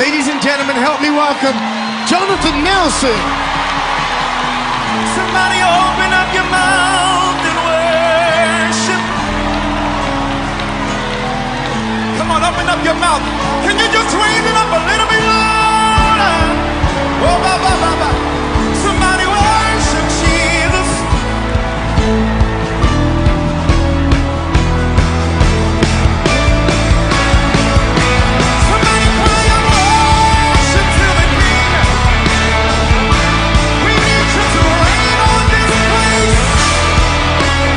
Ladies and gentlemen, help me welcome Jonathan Nelson. Somebody open up your mouth and worship. Come on, open up your mouth. Can you just raise it up a little bit louder? Oh, ba, ba, ba, ba. Somebody worship Jesus. Somebody cry out worship to the King. We need you to reign on this place.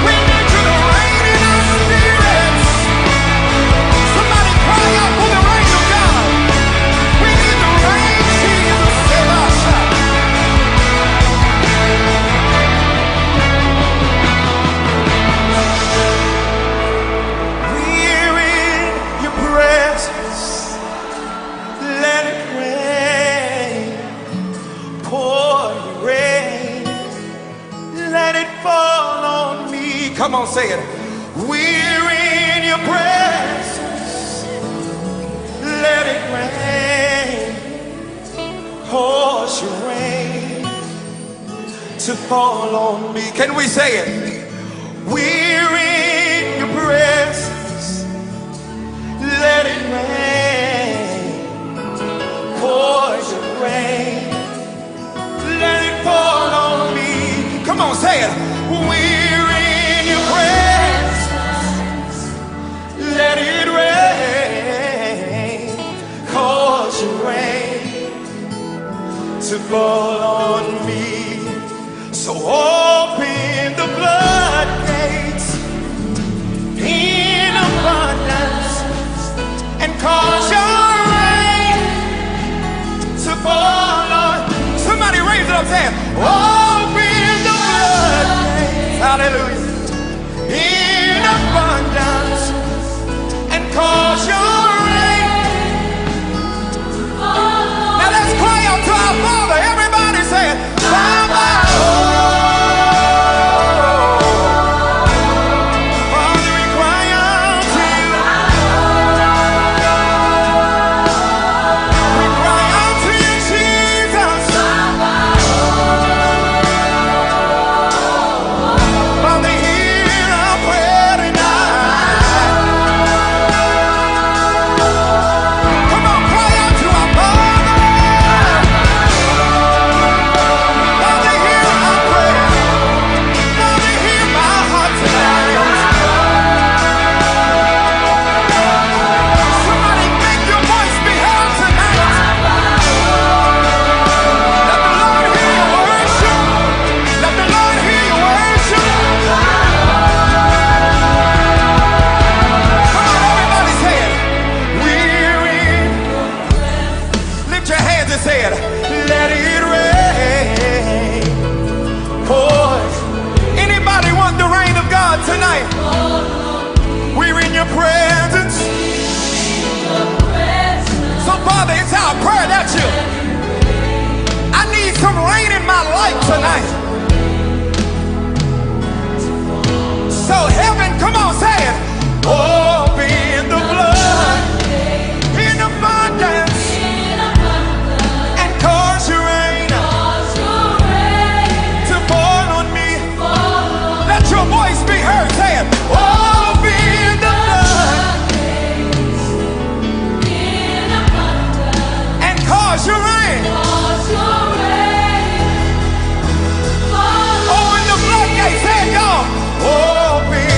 We need you to reign in our spirits. Somebody cry out for the reign of God. We need the reign, Jesus. Save us. We're in your presence. Let it rain. Pour your rain. Let it fall on me. Come on, say it. We're in your presence. Let it rain. Cause your rain to fall on me. Can we say it? We're in your presence. Let it rain. Cause your rain. Let it fall on me. Come on, say it. We're in your presence. Let it rain. Cause your rain to fall on me. So open the floodgates in abundance and cause your rain to fall on. Somebody raise it up, say it. Open the floodgates, hallelujah, in abundance and cause your rain. Now let's cry out to our Father. Everybody say it. Father, Father, we cry out to you. We cry out to you, Jesus. Father, hear our prayer tonight. Come on, cry out to our Father. Father, hear our prayer. Father, hear my heart tonight. Somebody make your voice be heard tonight. Let the Lord hear your worship. Let the Lord hear your worship. Come on, everybody say it. We're in. Lift your hands and say it. Let it rain. Boys, anybody want the rain of God tonight? We're in your presence. So Father, it's our prayer that you, I need some rain in my life tonight. So heaven, come on, say it. Open the blood in abundance and cause your rain to fall on me. Let your voice be heard. Say it. Open the blood and cause your rain. Open the floodgates. Say it, y'all. Open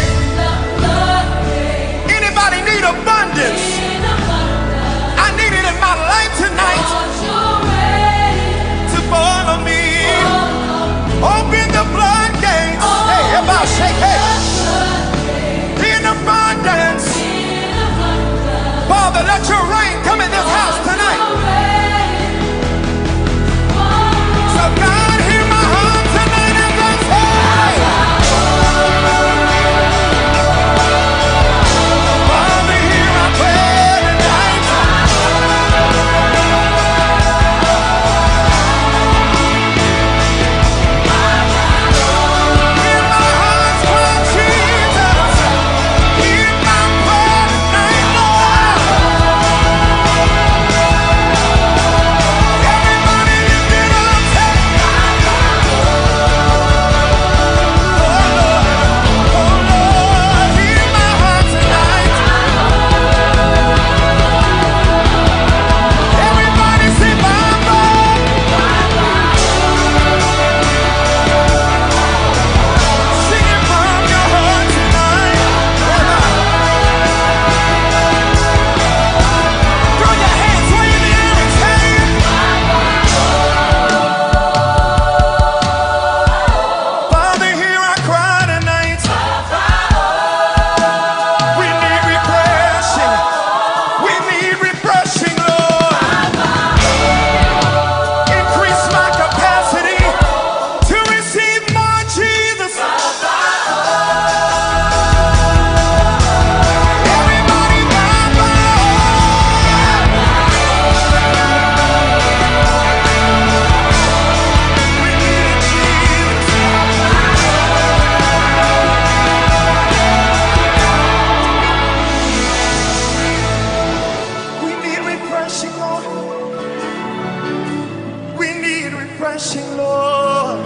refreshing, Lord.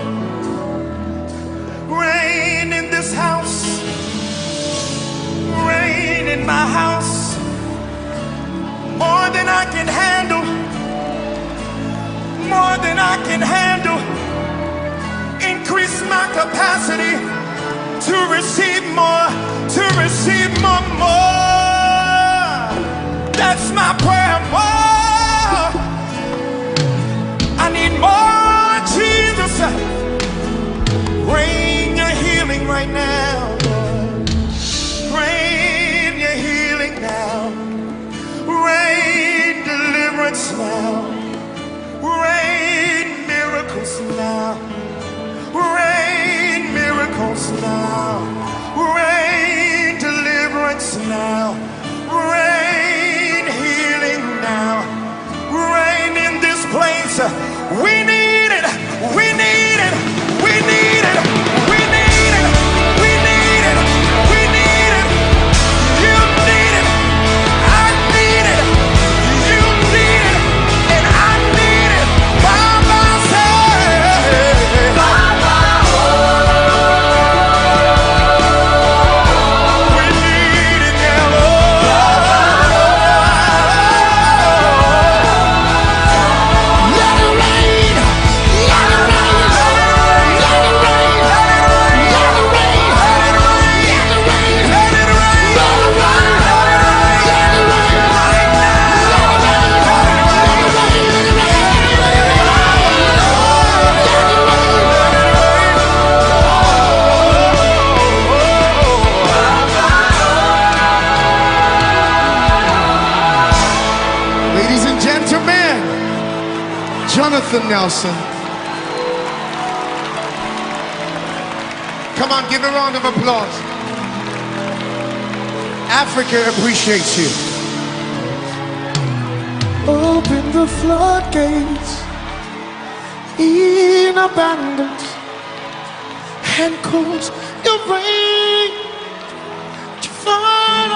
Rain in this house. Rain in my house. More than I can handle. More than I can handle. Increase my capacity to receive more, to receive more. That's my prayer, more. I need more, Jesus. Rain your healing right now, Lord. Rain your healing now. Rain deliverance now. Rain miracles now. Rain miracles now. Rain deliverance now. Rain healing now. Rain in this place. We need it. We need it. We need it. We need it. We need it. We need it. You need it. I need it. You need it. And I need it by myself. We need it now, Lord. Let it rain. Let it rain. Let it rain. Let it rain. Let it rain. Let it rain. Let it rain. Let it rain. Right now. Ladies and gentlemen, Jonathan Nelson. Come on, give a round of applause. Africa appreciates you. Open the floodgates in abundance and cause your rain to fall.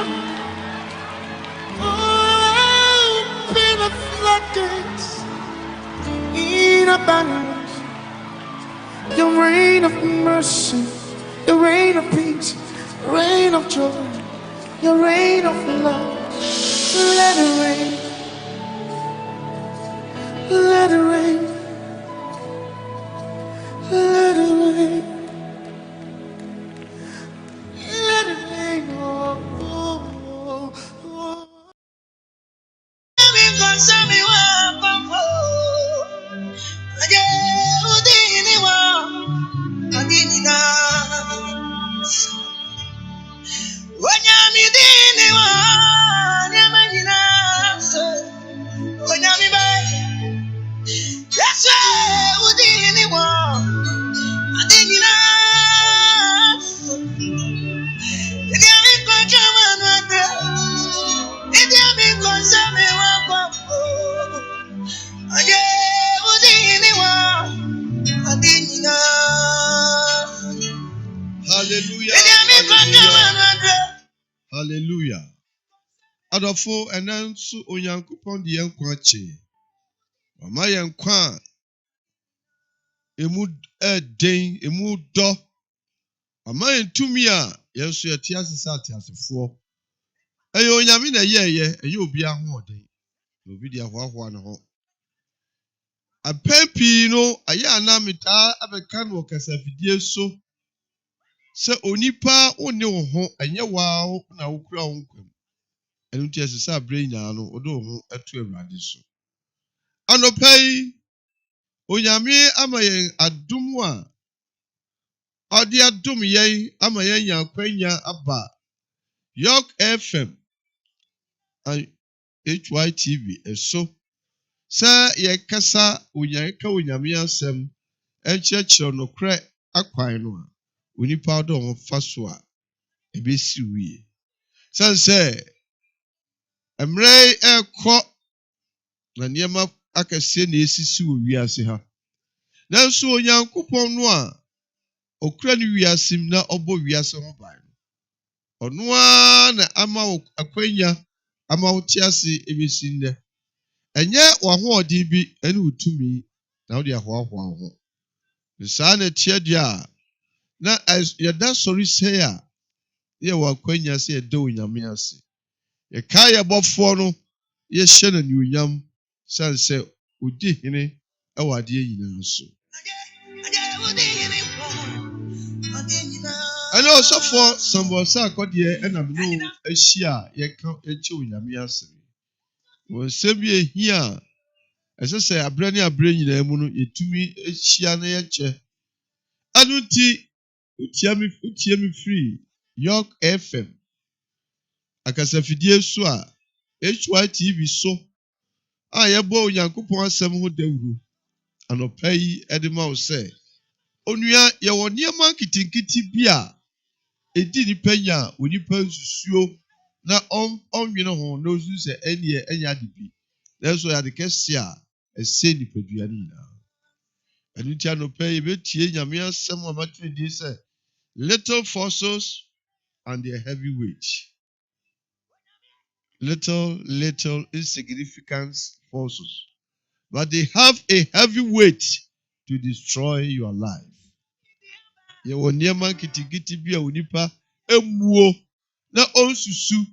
Open the floodgates in abundance. Your rain of mercy, your rain of peace, rain of joy, your rain of love. Let it rain. Let it rain. Let it rain. Let it rain. Oh, oh, oh. Hallelujah. Hallelujah. Hallelujah. Adofo enanso onyankopon de yankwa che. Mama yankwa emu eden emu do. Mama yentumi a yenso yete asesa atiasefo. Eyo onyame na yeye, eyo obi ahoden. Obi de ahoahoa ne ho. Apempi no aya na meta abeka no kasafidie so. Se onipa oni wo ho enye wa na wokura wo nkwam. Enu ti asesa abre nyina no odo ho eto awurade so. Anopai onyame amayen adum a odi adum yen amayen yankwanya aba York FM and HYTV eso sa ye kasa onyaka onyame asem enchechiro no kre akwan no a onipa do ho faso a ebesi wie sanse emre ekọ na niema akase na esisi wo wiase ha nanso onyankopon no a okura ni wiase na obo wiase ho ban ono a na ama akwanya ama wotiase ebesi nne enye wo ho odi bi ene utumi na wode ahoahoa wo ho. Saa na tie dia na yɛda sɔre sɛ a yɛ wɔ akwanya sɛ yɛda Onyame ase. Yɛka yɛbɔfoɔ no yɛhyɛ no anuonyam san sɛ odi hene ɛwɔ adeɛ nyinaa so. Ɛna ɔsɔfoɔ Sambɔsa akɔdeɛ ɛna me no ahyia a yɛka yɛkyɛ Onyame ase. Wɔn nsɛm bi ehia a ɛsɛ sɛ abrɛ ne abrɛ nyinaa mu no yɛtumi ahyia na yɛkyɛ. Ano nti utie me free York FM akasafidie so a HYTV so a yɛbɔ Onyankopɔn asɛm ho dawuro anɔpa yi ɛde ma wo sɛ onua yɛwɔ nneɛma nkitinkiti bi a edi nipa nya onipa nsusuo na ɔnwene ho na osu sɛ ɛneɛ ɛnyɛ ade bi nanso yɛade kɛse a ɛsɛ nipadua no nyinaa. Ɛno nti anɔpa yi yɛbɛtie Nyame asɛm a matwerɛ din sɛ little forces and their heavy weight. Little insignificant forces, but they have a heavy weight to destroy your life. Yɛwɔ nneɛma nkitikiti bi a onipa emuo na onsusu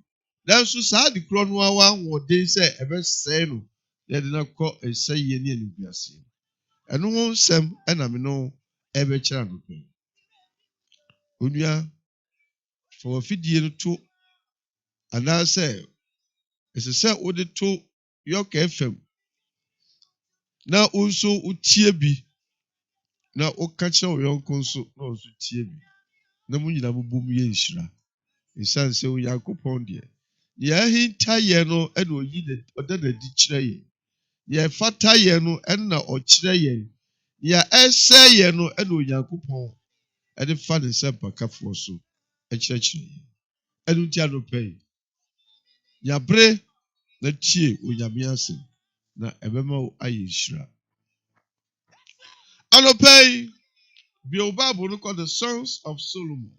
nanso saa de korɔ no awa ahoɔden sɛ ɛbɛsɛe no yɛde no kɔ ɛsɛyɛ ne animguase. Ɛno ho nsɛm ɛna me no ɛbɛkyerɛ anɔpa. Onua fa w'afidie no to anaasɛ ɛsɛ sɛ wode to York FM na wo nso wotie bi na woka kyerɛ wo yɔnko nso na ɔnso tie bi na mo nyinaa mobɔ mu yɛ nhyira. Ɛsiane sɛ Onyankopɔn deɛ nea ɛhinta yɛn no ɛna ɔda n'adi kyerɛ yɛn. Nea ɛfata yɛn no ɛna ɔkyerɛ yɛn. Nea ɛsɛ yɛn no ɛna Onyankopɔn ɛde fa ne nsa mpakafoɔ so ɛkyerɛkyerɛ yɛn. Ɛno nti anɔpa yi nyabere na tie Onyame ase na ɛbɛma wo ayɛ nhyira. Anɔpa yi Bio Bible no called the Songs of Solomon.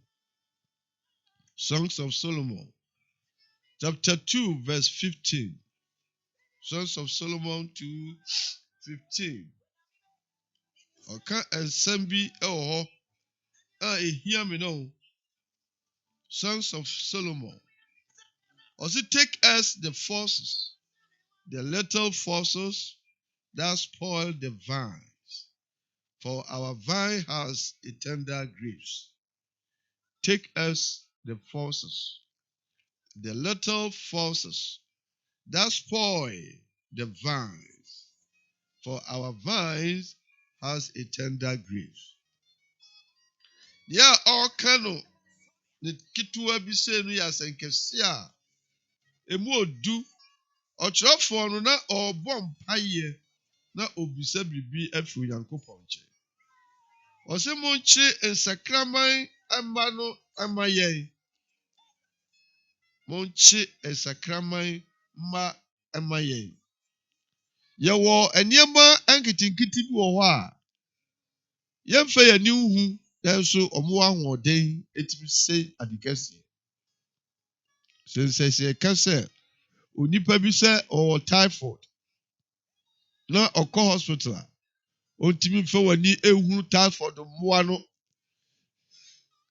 Songs of Solomon. Chapter 2 verse 15. Songs of Solomon 2:15. Ɔka nsɛm bi ɛwɔ hɔ a ehia me no. Songs of Solomon. Also take us the forces, the little forces that spoil the vines, for our vine has a tender grapes. Take us the forces, the little forces that spoil the vines, for our vines has a tender grapes. Yeah, all kind of the kituwa bi se no ya senkese a emu odu ɔkyerɛfoɔ no na ɔbɔ mpaeɛ na obisa biribi afiri Onyankopɔn nkyɛn. Ɔsɛ mo nkye nsakraman ama no ama yɛn. Mo nkye nsakraman ma ama yɛn. Yɛwɔ nneɛma nkitinkiti bi wɔ hɔ a yɛmfa yɛn ani hu nanso ɔmo ahoɔden etimi se adekɛseɛ. Sɛ yɛka sɛ onipa bi sɛ ɔwɔ typhoid na ɔkɔ hospital a ontimi mfa w'ani ehunu typhoid mmoa no.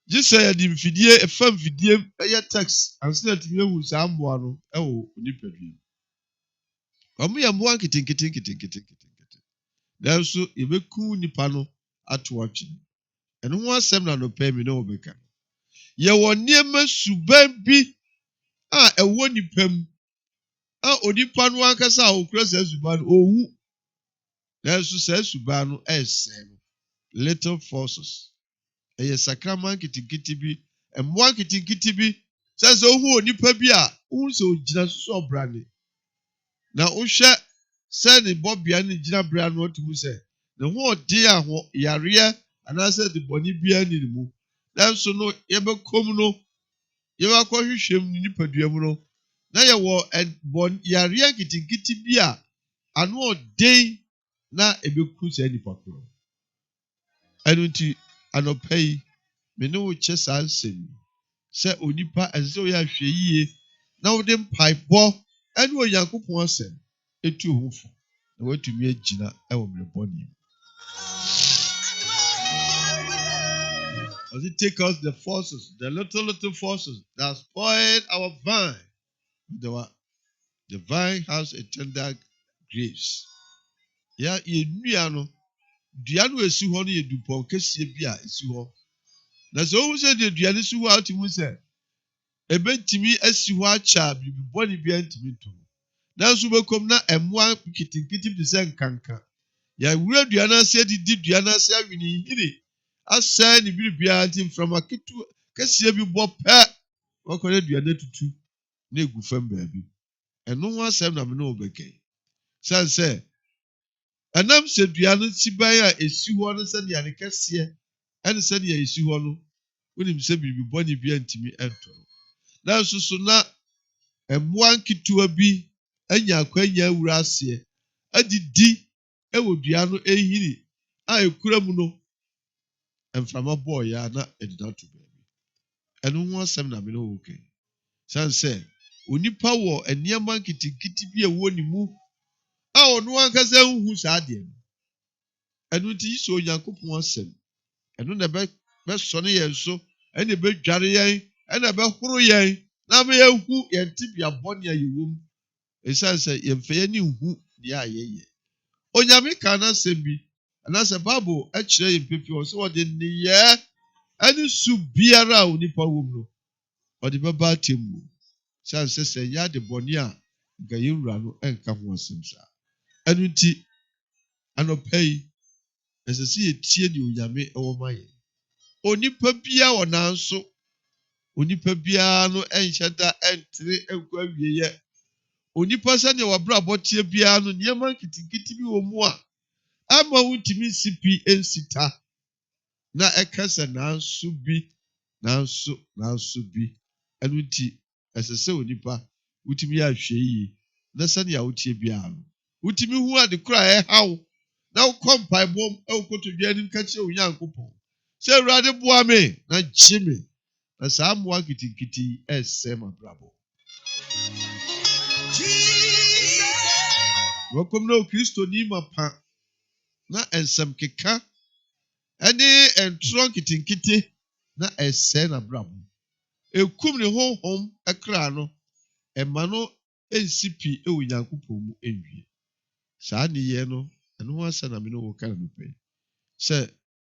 Gye sɛ yɛde mfidie ɛyɛ text ansa na tumi ehu saa mmoa no ɛwɔ onipa bi. Ɔmo yɛ mmoa nketenkete. Nanso yɛbɛku nipa no ato atwene. Ɛno ho asɛm na nɔpɛ mi na wɔbɛka. Yɛwɔ nneɛma suban bi a ɛwɔ nipa mu a onipa no ankasa a okura saa suban no owu. Nanso saa suban no ɛsɛn no. Little forces. Ɛyɛ sakraman nketenkete bi, mmoa nketenkete bi. Sɛ ohu onipa bi a wohu sɛ ogyina so ɔbrane. Na wohwɛ sɛ ne bɔbea ne gyina bra no ɔtumi sɛ ne ho ɔden a ho yareɛ anaasɛ de bɔne biara ni ne mu. Nanso no yɛbɛkɔm no yɛbɛkɔhwehwɛ mu nipadua mu no na yɛwɔ yareɛ nketenkete bi a ano ɔden na ebeku saa nipa korɔ. Ɛno nti anɔpa yi me ne wo kyɛ saa nsɛm sɛ onipa ɛsɛ sɛ ɔyɛ ahwɛ yie na wode mpaebɔ ɛne Onyankopɔn asɛm etu ho fo na watumi agyina ɛwɔ mmerɛ bɔne mu. Does it take us the forces, the little forces that spoiled our vine? The vine has a tender grace. Yeah, dua no esi hɔ no yɛ dupɔn kɛseɛ bi a esi hɔ. Na sɛ ohun sɛ de dua no si hɔ a ɔte mu sɛ ebetumi esi hɔ akyɛ biribi bɔne bi ntumi nto. Nanso bekom na mmoa nketenkete bi sɛ nkanka. Yɛwura dua no ase didi dua no ase awini hini. Asɛe ne biribiara nti mframa ketewa kɛseɛ bi bɔ pɛ. Wɔkɔrɛ dua no atutu na egu fam baabi. Ɛno ho asɛm na me ne wo bɛkɛ. San sɛ ɛnam sɛ dua no si ban a esi hɔ no sɛnea ne kɛseɛ ɛne sɛnea esi hɔ no wonim sɛ biribi bɔne bi antumi ɛnto no. Nanso so na mmoa nketewa bi anya akwanya awura aseɛ adidi ɛwɔ dua no ehini a ekura mu no mframa bɔɔ ya na ɛdeda to baabi. Ɛno ho asɛm na me ne wo kɛ. San sɛ onipa wɔ nneɛma nketenkete bi a ɛwɔ ne mu a ɔno ankasa nhu saa adeɛ no. Ɛno nti yi sɛ Onyankopɔn asɛm. Ɛno na bɛsɔne yɛn so ɛna ɛbɛdware yɛn ɛna ɛbɛhoro yɛn na ama yɛnhu yɛn tibea bɔne a yɛwɔ mu. Ɛsiane sɛ yɛmfa yɛn ani nhu deɛ a yɛyɛ. Onyame ka n'asɛm bi anaasɛ Bible ɛkyerɛ yɛn pefee wɔ sɛ wɔde nneyɛɛ ɛne su biara a onipa wɔ mu no ɔde bɛba atemmuo. Ɛsiane sɛ ɛnyɛ ade bɔne a nka yɛwura no ɛnka ho asɛm saa. Ɛno nti anɔpa yi ɛsɛ sɛ yɛtie deɛ Onyame ɛwɔ ma yɛn. Onipa biara wɔ nanso onipa biara no ɛnhyɛ da ɛntere ɛnkɔ awieyɛ. Onipa sɛnea wɔabrabɔ tie biara no nneɛma nketenkete bi wɔ mu a ama wontumi nsi pi nsita na ɛka sɛ nanso bi. Ɛno nti ɛsɛ sɛ onipa wotumi yɛ ahwɛ yie na sɛnea wotie biara no wotumi hu ade koro a ɛhaw na wokɔ mpaebom ɛwɔ kotodwe anim ka kyerɛ Onyankopɔn sɛ Awurade boa me na gye me na saa mmoa nketenkete yi ɛsɛ m'abrabɔ. Wɔkɔm na Okristoni ma pa na nsɛm keka ɛne ntoro nketenkete na ɛsɛ n'abrabɔ. Ekum ne honhom ɛkra no ɛma no ɛnsi pi ɛwɔ Onyankopɔn mu ɛnwie. Saa nneyɛɛ no ɛno ho asɛ na me ne wo ka no pɛ. Sɛ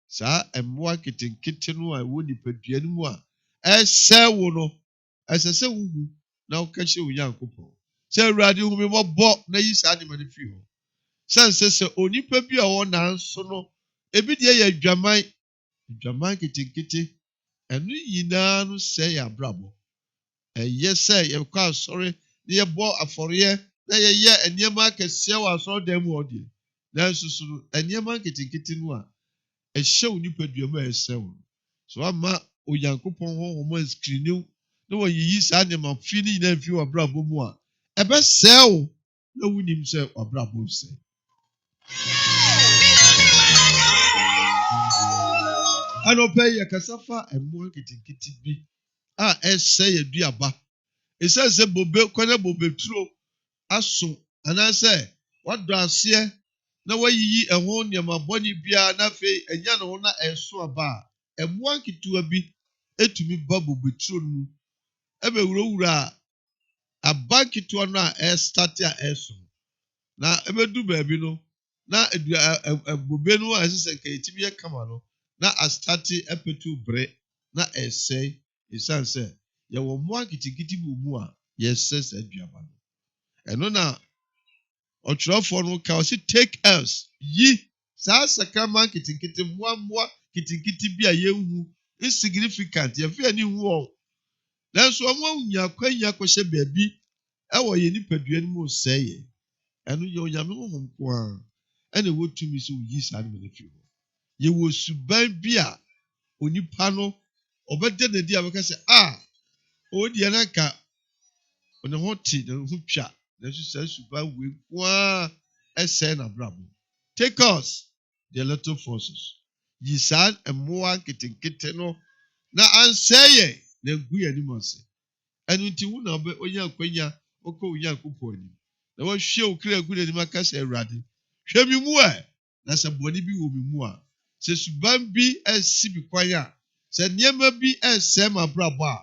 saa mmoa nketenkete no a ɛwɔ nipadua no mu a ɛsɛ wo no ɛsɛ sɛ wohu na woka kyerɛ Onyankopɔn sɛ Awurade hu me mmɔbɔ na yi saa nneɛma no firi hɔ. San sɛ onipa bi a ɔwɔ nanso no ebi deɛ yɛ adwaman nketenkete ɛno nyinaa no sɛ yɛ abrabɔ. Ɛyɛ sɛ yɛkɔ asɔre na yɛbɔ afɔreɛ na yɛyɛ nneɛma akɛseɛ wɔ asɔredan mu hɔ deɛ. Nanso so no nneɛma nketenkete no a ɛhyɛ wo nipadua mu a ɛsɛ wo no. So ama Onyankopɔn honhom ansikiriw na wɔyiyi saa nneɛma fi no nyinaa mfi w'abrabɔ mu a ɛbɛsɛe wo na wonim sɛ w'abrabɔ nsɛ. Anɔpa yi yɛkasa fa mmoa nketenkete bi a ɛsɛ yɛ duaba. Ɛsiane sɛ kwana bobeturo aso anaasɛ wadɔ aseɛ na wayiyi ɛho nneɛma bɔne biara na afei ɛnya ne ho na ɛso aba a mmoa nketewa bi etumi ba bobeturo no mu ɛbɛwurawura aba nketewa no a ɛstate a ɛso na ɛbɛdu baabi no na bobe no a ɛsɛ sɛ nka yɛtumi yɛ kama no na astate ɛpɛtu bere na ɛsɛe. Ɛsiane sɛ yɛwɔ mmoa nketenkete bi wɔ mu a yɛsɛ saa aduaba no. Ɛno na ɔtwerɛfoɔ no ka ɔsi take else yi saa sakrama nketenkete mmoa nketenkete bi a yɛnhu insignificant yɛfɛ ani hu wɔn. Nanso ɔmo nya akwanya kɔhyɛ baabi ɛwɔ yɛn nipadua no mu sɛe yɛ. Ɛno yɛ Onyame honhom ko a ɛna wɔtumi sɛ oyi saa nneɛma no firi hɔ. Yɛwɔ suban bi a onipa no ɔbɛda n'adi a bɛka sɛ ɔwɔ deɛ na nka ne ho te ne ho twa nanso saa suban wei nko a ɛsɛe n'abrabɔ. Take us the little forces. Yi saa mmoa nketenkete no na ansɛe yɛn na ngu yɛn anim ase. Ɛno nti wo na onye akwanya ɔkɔ Onyankopɔn anim na wɔhwie wo kra gu n'anim aka sɛ Awurade hwɛ me mu na sɛ bɔne bi wɔ me mu a sɛ suban bi asi bi kwan a sɛ nneɛma bi ɛsɛe m'abrabɔ a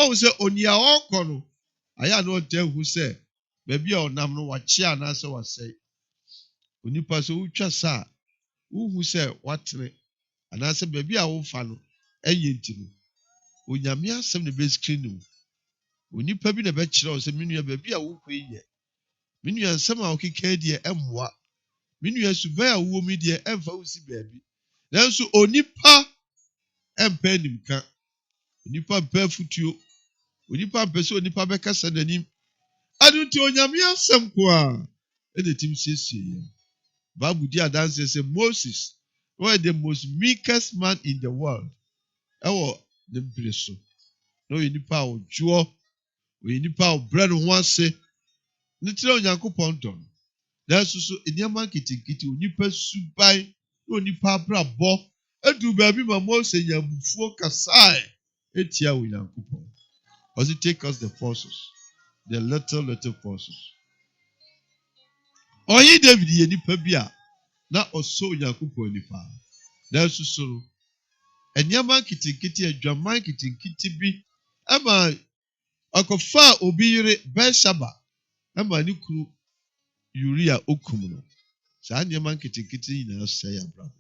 ɔhu sɛ oni a ɔrekɔ no ayɛ a na ɔda hu sɛ baabi a ɔnam no wakye anaasɛ wasɛe onipa sɛ wotwa sa a wohu sɛ watene anaasɛ baabi a wofa no ɛyɛ nti no onyame asɛm na ɛbɛsikiri ne wo onipa bi na ɛbɛkyerɛ wo sɛ me nua baabi a wokɔ yi yɛ me nua nsɛm a wokeka deɛ ɛmmoa me nua suban a wowɔ mi deɛ ɛmfa wo si baabi nanso onipa ɛmpɛ animka onipa mpɛ afutuo onipa mpɛ sɛ onipa bɛkasa n'anim ado nti onyame asɛm ko a ɛna tim siesie yɛn Bible di adanse sɛ Moses was the most meekest man in the world ɛwɔ ne mpere so na ɔyɛ nipa a ɔdwoɔ ɔyɛ nipa a ɔbrɛ ne ho ase ne tiri Onyankopɔn dɔ no nanso so nneɛma nketenkete onipa suban na onipa abrabɔ adu baabi ma Mose nya abufuo kasae etia Onyankopɔn ɔsi take us the forces the little forces ɔyi David yɛ nipa bi a na ɔsɔ Onyankopɔn nipa nanso so no nneɛma nketenkete adwaman nketenkete bi ama ɔkɔfa obi yere Bɛrsheba ama ne kunu Uria okum no saa nneɛma nketenkete nyinaa sɛe abrabɔ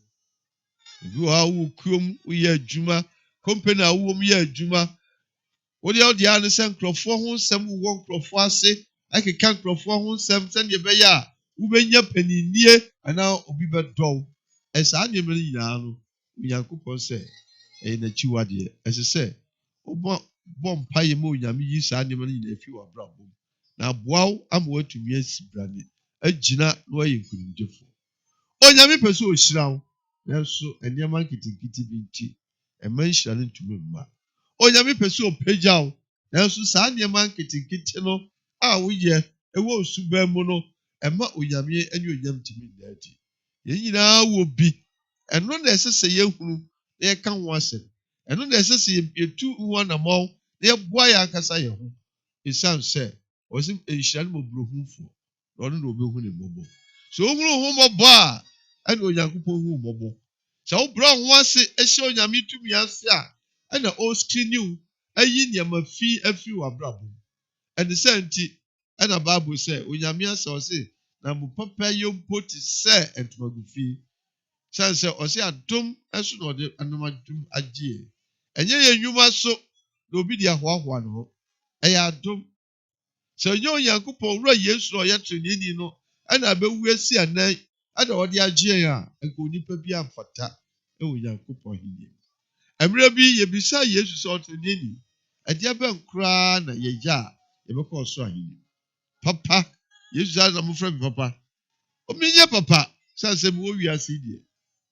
ebi wɔ ha wo kurom woyɛ adwuma company a wowɔ mu yɛ adwuma wode a ne sɛ nkurɔfoɔ ho nsɛm wowɔ nkurɔfoɔ ase akeka nkurɔfoɔ ho nsɛm sɛdeɛ ɛbɛyɛ a wobɛnya paninnie anaa obi bɛdɔw saa nneɛma no nyinaa no Onyankopɔn sɛ ɛyɛ n'akyiwadeɛ ɛsɛ sɛ wobɔ mpaeɛ ma Onyame yi saa nneɛma no nyinaa fi w'abrabɔ mu na aboa wo ama woatumi asi brane agyina na wayɛ nkonimdifo Onyame pɛ sɛ ɔhyira wo nanso nneɛma nketenkete bi nti ɛma nhyira no ntumi mma Onyame pɛ sɛ ɔpagya wo nanso saa nneɛma nketenkete no a woyɛ ɛwɔ suban mu no ɛma Onyame ani onyam ntumi nna adi yɛn nyinaa wɔ bi ɛno na ɛsɛ sɛ yɛhunu na yɛka ho asɛm ɛno na ɛsɛ sɛ yɛtu ho anammɔn na yɛboa yɛn ankasa yɛn ho ɛsiane sɛ ɔsɛ nhyira no mmɔborɔhufoɔ na ɔno na ɔbɛhu ne mmɔbɔ sɛ wohunu ho mmɔbɔ a ɛna Onyankopɔn hu mmɔbɔ sɛ wobrɛ ho ase ɛhyɛ Onyame tumi ase a ɛna ɔskrini wo ayi nneɛma fi afiri w'abrabɔ mu ɛne sɛ nti ɛna Bible sɛ Onyame asɛ ɔse na mo papa yɛ mpo te sɛ ntomago fi sɛne sɛ ɔse adom ɛso na ɔde anoma adom agye ɛnyɛ yɛ nnwuma so na obi de ahoahoa ne ho ɛyɛ adom sɛ ɔnyɛ Onyankopɔn wura Yesu na ɔyɛ treneni no ɛna abɛwu asi anan ɛna ɔde agye yɛn a ɛnka onipa bi amfata ɛwɔ Onyankopɔn ahenni mmerɛ bi yɛbisa Yesu sɛ ɔtreneni ɛdeɛ bɛn koraa na yɛyɛ a yɛbɛkɔ ɔsoro ahenni papa Yesu sɛ na mofrɛ me papa ɔmenyɛ papa sɛ sɛ mewɔ wiase deɛ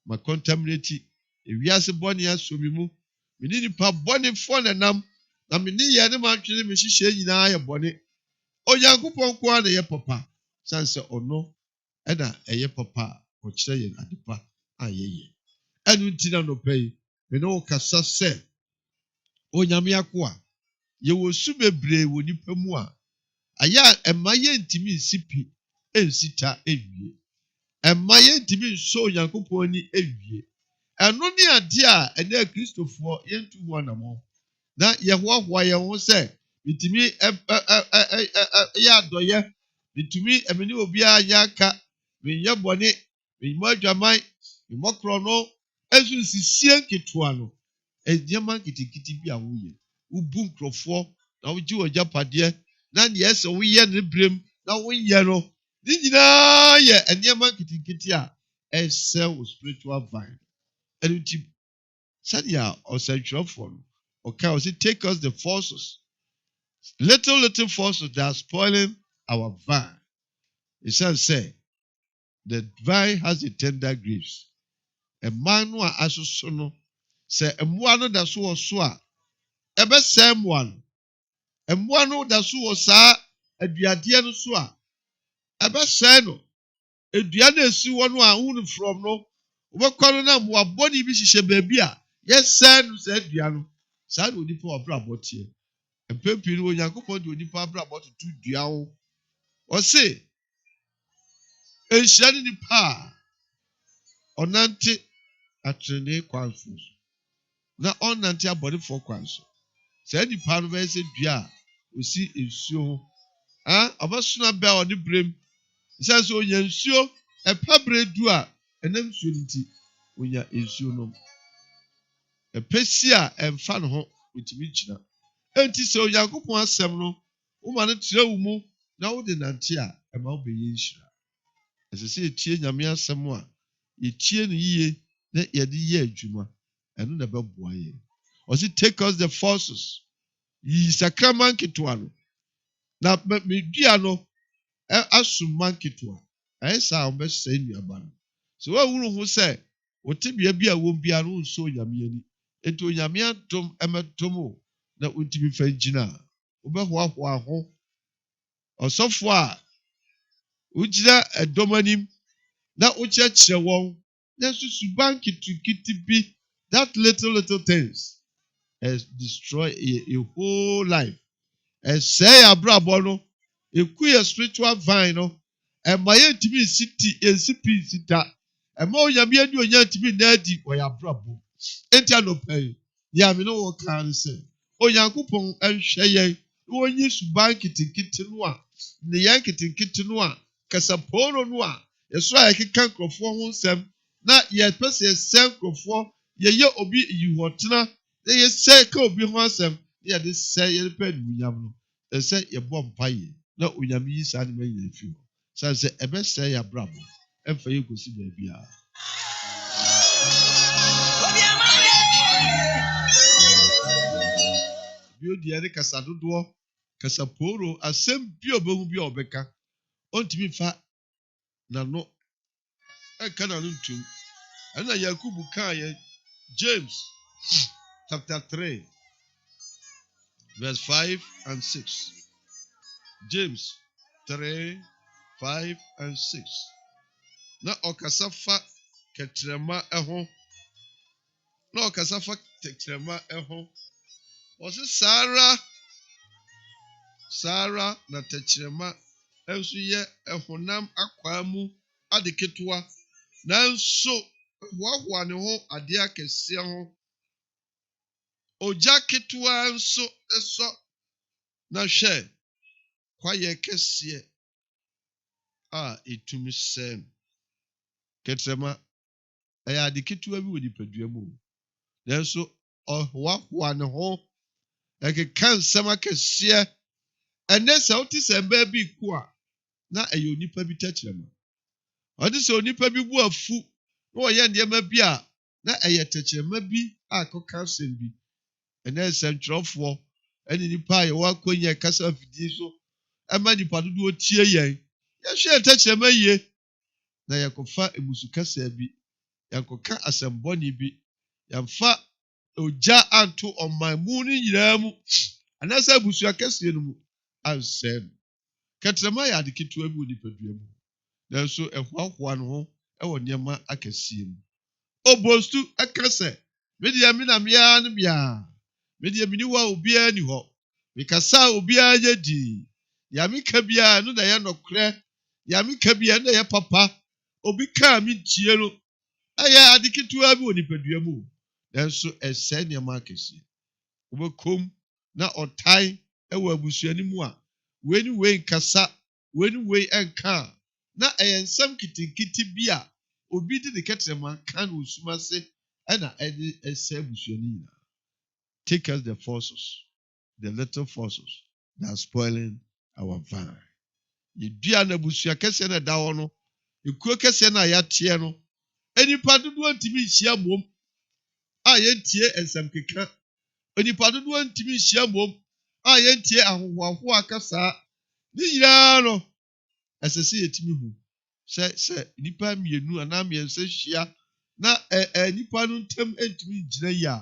ma contaminate ewiase bɔne aso me mu mene nipa bɔnefoɔ nenam na mene yɛ ne matwene me hyehyɛ nyinaa yɛ bɔne Onyankopɔn koa na yɛ papa sane sɛ ɔno ɛna ɛyɛ papa a ɔkyerɛ yɛn adepa a yɛyɛ ɛno nti na nɔpɛ yi mene wo kasa sɛ Onyame ako a yɛwɔ su bebree wɔ nipa mu a ayɛ a ɛma yɛntimi nsi pi ɛnsi ta ɛwie ɛma yɛntimi nsɔ Onyankopɔn ani ɛwie ɛno ne ade a ɛnɛ Kristofoɔ yɛntu ho anammɔn na yɛhoahoa yɛn ho sɛ mitumi yɛ adɔyɛ mitumi ɛmene obiara nyɛ aka menyɛ bɔne menyɛ adwaman menyɛ korɔno ɛnso nsisie nketewa no nneɛma nketenkete bi a woyɛ wobu nkurɔfoɔ na wogye wɔ agyapadeɛ na neɛ ɛsɛ woyɛ ne berɛm na woyɛ no ne nyinaa yɛ nneɛma nketenkete a ɛsɛ wo spiritual vine ɛno nti sɛdeɛ ɔsɛntwerɛfoɔ no ɔka ɔsɛ take us the forces little forces that are spoiling our vine ɛsiane sɛ the vine has the tender grapes ɛman no a asoso no sɛ mmoa no da so wɔ so a ɛbɛsɛe mmoa no mmoa no da so wɔ saa aduadeɛ no so a ɛbɛsɛe no edua no esi hɔ no a hunu from no wobɛkɔ no na mmoa bɔne bi hyehyɛ baabi a yɛsɛe no saa dua no saa na onipa w'abrabɔ teɛ mpɛmpii no Onyankopɔn de onipa abrabɔ toto dua ho ɔse nhyira ne nipa a ɔnante atrene kwan so na ɔnante abɔdefoɔ kwan so saa nipa no bɛyɛ sɛ dua a osi nsuo ho ɔbɛsona bɛ a ɔde brem sɛ sɛ onya nsuo ɛpɛ bere du a ɛnam nsuo no nti onya nsuo no ɛpɛ si a ɛmfa ne ho otumi gyina enti sɛ onyankopɔn asɛm no woma no trɛ wo mu na wode nante a ɛma wo bɛyɛ nhyira ɛsɛ sɛ yɛtie nyame asɛm a yɛtie no yie na yɛde yɛ adwuma ɛno na ɛbɛboa yɛn ɔse take us the forces yi sakraman ketewa no na medua no asoma nketewa ɛyɛ saa a wɔbɛsɛe nnuaba no sɛ woahunu ho sɛ wote bea bi a wɔm bia no wonsɔ onyame ani enti onyame adom ɛmɛdom o na wontumi fa gyina a wobɛhoahoa ho ɔsɔfo a wogyina ɛdɔm anim na wokyerɛkyerɛ wɔn na nso suban nketenkete bi that little things has destroyed a whole life ɛsɛe abrabɔ no eku yɛ spiritual vine no ɛma yɛntumi nsi pii nsi da ɛma onyame ani onya ntumi nna adi wɔyɛ abrabɔ enti anɔpa yi yɛame no wɔ kaa no sɛ onyankopɔn nhwɛ yɛn na wɔnyi suban nketenkete no a ne yɛn nketenkete no a kasapooro no a yɛsoro a yɛkeka nkurɔfoɔ ho nsɛm na yɛpɛ sɛ yɛsɛ nkurɔfoɔ yɛyɛ obi yiwɔtena na yɛsɛ ka obi ho asɛm na yɛde sɛ yɛde pɛ animuonyam no ɛsɛ yɛbɔ mpaeɛ na onyame yi saa nneɛma nyinaa fi hɔ sane sɛ ɛbɛsɛe yɛ abrabɔ ɛmfa yɛ kɔsi baabi a bio deɛ ne kasa dodoɔ kasa pooro asɛm bi a ɔbɛhu bi a ɔbɛka ɔntumi fa n'ano ɛnka n'ano ntom ɛna yakubu kaa yɛ James chapter 3 verse 5 and 6 James 3 5 and 6 na ɔkasa fa kɛtrɛma ɛho ɔse saara na tɛkyerɛma nso yɛ ɛhonam akwaa mu ade ketewa nanso hoahoa ne ho adeɛ akɛseɛ ho ogya ketewa nso ɛsɔ na hwɛ kwayɛ kɛseɛ a ɛtumi sɛn kɛtrɛma ɛyɛ ade ketewa bi wɔ nipadua mu nanso ɔhoahoa ne ho ɛkeka nsɛm akɛseɛ ɛnɛ sɛ wote sɛ mbaa bi ku a na ɛyɛ onipa bi tɛkyerɛma ɔde sɛ onipa bi bu afu na ɔyɛ nneɛma bi a na ɛyɛ tɛkyerɛma bi a kɔka asɛm bi ɛnɛ nsɛntwerɛfoɔ ɛne nipa a yɛwɔ akɔnya kasa afidie so ɛma nipa dodoɔ tie yɛn yɛhwɛ tɛkyerɛma yie na yɛkɔfa emusukasa bi yɛkɔka asɛmbɔne bi yɛmfa ogya anto ɔman mu no nyinaa mu anaasɛ abusua kɛseɛ no mu ansɛe no kɛtrɛma yɛ ade ketewa bi wɔ nipadua mu nanso ɛhoahoa no ho ɛwɔ nneɛma akɛseɛ mu obostu ɛka sɛ medeɛ me na mea no bia medeɛ meni hɔ a obiara ni hɔ mekasa a obiara nyɛ dii deɛ meka biara no na ɛyɛ nɔkorɛ deɛ meka biara no na ɛyɛ papa obi kaa me ntie no ɛyɛ ade ketewa bi wɔ nipadua mu nanso ɛsɛe nneɛma akɛseɛ wobɛkom na ɔtae ɛwɔ abusuani mu a wei ne wei nkasa wei ne wei ɛnka a na ɛyɛ nsɛm kitinkiti bi a obi de ne kɛtrɛma ka no osum ase ɛna ɛde ɛsɛ abusuani nyinaa take us the forces the little forces that are spoiling our vine yɛdua no abusua kɛseɛ no ɛda hɔ no ekuo kɛseɛ no a yɛateɛ no enipa dodoɔ ntumi nhyia mmom a yɛntie nsɛm keka onipa dodoɔ ntumi nhyia mmom a yɛntie ahohoahoa kasaa ne nyinaa no ɛsɛ sɛ yɛtumi hu sɛ nipa mmienu anaa mmiɛnsa hyia na nipa no ntam ntumi ngyina yi a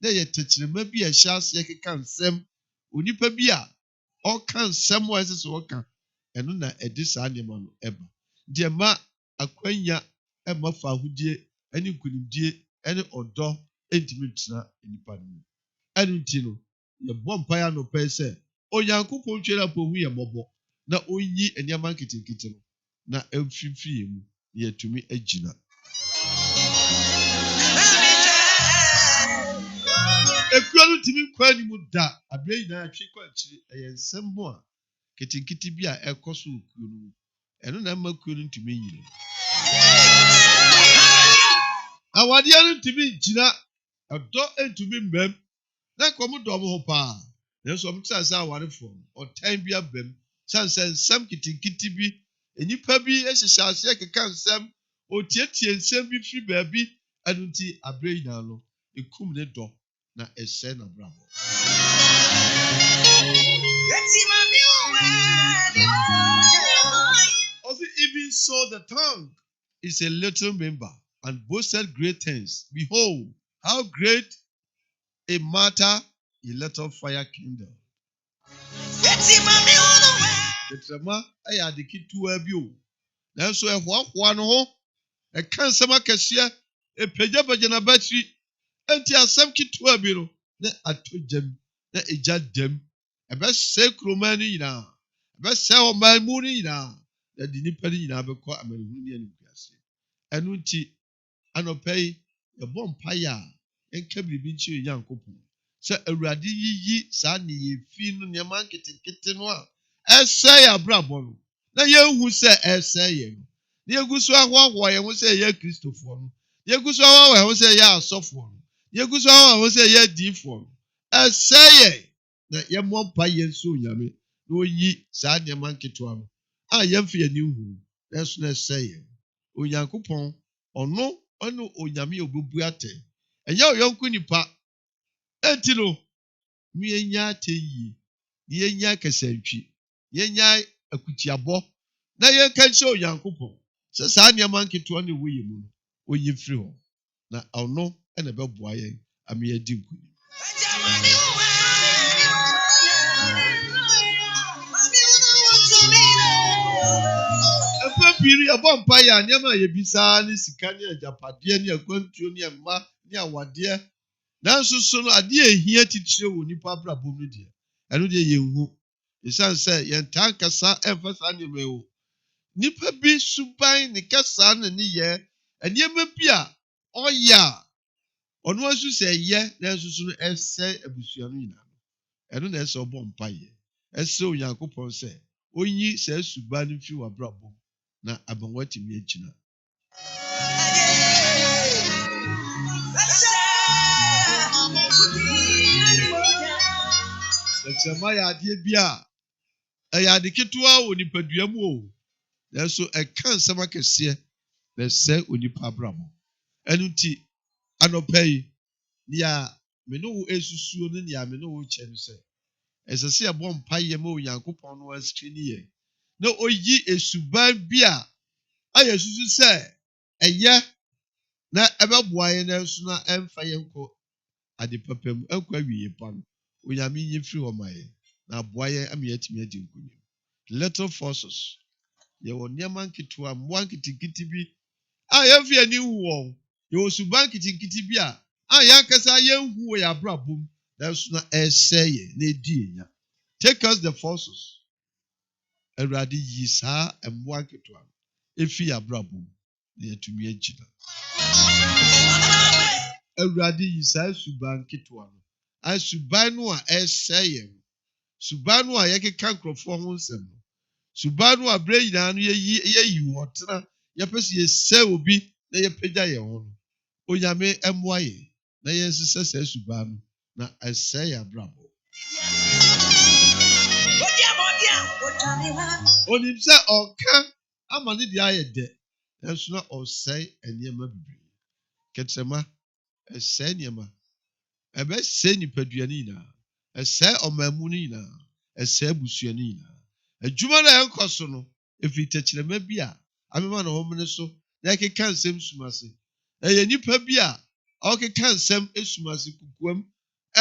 na yɛ tɛkyerɛma bi a ɛhyɛ aseɛ keka nsɛm onipa bi a ɔka nsɛm a ɛsɛ sɛ ɔka ɛno na ɛde saa nneɛma no ɛba deɛ ma akwanya ɛma fa ahodie ɛne nkonimdie ɛne ɔdɔ ntumi ntena nipa no mu ɛno nti no yɛbɔ mpaeɛ anɔpa yi sɛ onyankopɔn twɛ na pohu yɛ mmɔbɔ na ɔnyi nneɛma nketenkete no na ɛmfimfiri yɛn mu na yɛtumi agyina nsuo no tumi kɔ anim da abere nyinaa atwe kɔ akyiri ɛyɛ nsɛm mu a ketenkete bi a ɛkɔ so okuo no ɛno na ɛma kuo no ntumi nyere awadeɛ no ntumi gyina ɛdɔ ntumi mbam na nkɔm dɔ mo ho paa nanso ɔmo tena sɛ awarefoɔ no ɔtan bi abam san sɛ nsɛm ketenkete bi enipa bi ehyehyɛ aseɛ keka nsɛm otietie nsɛm bi firi baabi ɛno nti abere nyinaa no ekum ne dɔ na ɛsɛ na brabo also even so the tongue is a little member and boasted great things. Behold, how great a matter a little fire kindle. Etrema ɛyɛ ade ketewa bi o. Nanso ɛhoahoa no ho ɛka nsɛm akɛseɛ epagyapagya na batiri enti asɛm ketewa bi no na ato gyam na egya dam ɛbɛsɛe kuroma no nyinaa ɛbɛsɛe ɔman mu no nyinaa na de nipa no nyinaa bɛkɔ amanehunu ne animguase ɛno nti anɔpa yi yɛbɔ mpaeɛ a yɛnka biribi nkyerɛ Onyankopɔn sɛ Awurade yiyi saa ne yɛfi no nneɛma nketenkete no a ɛsɛe yɛ abrabɔ no na yɛnhu sɛ ɛsɛe yɛn no na yɛgu so ahoahoa yɛn ho sɛ yɛyɛ Kristofoɔ no yɛgu so ahoahoa yɛn ho sɛ yɛyɛ asɔfoɔ no yɛgu so ahoahoa yɛn ho sɛ yɛyɛ adiifoɔ no ɛsɛe yɛn na yɛmmɔ mpaeɛ nso Onyame na oyi saa nneɛma nketewa no a yɛmfa yɛn ani hu nanso na ɛsɛe yɛn Onyankopɔn ɔno Onyame a obebu atɛ ɛnyɛ ɔyɔnko nipa enti no yɛnya atɛ yie yɛnya kasantwi yɛnya akutiabɔ na yɛnka nhyɛ Onyankopɔn sɛ saa nneɛma nketewa no ɛwɔ yɛn mu no oyi mfiri hɔ na ɔno ɛna ɛbɛboa yɛn ama yɛadi nkonim piri yɛbɔ mpaeɛ a nneɛma a yɛbisaa ne sika ne agyapadeɛ ne akwantuo ne mma ne awadeɛ nanso so no adeɛ a ehia titire wɔ nipa abrabɔ mu deɛ ɛno deɛ yɛnhu ɛsiane sɛ yɛntaa nkasa ɛmfa saa nneɛma yi o nipa bi suban ne kasa ne ne yɛ nneɛma bi a ɔyɛ a ɔno nso sɛ ɛyɛ nanso so no ɛsɛ abusua no nyinaa ɛno na ɛsɛ ɔbɔ mpaeɛ ɛsɛ Onyankopɔn sɛ onyi saa suban no fi wɔ abrabɔ mu na abanwa timi agyina ɛkyɛma yɛ adeɛ bi a ɛyɛ ade ketewa wɔ nipadua mu o nanso ɛka nsɛm akɛseɛ na ɛsɛ onipa abrabɔ ɛno nti anɔpa yi nea me ne wo esusuo no nea me ne wo kyɛ no sɛ ɛsɛ sɛ yɛbɔ mpaeɛ ma Onyankopɔn no asiri ne yɛ na oyi esuban bi a ayɛ susu sɛ ɛyɛ na ɛbɛboa yɛn nanso na ɛmfa yɛn kɔ ade papa mu ɛkɔ awie pa no Onyame nyi firi hɔ ma yɛn na aboa yɛn ama yɛatumi adi nkonim little forces yɛwɔ nneɛma nketewa mmoa nketenkete bi a yɛmfa yɛn ani hu wɔn yɛwɔ suban nketenkete bi a yɛn ankasa yɛnhu wɔ yɛn abrabɔ mu nanso na ɛsɛe yɛn na ɛdi yɛn nya take us the forces Awurade yi saa mmoa nketewa no efi abrabɔ mu na yɛtumi agyina Awurade yi saa suban nketewa no suban no a ɛsɛe yɛn suban no a yɛkeka nkurɔfoɔ ho nsɛm no suban no a bere nyinaa no yɛyi wɔtena yɛpɛ sɛ yɛsɛ obi na yɛpagya yɛn ho no Onyame mmoa yɛn na yɛnsesa saa suban no na ɛsɛe yɛn abrabɔ onim sɛ ɔka ama ne deɛ ayɛ dɛ nanso na ɔsɛe nneɛma bebree kɛtɛma ɛsɛe nneɛma ɛbɛsɛe nipadua no nyinaa ɛsɛe ɔman mu no nyinaa ɛsɛe abusua no nyinaa adwuma no a yɛnkɔ so no ɛfiri tɛkyerɛma bi a amema na wɔm ne so na yɛkeka nsɛm sum ase ɛyɛ nipa bi a ɔkeka nsɛm sum ase kukuam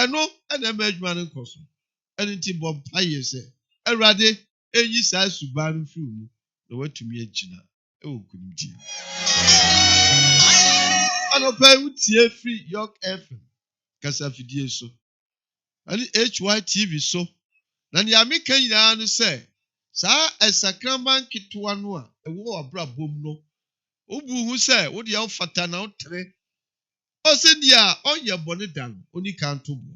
ɛno ɛna ɛma adwuma no nkɔ so ɛno nti bɔ mpaeɛ sɛ Awurade ɛyi saa suban no firi mu na watumi agyina ɛwɔ nkonimdie anɔpa yi wotie firi York FM kasafidie so ɛne HYTV so na nea meka nyinaa no sɛ saa ɛsakrama nketewa no a ɛwɔ abrabɔ mu no wobu hu sɛ wode ɔfata na wotere ɔsɛ deɛ a ɔnyɛ bɔne da no ɔni ka nto bo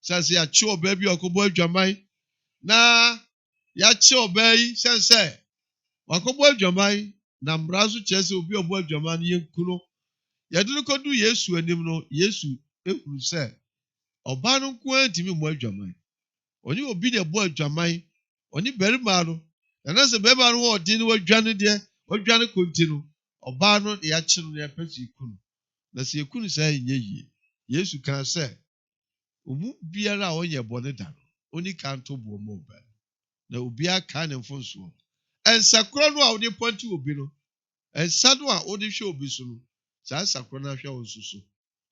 Says ya cho baby or kobo jamai. Na ya cho bay sense. Wakobo jamai. Na mbrazu chese obi obo jamani ye kuno. Ya dulu kodu Yesu anim no Yesu ehuru se. Oba no nko antimi mo adwaman. Oni obi na bo adwaman. Oni berima no. Na se berima no wo di ni wadwane de, wadwane konti no. Oba no ya kire no ya pese ikunu. Na se ikunu sai nye yie. Yesu kan se omu biara onye bone da no. Oni kan to bo mo ba. Na obi aka ne mfonso. Ensakro no a odi ponti obi no. Ensado a odi hwe obi so no. Sa sakro na hwe onsuso.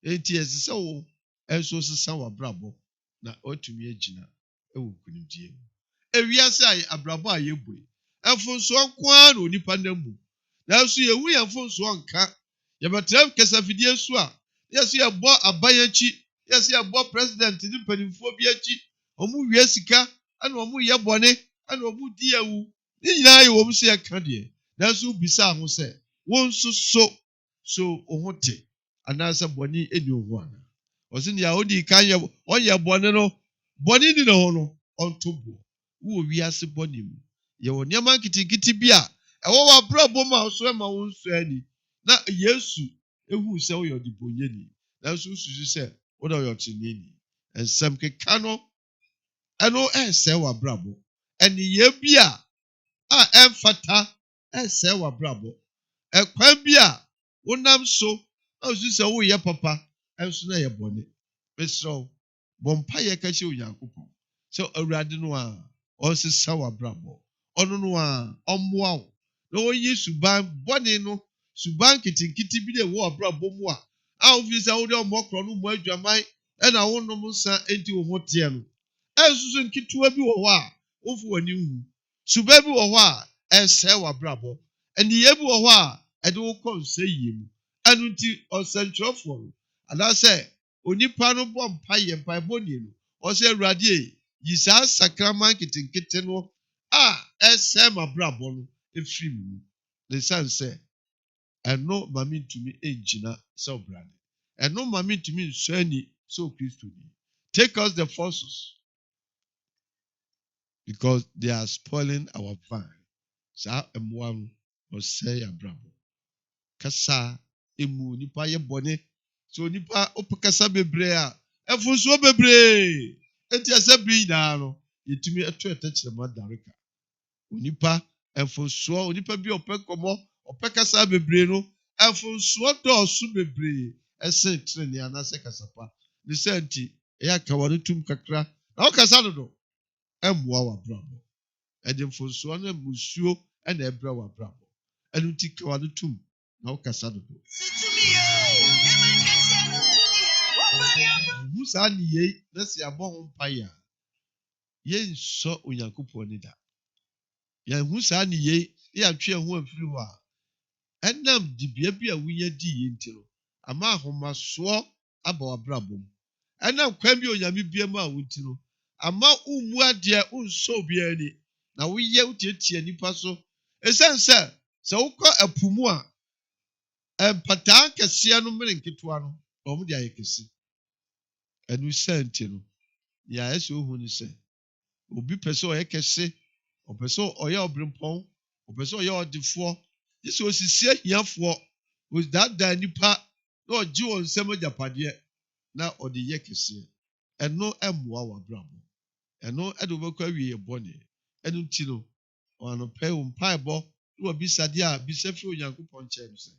Enti esese wo enso sesa wa brabo na otumi agina ewo kunimdie mu. Ewiase ay abrabo ayebue. Enfonso kwa na onipa namu. Na so yewu enfonso nka. Ye betrem kesafidie so a. Yeso ye bo abayanchi. Yeso ye bo president ni panimfo bi achi. Omu wie sika ana omu ye bone ana omu di awu. Ni nyina ye wo se ye ka de. Na so bisa ho se wonso so ohote anasa boni eni ohu ana. Osin ya odi kanye onye bone no boni ni no no ontobo wo wiase boni mu ye woni ama kitikiti bia ewo wa brabo ma so ma won so ani na Yesu ehu se wo yodi bonyeni na so susu se wo do yotinini ensem keka no eno ense wa brabo eni ye bia a emfata ense wa brabo ekwan bia wonam so na susu se wo ye papa enso na ye boni Mesro, bompa ye kachi Onyankopon. So awurade no a onsesa wa brabo. Ono no a ommoa wo. Na oyi suban bone no, suban kitinkiti bi de wo brabo mu a. A ofisa wo de omokro no mu adwaman e na wo no nsa enti wo hote no. Ensusu nkituwa bi wo ho a, wofu wani hu. Suba bi wo ho a, ense wa brabo. Eniye bi wo ho a, ede wo konse yiem. Anu nti osantrofo no. Ada se onipa no bɔ mpa yɛ mpa bɔnie no ɔsɛ awurade yi saa sakraman kitenkete no a ɛsɛ ma brabɔ no efiri mu ne sanse ɛno mame ntumi engina sɛ obrane ɛno mame ntumi nsɔani sɛ okristo ni take us the forces because they are spoiling our vine saa mmoa no ɔsɛ yɛ brabɔ kasa emu nipa yɛ bɔne so nipa opakasa bebre a efunso bebre enti asabri na no yetumi eto etechirema dareka onipa efunso onipa bi opekomo opakasa bebre no efunso doosu bebre ese trene anase kasapa ne senti eya kawano tum kakra na okasa dodo emmoa wa brabo ede mfunso na musuo na ebra wa brabo enuti kawano tum na okasa dodo Musa ni ye na se abɔ ho mpaya ye nso Onyankopɔn ni da ya hu saa ni ye ya twe ho afiri ho a enam dibia bi a wunya di ye ntiro ama ahomaso aba wabrabom enam kwan bi onyame bia ma wuntiro ama umu ade unso bia ni na woye utietie nipa so esense se wokɔ apumu a empata kɛse no mmere nketewa no ɔmo de ayekesi enu senti no ya eso hu ni se obi pese o yekese o pese o ye obrimpon o pese o ye odifo this osisi ahiafo was that nipa na oji won nsem japade na ode yekese eno emmoa wa brabo eno edo bekwa wie bone enu nti no ono pe o mpaebo no bisade a bisafi Onyankopɔn nche no se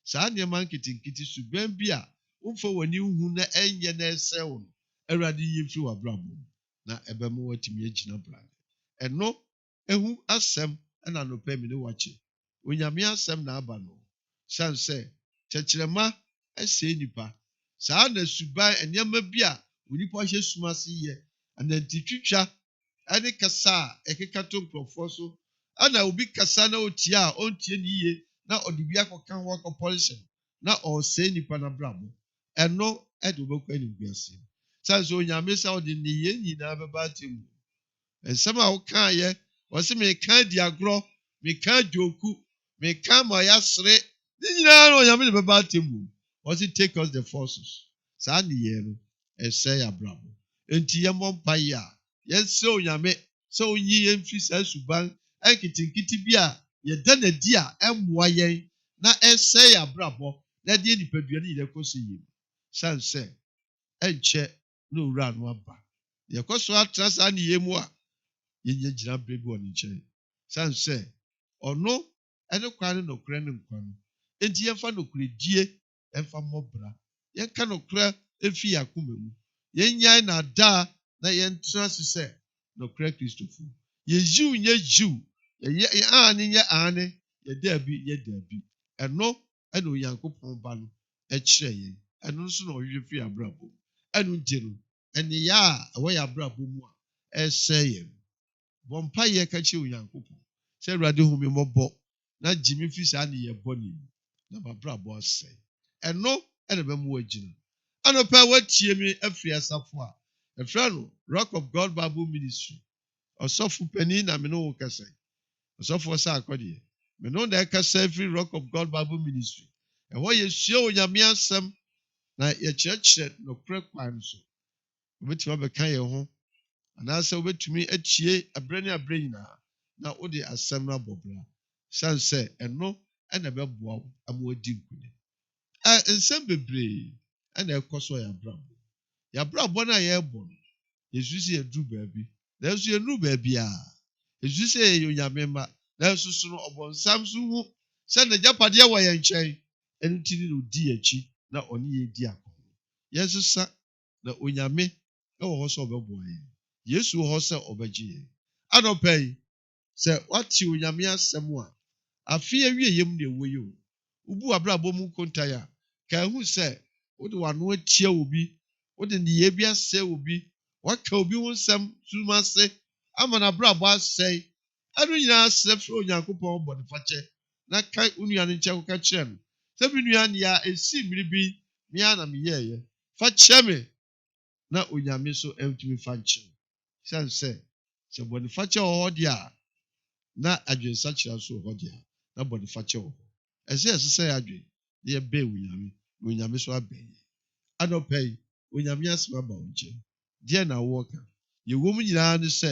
saa ne man kitinkiti suban bi a umfo wani hu na enye na esewo no awurade yefiri wa brabo na ebemu watimi agina brade eno ehu asem na no pe mi ne wache onyame asem na aba no sanse chechirema ese nipa saa na suban enyama bi a onipa hye sumase ye anantitwitwa ane kasa ekekato nkrofo so ana obi kasa na otia a ontie ni ye na odibi akokan ho akɔpolish na ɔsɛ nipa na brabo eno edo bekwa ni guase sanse onyame sa odi ni ye nyina beba atem ensem a woka ye wose me kan di agro me kan joku me kan ma yasre ni nyina no onyame beba atem wose take us the forces sa ni ye no ese ya brabo enti yɛmmɔ mpaeɛ a yɛnsrɛ Onyame sɛ onyi yɛn mfiri saa suban nketenkete bi a yɛda n'adi a ɛmmoa yɛn na ɛsɛe yɛn abrabɔ na ɛde nipadua no nyinaa kɔ so yie san sɛ ɛnkyɛ na owura no aba yɛkɔ so atena saa nneyɛ mu a yɛnyɛ gyina berɛ bi wɔ ne nkyɛn san sɛ ɔno ɛne kwan ne nokorɛ ne nkwa no enti yɛmfa nokoredie ɛmfa mmɔ bra yɛnka nokorɛ ɛfi yɛn akoma mu yɛnyae n'adaa na yɛntena ase sɛ nokorɛ kristofo yɛyiw nyɛ yiw yɛyɛ aane nyɛ aane yɛdaabi yɛ daabi ɛno ɛna Onyankopɔn ba no ɛkyerɛ yɛn ɛno nso na ɔhwehwɛ fi abrabɔ ɛno nti no ɛneyɛ a ɛwɔ yɛ abrabɔ mu a ɛsɛe yɛn bɔ mpaeɛ ka kyerɛ Onyankopɔn sɛ Awurade hu me mmɔbɔ na gye me fi saa nneyɛ bɔne mu na m'abrabɔ asɛe ɛno ɛna bɛma wagyina anɔpɛ watie me afiri asafo a ɛfrɛ no Rock of God Bible Ministry ɔsɔfo panin na me ne wo kasa ɔsɔfo sɛ akɔdeɛ me ne wo na ɛkasa afiri Rock of God Bible Ministry ɛhɔ yɛsua Onyame asɛm na yɛkyerɛkyerɛ nokorɛ kwan so wobɛtumi abɛka yɛn ho anaasɛ wobɛtumi atie aberɛ ne aberɛ nyinaa na wode asɛm no abɔ bra siane sɛ ɛno ɛna ɛbɛboa wo ama wadi nkonim nsɛm bebree ɛna ɛkɔ so yɛabrabɔ no a yɛrebɔ no yɛsu sɛ yɛduru baabi nanso yɛnuru baabi a yɛsu sɛ yɛyɛ Onyame mma nanso so no ɔbɔnsam so hu sɛ n'agyapadeɛ wɔ yɛn nkyɛn ɛno nti ne ɔdi akyi na ɔne yɛdi akɔn yɛnsesa na Onyame ɛwɔ hɔ sɛ ɔbɛboa yɛn Yesu wɔ hɔ sɛ ɔbɛgye yɛn anɔpɛ yi sɛ wate Onyame asɛm a afe awie yɛm na ɛwɔ yi o wobu abrabɔ mu nkontae a ka ehu sɛ wode wano atia obi wode nneyɛe bi asɛe obi waka obi ho nsɛm sum ase ama n'abrabɔ asɛe ɛno nyinaa srɛ frɛ Onyankopɔn bɔ ne fakyɛ na ka wo nua no nkyɛn kɔka kyerɛ no sɛ me nua nea ɛsi mmere bi mea na meyɛɛyɛ fa kyerɛ me na Onyame so ɛntumi fa nkyerɛ siane sɛ bɔne fakyɛ wɔ hɔ deɛ a na adwensakyerɛ so wɔ hɔ deɛ a na bɔne fakyɛ wɔ hɔ ɛsɛ yɛsesɛ yɛ adwen na yɛbɛn Onyame na Onyame so abɛn yɛn anɔpɛ yi Onyame asɛm aba wo nkyɛn deɛ na wɔka yɛwɔ mu nyinaa ne sɛ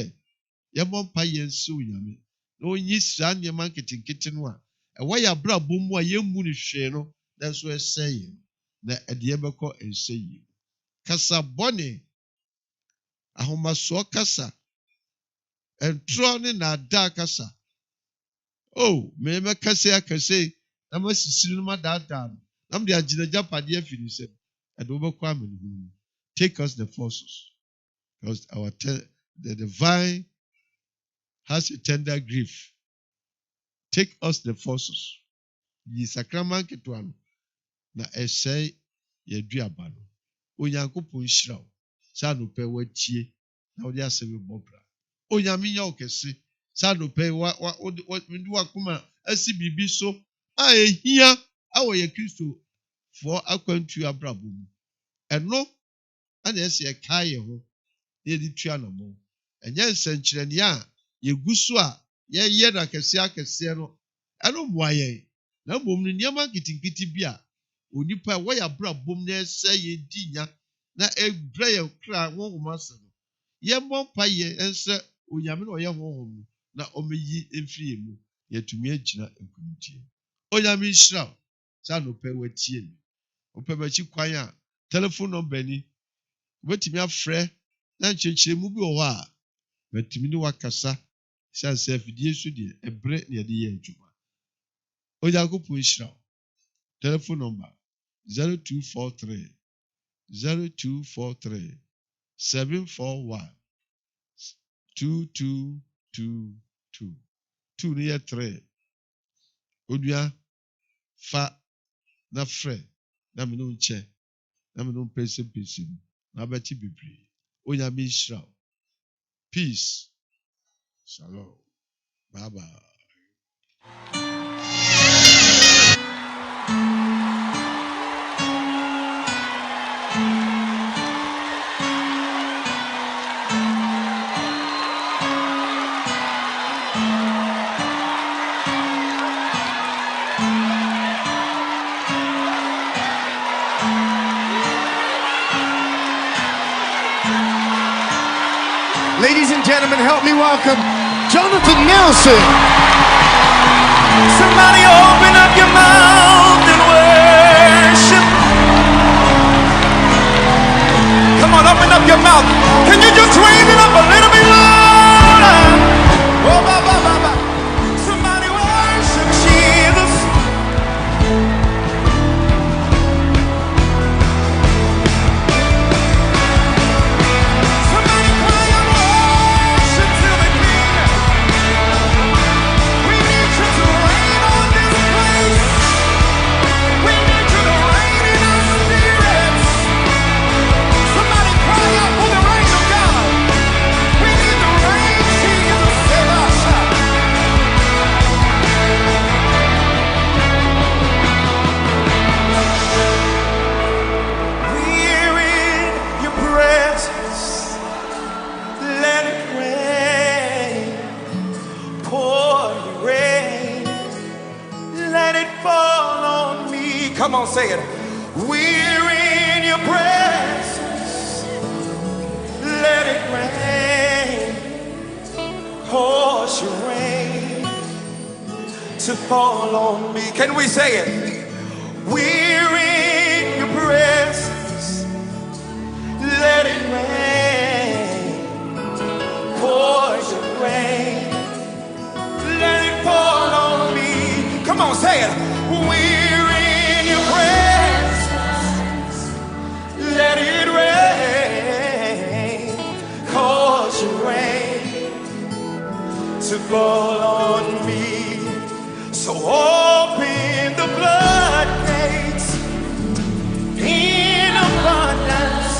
yɛmmɔ mpaeɛ nsi Onyame na ɔnyi saa nneɛma nketenkete no a ɛwɔ yɛ abrabɔ mu a yɛmmu no hwee no nanso ɛsɛe yɛn na ɛde yɛbɛkɔ nsɛ yie kasa bɔne ahomasoɔ kasa ɛntorɔ ne naadaa kasa mɛkasa akasa na masisiri no madaadaa no na mede agyina agyapadeɛ afiri ne nsam ɛde wobɛkɔ amanehunu mu take us the forces because the vine has a tender grief take us the forces yi sakraman ketewa no na ɛsɛe yɛaduaba no Onyankopɔn hyira wo sɛ anɔpɛ watie na wode asɛm bɔ bra Onyame nyɛ wo kɛse sɛ anɔpɛ wode wakoma asi biribi so a ɛhia awɔ yɛ Kristofoɔ akwantu abrabɔ mu ɛno ana ɛsɛ yɛkae yɛn ho na yɛde tua nammɔ ɛnyɛ nsɛnkyerɛnneɛ a yɛgu so a yɛyɛ no akɛseɛ no ɛno mmoa yɛn na mmom no nneɛma nketenkete bi a onipa a wɔyɛ abrabɔ mu na ɛsɛ yɛdi nya na ɛbrɛ yɛn kra honhom asɛ no yɛmmɔ mpaeɛ ɛnsɛ Onyame na ɔyɛ honhom no na ɔmɛyi mfiri yɛn mu yɛtumi agyina nkonimdie Onyame nhyira wo sɛ anɔpɛ watie me wopɛ m'akyi kwan a telephone number ni wobɛtumi afrɛ na nkyerɛkyerɛmu bi wɔ hɔ a matumi ne wakasa siane sɛ afidie so deɛ ɛbrɛ ne yɛde yɛ adwuma Onyankopɔn nhyira wo telephone number 0243 741 2222 2 ne yɛ 3 onua fa na frɛ na me no nkyɛ na me no mpɛsɛmpɛsɛ mu na abɛte bebree Onyame nhyira wo peace shalom bye bye. Ladies and gentlemen, help me welcome Jonathan Nelson. Somebody open up your mouth and worship. Come on, open up your mouth. Can you just raise it up a little bit louder? Oh, ba, ba, ba, ba. Somebody worship Jesus. Somebody cry out worship to the King. We need you to reign on this place. We need you to reign in our spirits. Somebody cry out for the reign of God. We need the reign, Jesus. Save us. We're in your presence. Let it rain. Pour your rain. Let it fall on me. Come on, say it. We're in your presence. Let it rain. Cause your rain to fall on me. Can we say it? We're in your presence. Let it rain. Cause your rain. Let it fall on me. Come on, say it. We're in your presence. Let it rain. Cause your rain to fall on me. So open the floodgates in abundance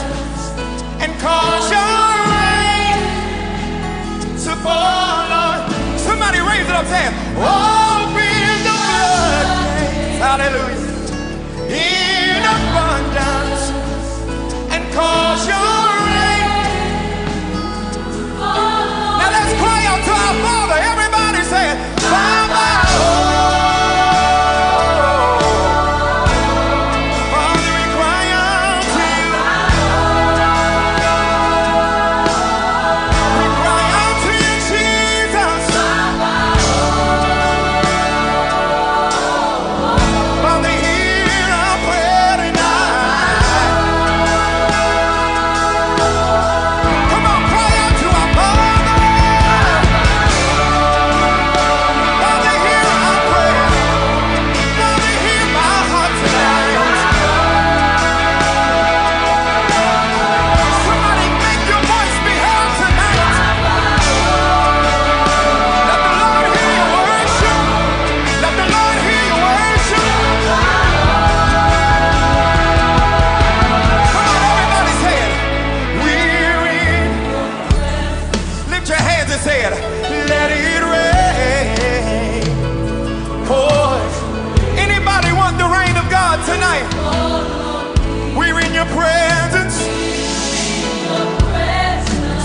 and cause your rain to fall on. Somebody raise it up, saying, open the floodgates, hallelujah, in abundance and cause your rain. Now let's cry out to our Father. Everybody say it. Father, Father, we cry out to you. We cry out to you, Jesus. Father, hear our prayer tonight. Come on, cry out to our Father. Father, hear our prayer. Father, hear my heart tonight. Somebody make your voice be heard tonight. Let the Lord hear your worship. Let the Lord hear your worship. Come on, everybody say it. We're in. Lift your hands and say it. Let it rain. Pour. Anybody want the rain of God tonight? We're in your presence.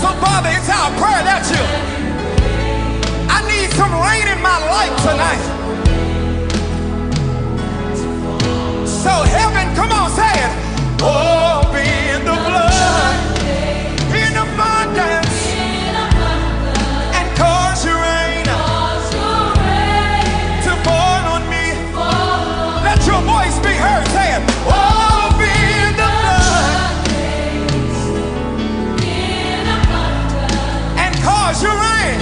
So, Father, it's our prayer that you. I need some rain in my life tonight. So, heaven, come on, say it. Open the blood in abundance and cause your rain to fall on me. Let your voice be heard. Say it. Open the blood and cause your rain.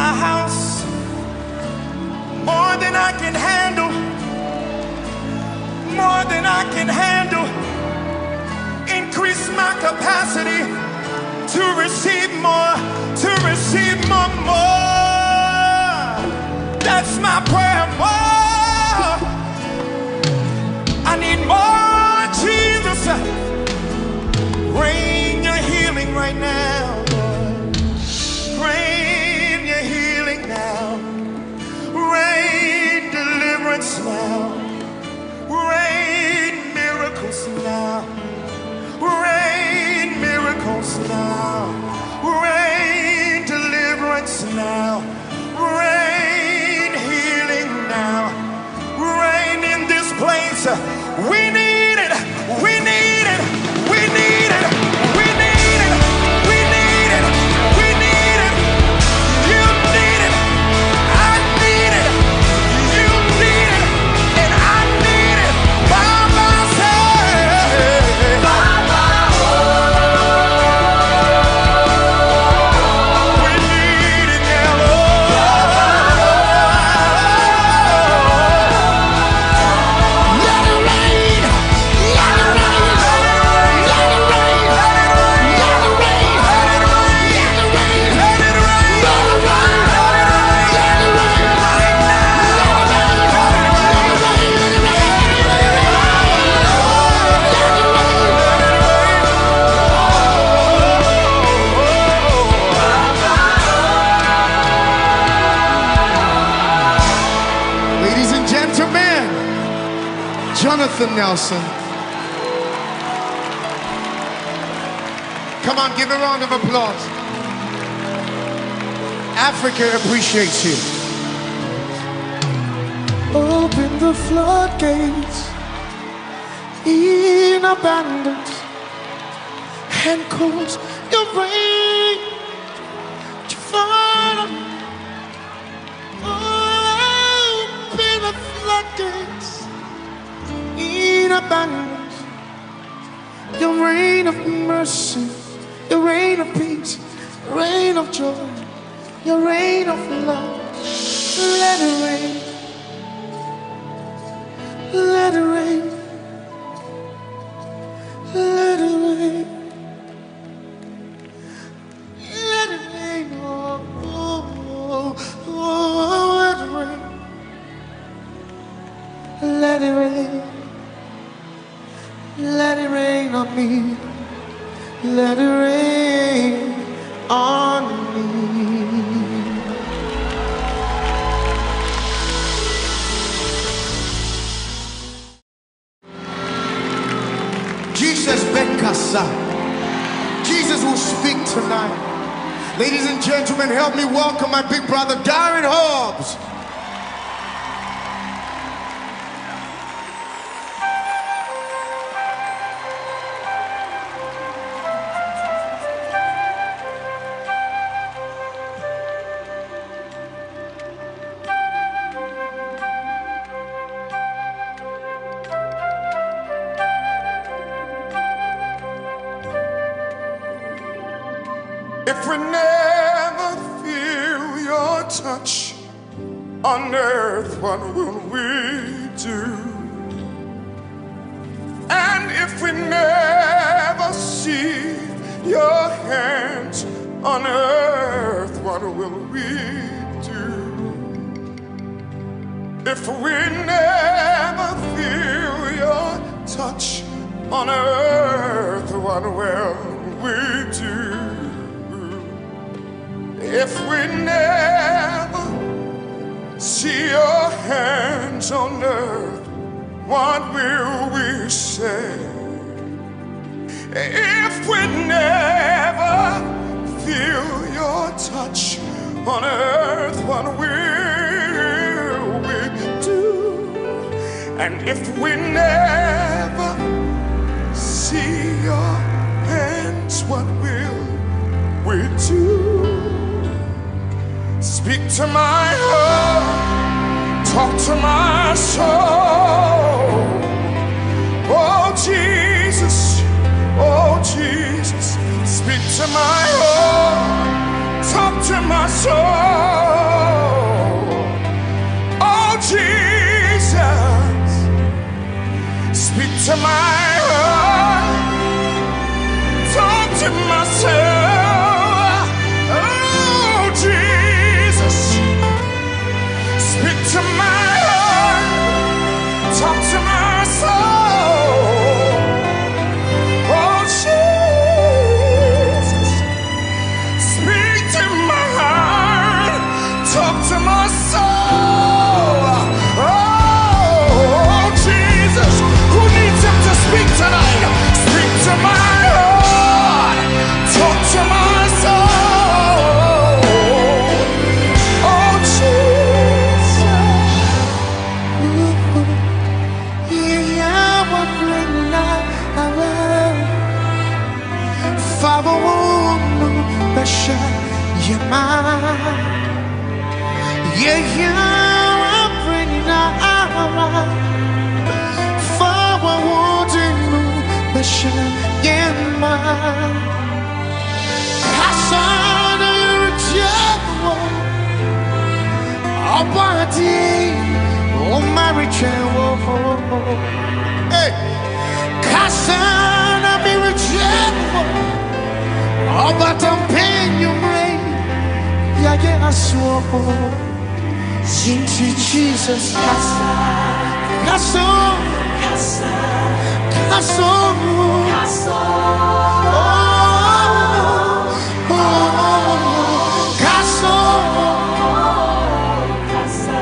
my house more than I can handle, more than I can handle. Increase my capacity to receive more, to receive more. That's my prayer, more. I need more, Jesus. Rain your healing right now, Lord. Rain your healing now. Rain deliverance now. Rain miracles now. Rain miracles now. Rain deliverance now. Rain healing now. Rain in this place. We need it. We need it. We need it. We need it. We need it. We need it. You need it. I need it. You need it. And I need it by myself. We need it now, Lord. Let it rain. Let it rain. Let it rain. Let it rain. Let it rain. Let it rain. Let it rain. Let it rain. Ladies and gentlemen, Jonathan Nelson. Come on, give a round of applause. Africa appreciates you. Open the floodgates in abundance and cause your rain to fall. Open the floodgates in abundance. Your rain of mercy, your rain of peace, rain of joy, your rain of love. Let it rain. Let it rain. Let it rain. Let it rain. Oh, oh, oh, let it rain. Let it rain. Let it rain on me. Let it rain on me. Jesus Bekasa. Jesus will speak tonight. Ladies and gentlemen, help me welcome my big brother, Darren Hobbs. If we never feel your touch on earth, what will we do? And if we never see your hands on earth, what will we do? If we never feel your touch on earth, what will we do? If we never see your hands on earth, what will we say? If we never feel your touch on earth, what will we do? And if we never see your hands, what will we do? Speak to my heart, talk to my soul. Oh Jesus, speak to my heart, talk to my soul. to my heart. Talk to my soul. Oh, Jesus. Speak to my heart. Talk to my soul. Oh, Jesus. Speak to my heart. Talk to my soul. Oh, Jesus. Who needs him to speak tonight? Speak to my heart. Talk to my soul. Oh, Jesus. Hey, Kasana mi rejemo, oba tampenyo mre, yage aswo. Into Jesus, Kasa, Kaso, Kasa, Kaso, Kaso, oh, oh, Kaso, Kasa,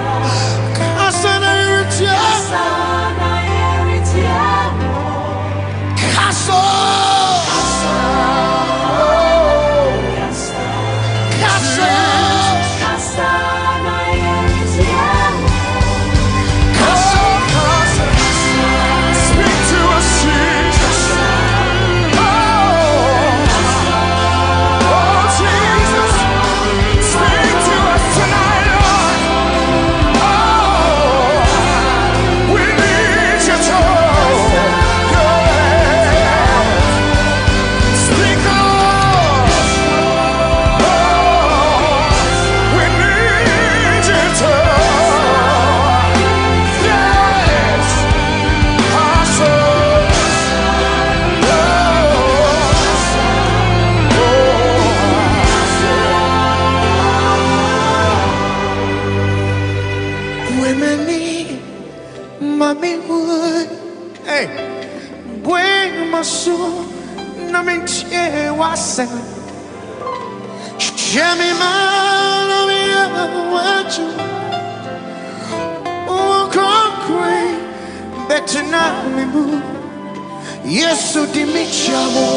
Kasa na iritiamo, Kaso, Kaso, Kaso, Kaso. Speak to us, Jesus. Oh, Jesus. Speak to us tonight, Lord. Oh, we need you to. Speak, Lord. Oh, we need you to. Yes. Mommy would, hey, bring my soul, na minche wasa. Shami mana mi awachu, oh concrete, better not me move. Yesu di mi chamo,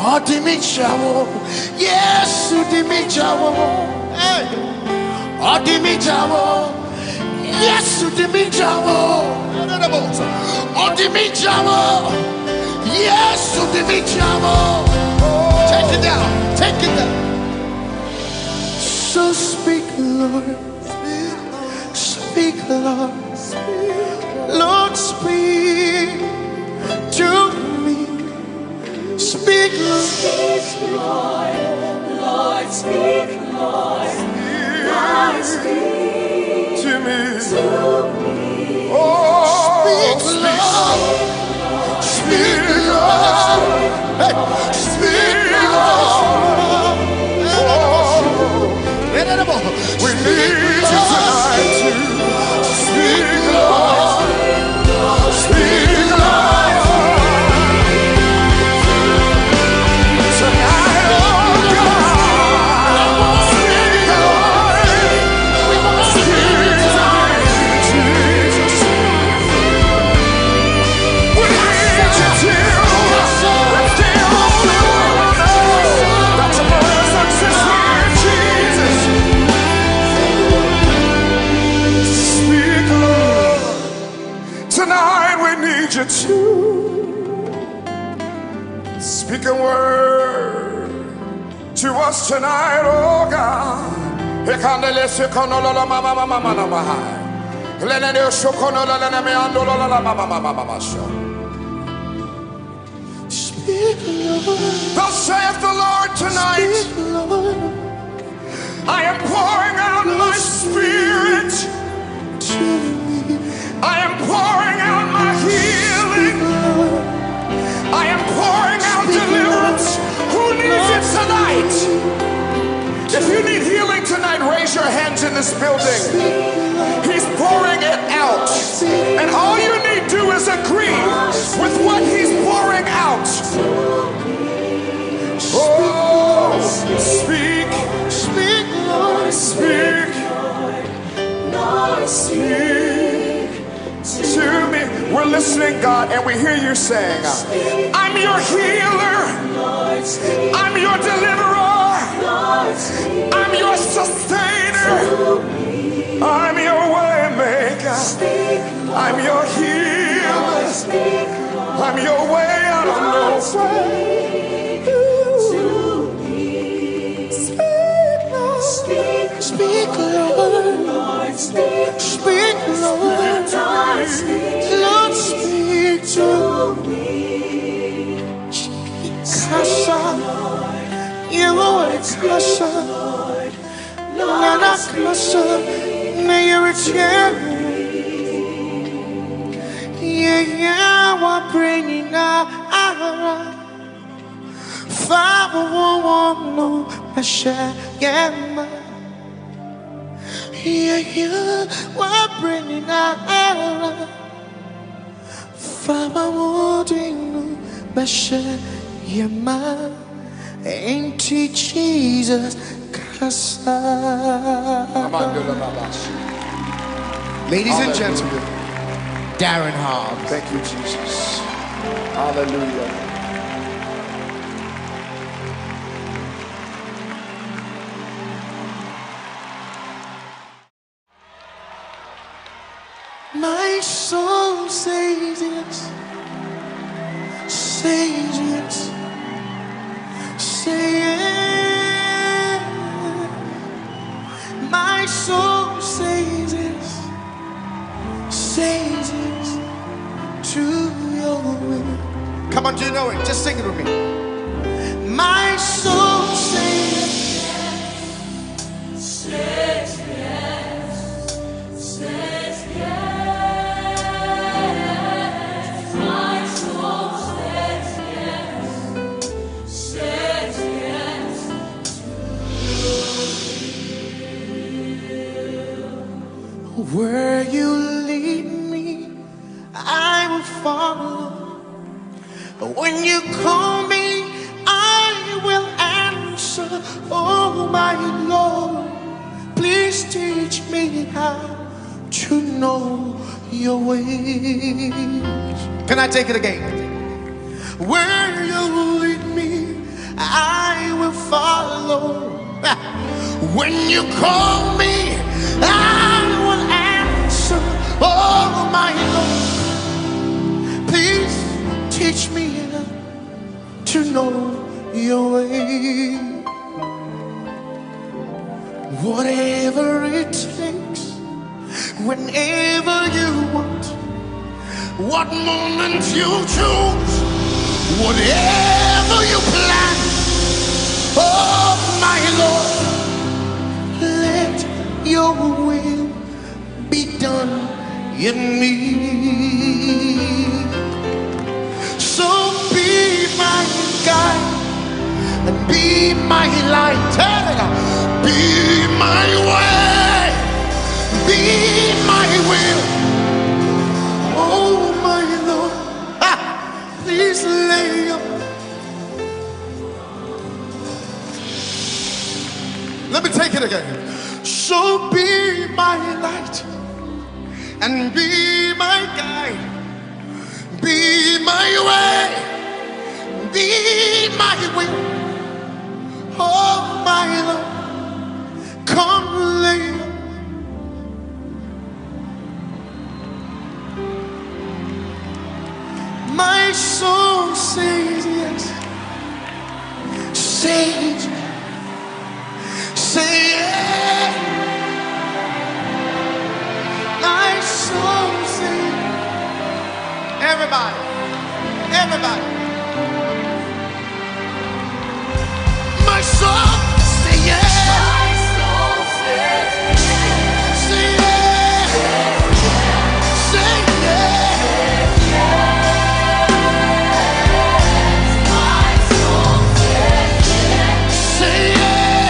oh di mi chamo, Yesu di mi chamo, hey, oh di mi chamo. Yes, to the Mijamo. On the Mijamo. Yes, to the Mijamo. Take it down. Take it down. So speak, Lord. Speak, Lord. Lord, speak to me. Speak, Lord. Speak, Lord. Lord, speak, Lord. Lord, speak To me. to me. Oh, speak, Lord. Speak, Lord. Hey, speak, Lord. Oh, we need you tonight to speak, Lord. Speak, Lord. Tonight, oh God. Speak, Lord. Speak tonight, Jesus. We need you to still only one knows that tomorrow success with Jesus. Speak, Lord. Tonight we need you to speak a word to us tonight, oh God. Ekandele sekonolola mama mama mama mama. Lenene shokonolola neme andolola mama mama mama sho. Speak, Lord. Thus saith the Lord tonight. Speak, Lord. I am pouring out my spirit. I am pouring out my healing. this building. He's pouring it out. And all you need to do is agree with what he's pouring out. Oh, speak, speak, Lord, speak, Lord, speak to me. We're listening, God, and we hear you saying, I'm your healer, I'm your deliverer, I'm your sustainer, I'm your way maker, I'm your healer, I'm your way out of no way. Speak, Lord, speak, Lord, Lord, speak to me. Kasha, you are Kasha, Nana Kasha, may you return. Yeah, we're bringing out. Father, no, yeah, we're bringing out. Father, ain't Jesus, ladies and gentlemen, Darren Hobbs. Thank you, Jesus. Hallelujah. My soul says yes, says yes, say yes. My soul says yes, says yes to your will. Come on, do you know it? Just sing it with me. My soul says yes, says yes, says yes. Where you lead me, I will follow. When you call me, I will answer. Oh my Lord, please teach me how to know your ways. Can I take it again? Where you lead me, I will follow. When you call me, I will answer. Oh my Lord, please teach me to know your way. Whatever it takes, whenever you want, what moment you choose, whatever you plan. Oh my Lord, let your will be done in me. So be my guide and be my light. Be my way, be my will. Oh my Lord, please lay your. Let me take it again. So be my light and be my guide, be my way, be my will. Oh my Lord, come lay. My soul says yes, says yes. Say yeah. My soul sing. Everybody, everybody. My soul say yeah. My soul says yeah. Say yeah. Say yeah. My soul says yeah. Say yeah.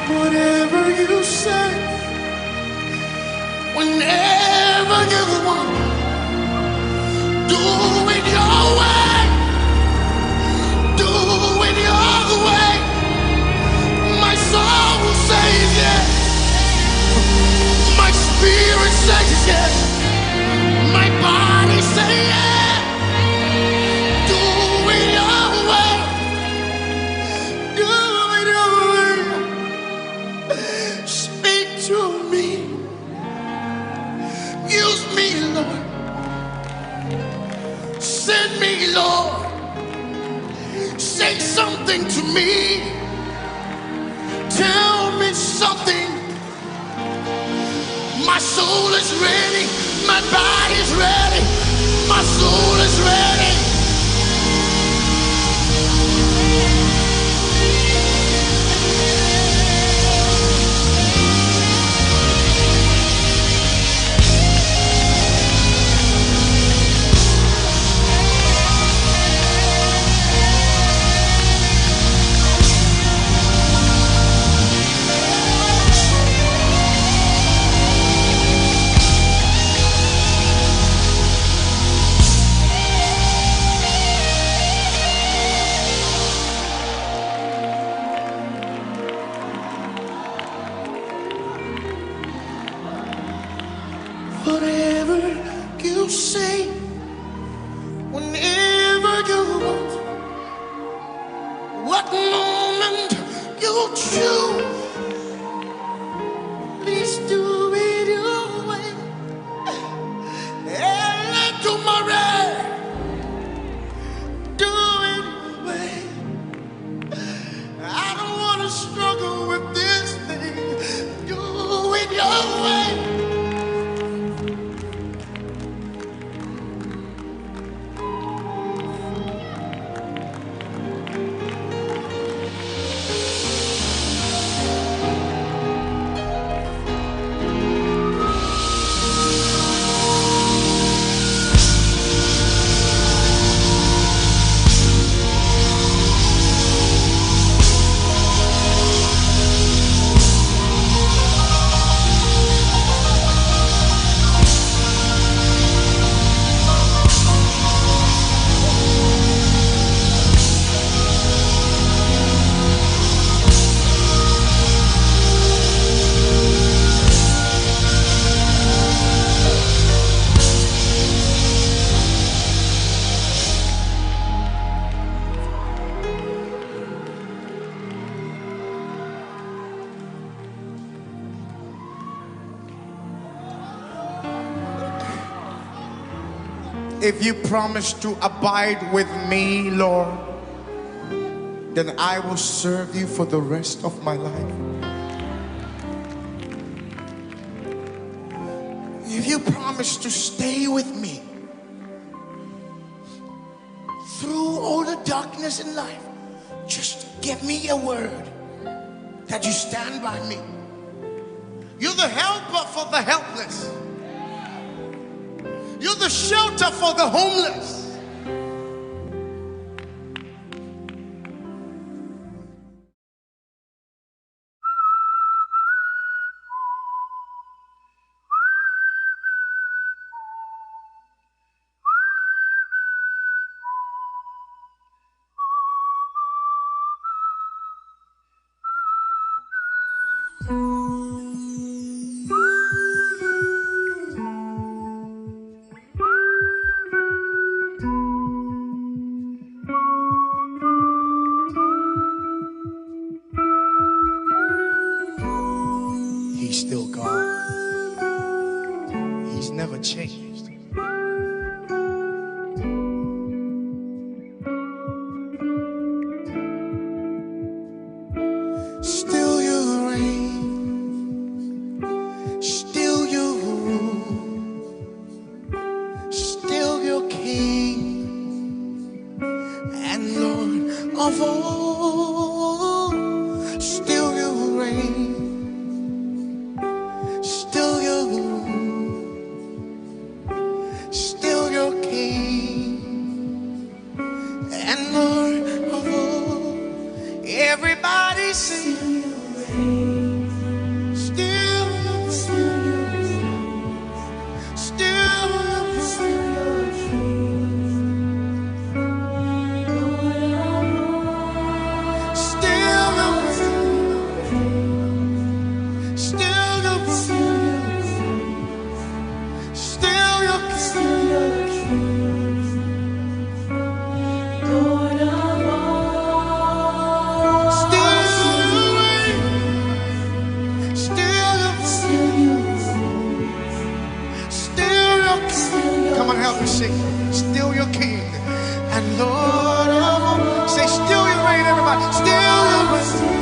Whatever you say, whenever you want, do it your way. Do it your way. My soul says yes. My spirit says yes. My body says yes. Do it your way. Do it your way. Speak to me. Use me, Lord. Send me, Lord. Say something to me. Tell me something. My soul is ready. My body is ready. My soul is ready. Whatever you say, whenever you want, what moment you choose, please do it your way. And tomorrow, do it your way. I don't want to struggle with this thing. Do it your way. If you promise to abide with me, Lord, then I will serve you for the rest of my life. If you promise to stay with me through all the darkness in life, just give me a word that you stand by me. You're the helper for the helpless. You're the shelter for the homeless. He's still God. He's never changed. Still you reign. Still you rule. Still you're King and Lord of all. Still you reign. Still you rule. Still you're King and Lord of all. Everybody sing. Still your Still your Lord of all. Still your reign. Still your Still your Come on, help me sing. Still your King and Lord of all. Say, still your reign, everybody. Still your reign.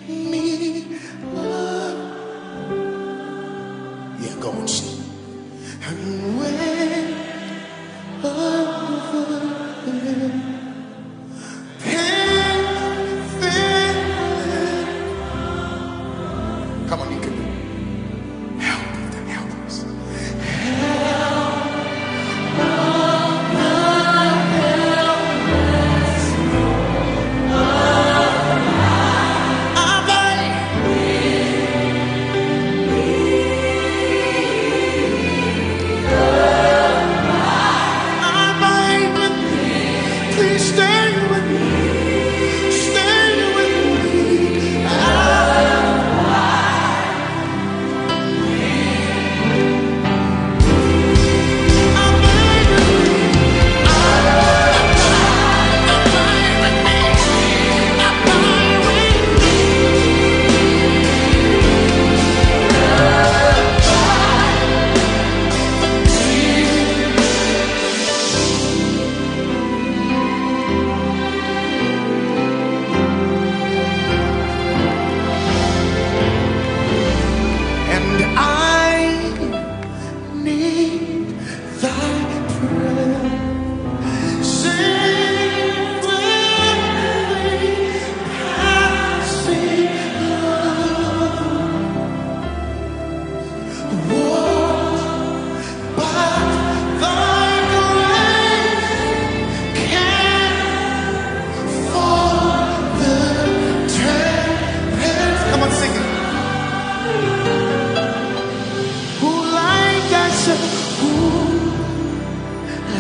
me up. Yeah, go and sing. And when over there, come on, you can do it. Help us. Please stay with me. Stay with me. And I need thy presence daily, passing what but thy grace can for the tempest. Come on, sing it. Who like thyself, who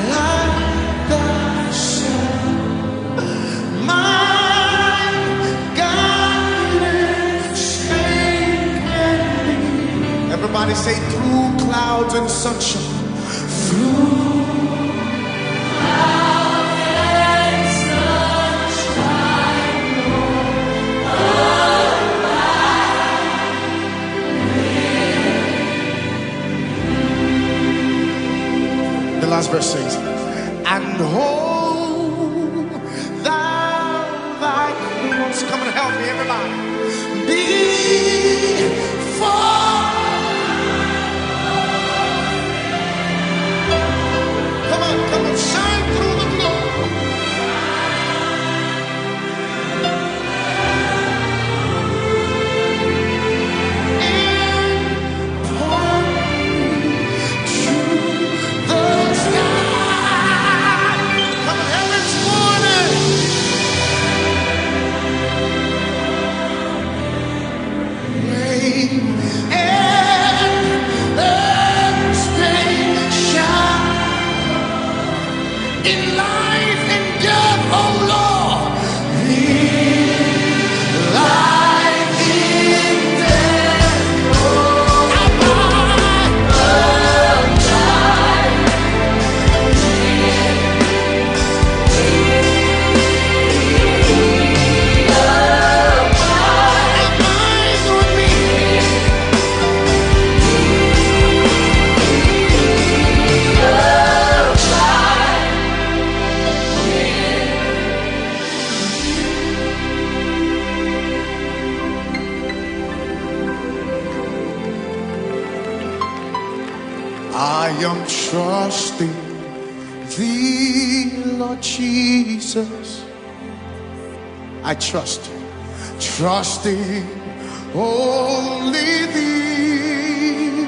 like thyself, my God is shaking. Everybody say through clouds and sunshine, through the last verse says, and hold thou thy cross. Come and help me, everybody. Before. Come on, shine through the glory. In life and death, oh Lord, life in death, oh I am trusting thee, Lord Jesus. I trust, trusting only thee,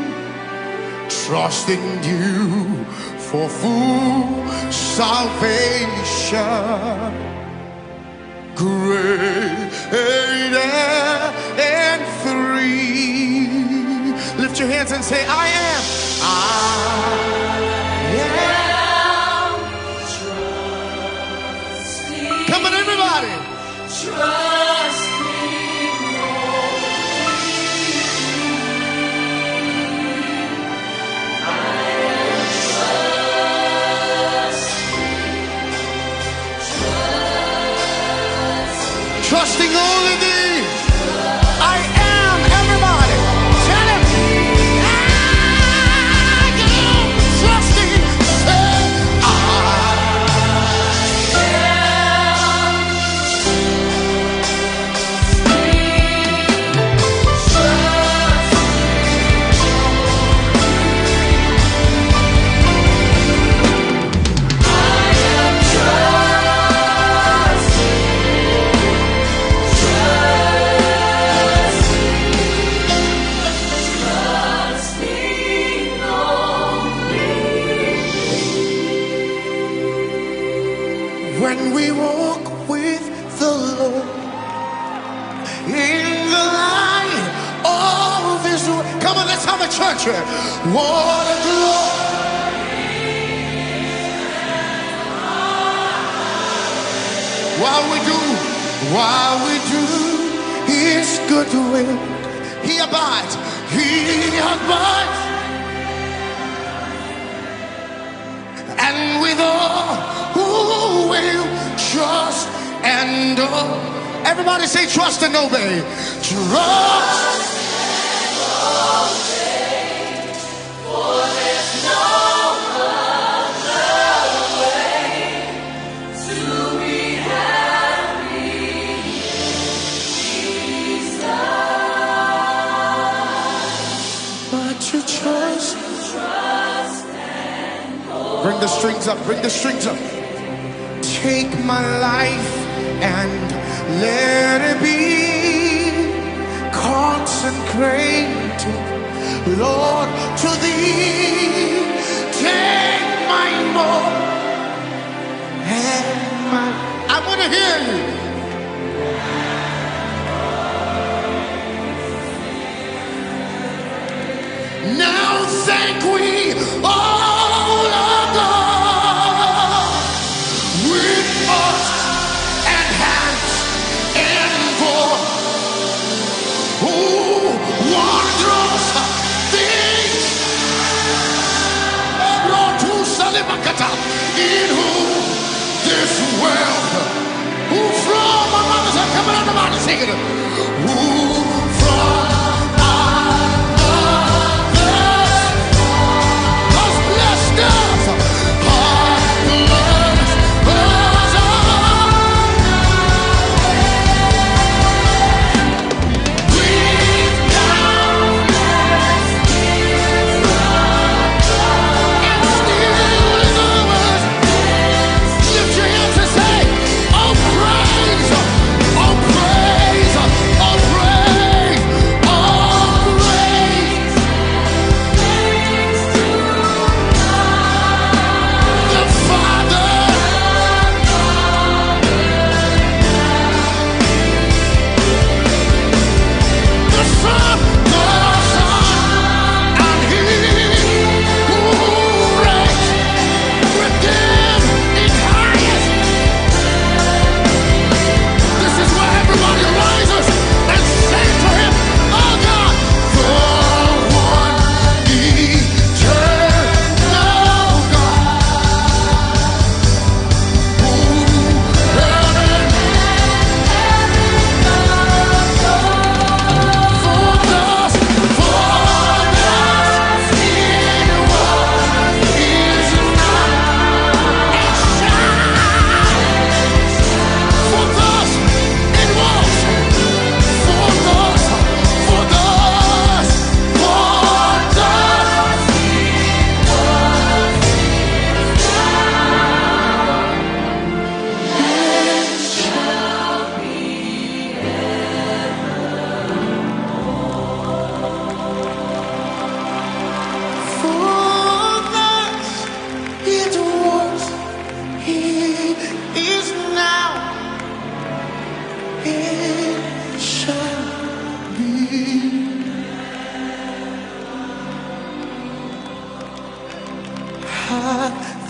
trusting you for full salvation. Great and free. Lift your hands and say, I am. I am trusting. Come on, everybody. Trusting trusting only thee. I am, everybody. Tell him. I am trusting. Say, I am. in the light of His word. Come on, let's have a church here. What a glory. While we do His good will, He abides. And with all who will trust and obey. Everybody say trust and obey. Trust and obey. For there's no other way to be happy in Jesus. But to trust and obey. Bring the strings up, bring the strings up. Take my life and let it be consecrated, Lord, to Thee. Take my more and my. I want to hear you. Now thank we all of God with us and hands and voice. Who wondrous things in whom this world, who from my mother's side, come on, everybody sing it. Who from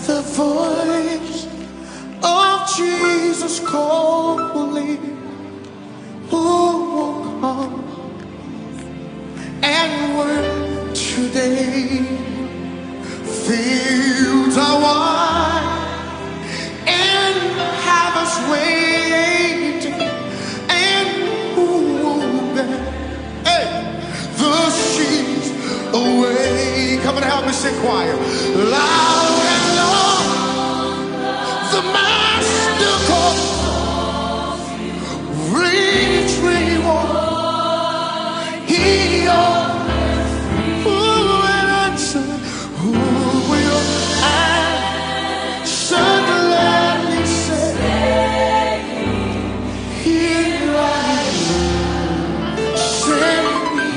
the voice of Jesus calling, who will come and work today. Fields are wide and harvest waiting, and who will bear the sheaves away? Come and help me sing choir. Loud and long, the master calls. Reach reward. He offers. Who will answer? Who will answer? Gladly say, here I am. Send me.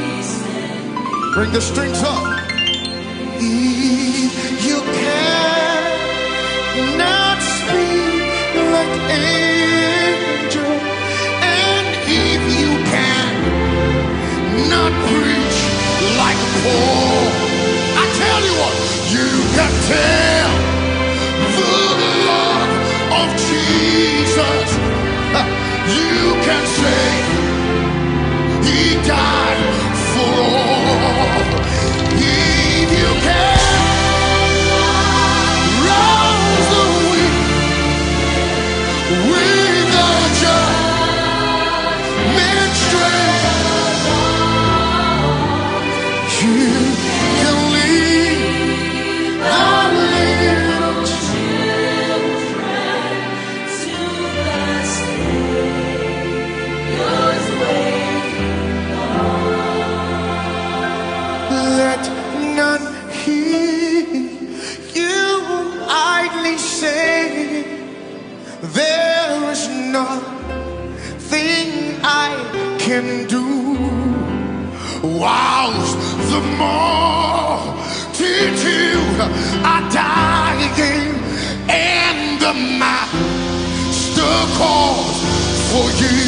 Bring the strings up. You cannot speak like angel, and if you can. nothing I can do. Whilst the multitude are dying, and the master calls for you.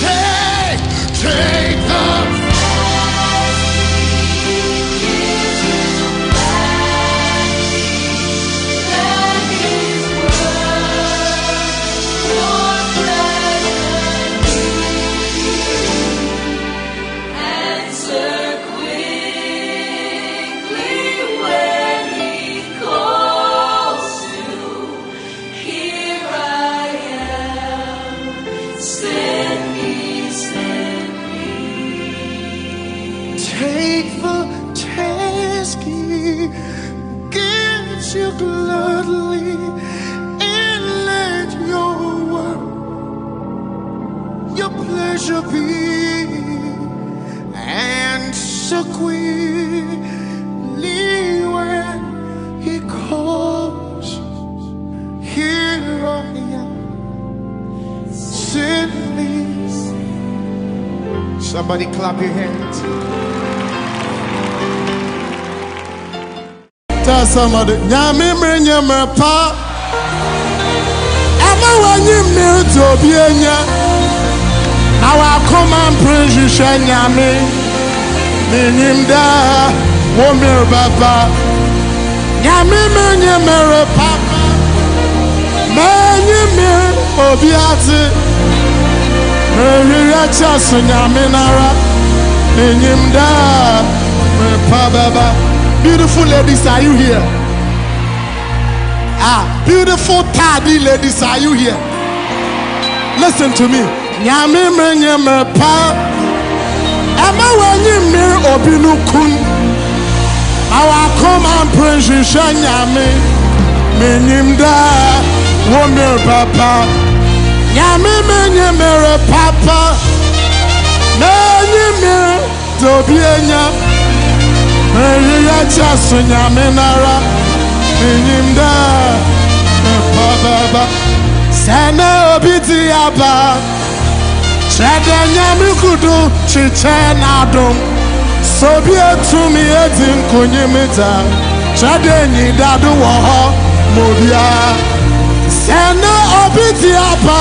Take the you gladly, and let your work, your pleasure be, and so quickly when he calls, here I am, send me. Somebody clap your hands. Tell somebody, Nyame mrenyame pa. Ema wanyi mirto bienya. Now I come and praise you, Nyame. Minyimda, womir baba. Nyame mrenyame papa. Menyimir obiati. Meriacha so Nyame nara. Minyimda, me pa baba. Beautiful ladies, are you here? Beautiful tardy ladies, are you here? Listen to me. Nyame mrenyame pa. Ema wanyi mir obinu kun. I will come and praise you, Nyame. Minyimda, womir papa. Nyame mrenyame papa. Menyimir dobienya. Meriacha Nyame nara. Minyimda baba. Sana obiti aba. Chede Nyame kudu chichena dum. Sobie tumi edin kunyimita. Chede nyidadu woho mobia. Sana obiti aba.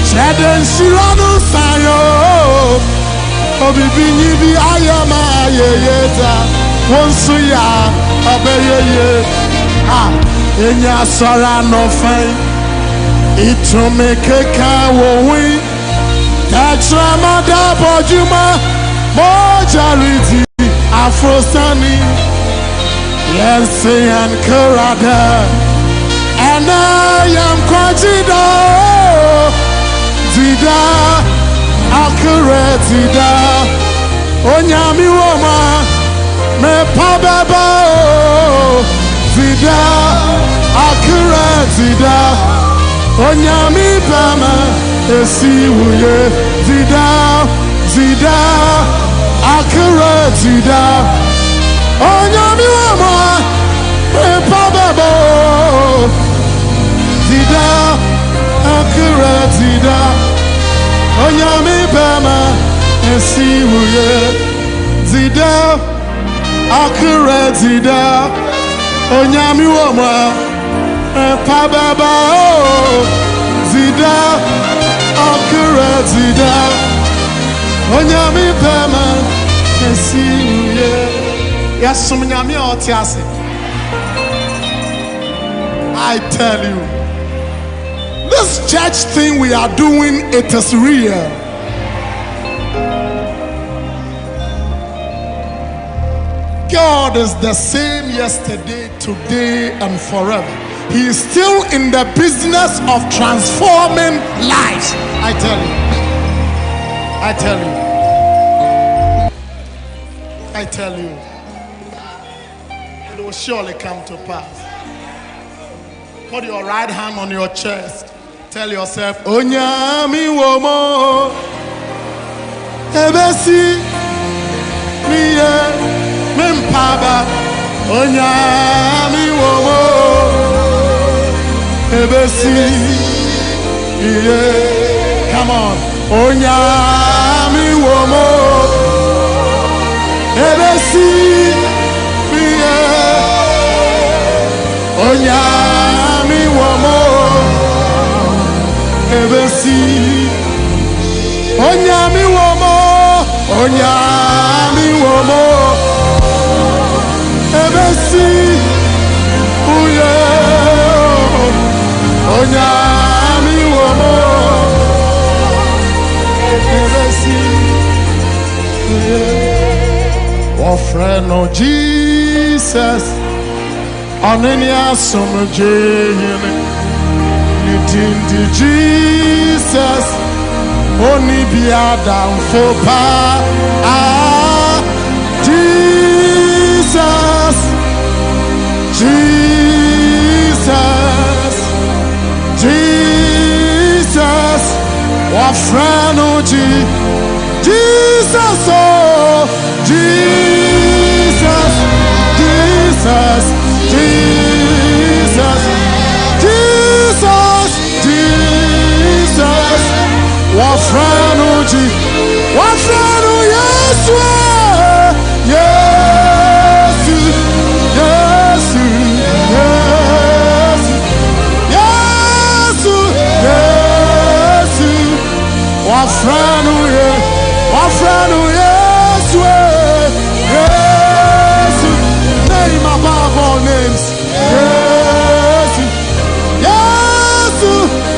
Chede nshiranu sayo. Obibinyi bi ayama ayeyeta wonsu ya obeyeye enya sora no fine itume keka wowi tachama da bojuma mojariti afrosani yense and karada and I am kwajida zida akuretida onyami woma me pababa zida akuretida onyami bama esiwuye zida akuretida onyami woma me pababa zida akuretida onyami bama esiwuye zida akuretida onyami woma pababa zida akuretida onyami bama esiwuye yasum nyami otiase. I tell you, this church thing we are doing, it is real. God is the same yesterday, today, and forever. He is still in the business of transforming lives. I tell you. I tell you. I tell you. It will surely come to pass. Put your right hand on your chest. Tell yourself, Onyami womo ebesi miye mimpaba. Onyami womo ebesi Yeah. Come on. Onyami womo. Ebesi. Yeah. Onyami womo. Ebesi. Onyami womo. Onyami womo. Ebesi. Onyami womo. Oh friend of Jesus, Onenia Somajene, Nitindi Jesus, Oni Biadam Fopa, Jesus, Jesus, Jesus, what friend of Jesus, oh Jesus, Jesus, Jesus, Jesus, Jesus, what friend of yes, yes, yes, yes, yes, yes, what friend of yes, yes, name above all names, yes, yes,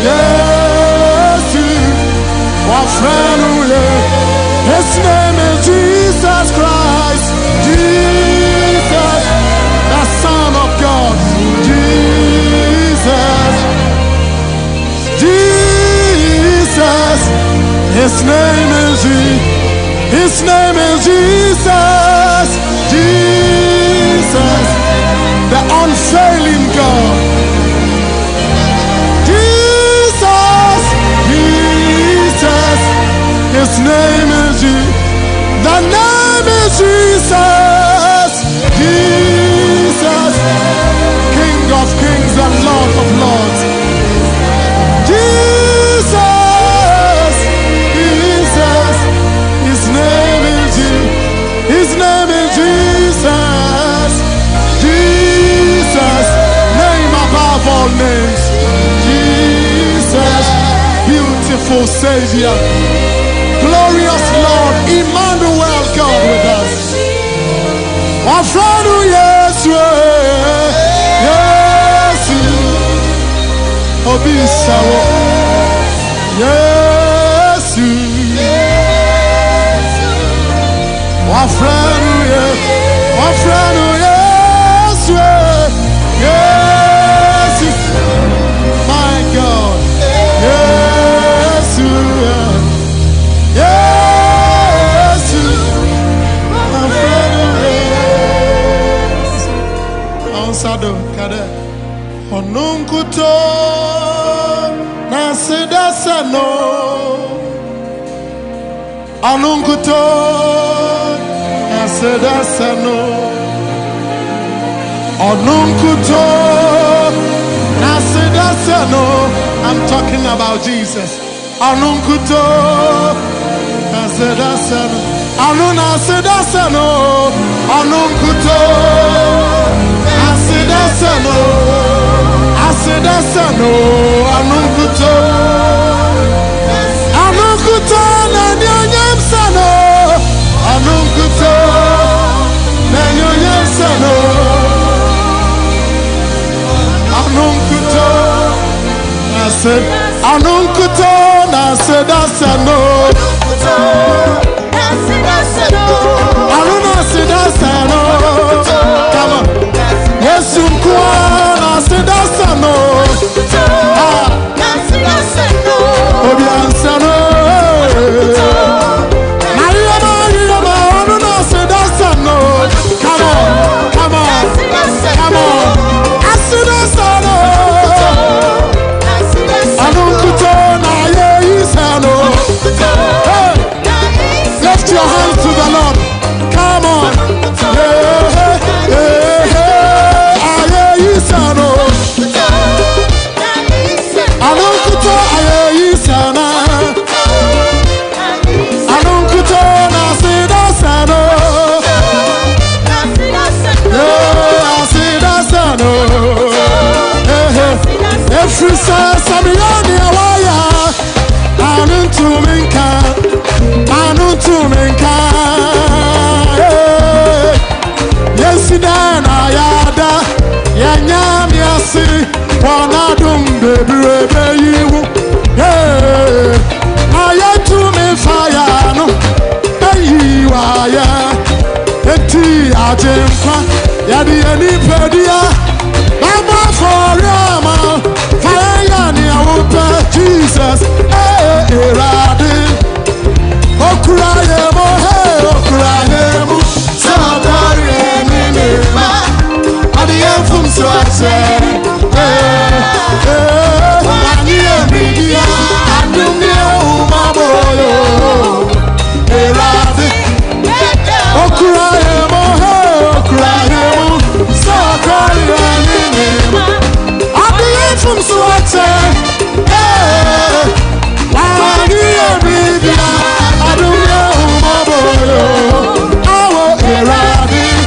yes, what friend of his name is Jesus Christ, Jesus, the Son of God, Jesus, Jesus, his name is Jesus, Jesus, the unfailing God, Jesus, Jesus, his name is the name is Jesus, Jesus, King of kings and Lord of lords, Jesus, Jesus, his name is Jesus, Jesus, name above all names, Jesus, beautiful Savior, glorious Lord, Emmanuel, God with us. Our friend, yes, yes, Obisawo, yes, our friend, yes, yes, my God, yes, yes, our friend, yes, Ansado, Kade, Onunkuto, Nasidasano, Onunkuto, Nasidasano, Onunkuto, Nasidasano. I'm talking about Jesus. Onunkuto, Nasidasano, Nasidasano, Onunkuto, Nasidasano, Nasidasano, Onunkuto, Onunkuto, Nanyamsano, Onunkuto, Nanyamsano. Anunkuto, I said, Anunkuto, I said, that's a no. Anuna said, that's a no. Come on. Yes, you can, I said, that's a no. Obiansano. Mariama, Anuna said, that's a no. Come on, come on, come on. Lift your hands to the Lord. Come on. Samiani Awaya, Anuntu Minka, Anuntu Minka. Yesidana Yada, Yanyam Yasi, Wanadum Baby you. Ayatu me fire, no, Ayiwaya, Eti Ajempa, Yadi Ani Pedia, Baba Forama, Fire Niawupa, Jesus, Radin, Okurayemo, Okurayemo, Sabarema, Adiam from Swatse, Wania Media, Adumia Umaboyo, Radin, Okurayemo, Okurayemo, Sabarema, Adiam from Swatse, Wania Media, Adumia Umaboyo, Our Radin.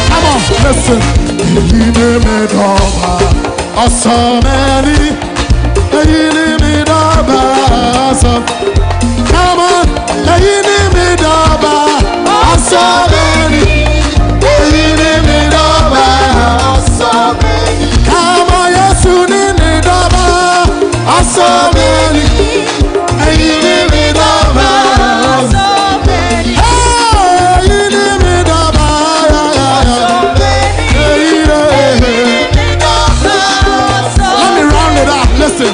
Come on, listen. You name it over. Awesome, you name it over. Come on, you name it over. Awesome, you name it over. Come on, yes, you name it over. Awesome, you name it over. Listen,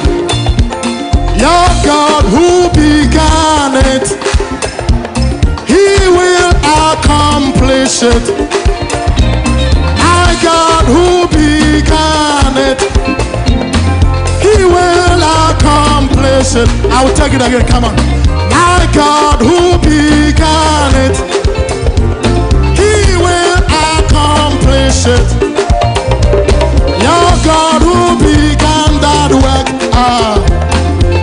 your God who began it, He will accomplish it. My God who began it, He will accomplish it. I will take it again, come on. My God who began it, He will accomplish it. Your God who began that work,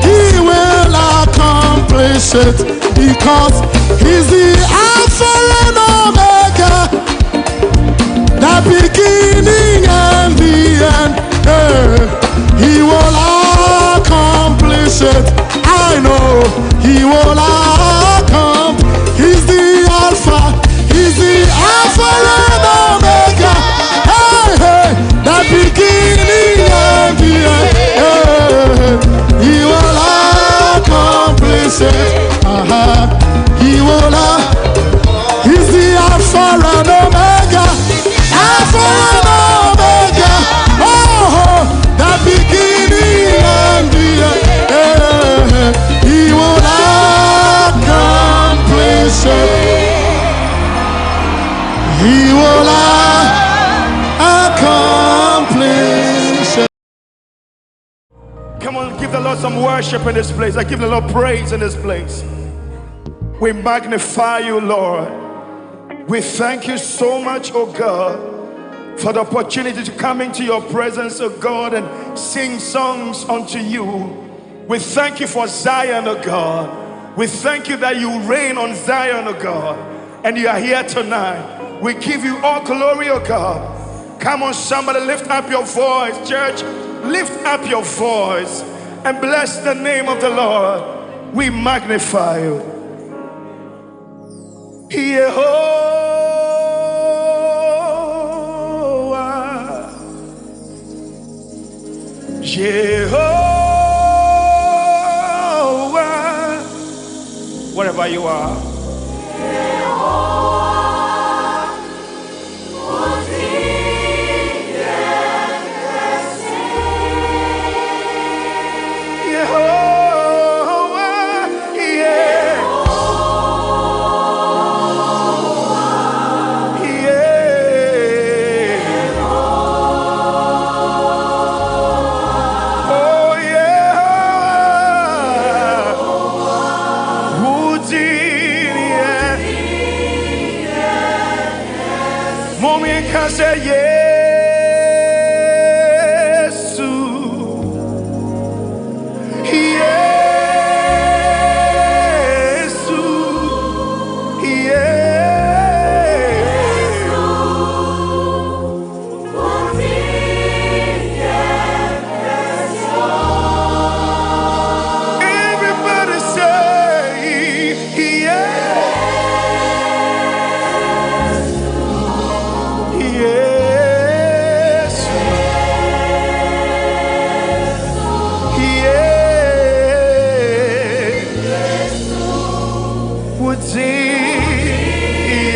He will accomplish it, because He's the Alpha and Omega, the beginning and the end. He will accomplish it. I know He will accomplish. He's the Alpha, He's the Alpha and Omega. The beginning and the end, He will accomplish it. He will. He's the Alpha and Omega, Alpha and Omega. Oh, the beginning and the end, He will accomplish it. He will accomplish it. Come on, give the Lord some worship in this place. I give the Lord praise in this place. We magnify you, Lord. We thank you so much, oh God, for the opportunity to come into your presence, oh God, and sing songs unto you. We thank you for Zion, oh God. We thank you that you reign on Zion, oh God, and you are here tonight. We give you all glory, oh God. Come on, somebody, lift up your voice, church. Lift up your voice and bless the name of the Lord. We magnify you. Jehovah, Jehovah, wherever you are. Say yes, yes, yes.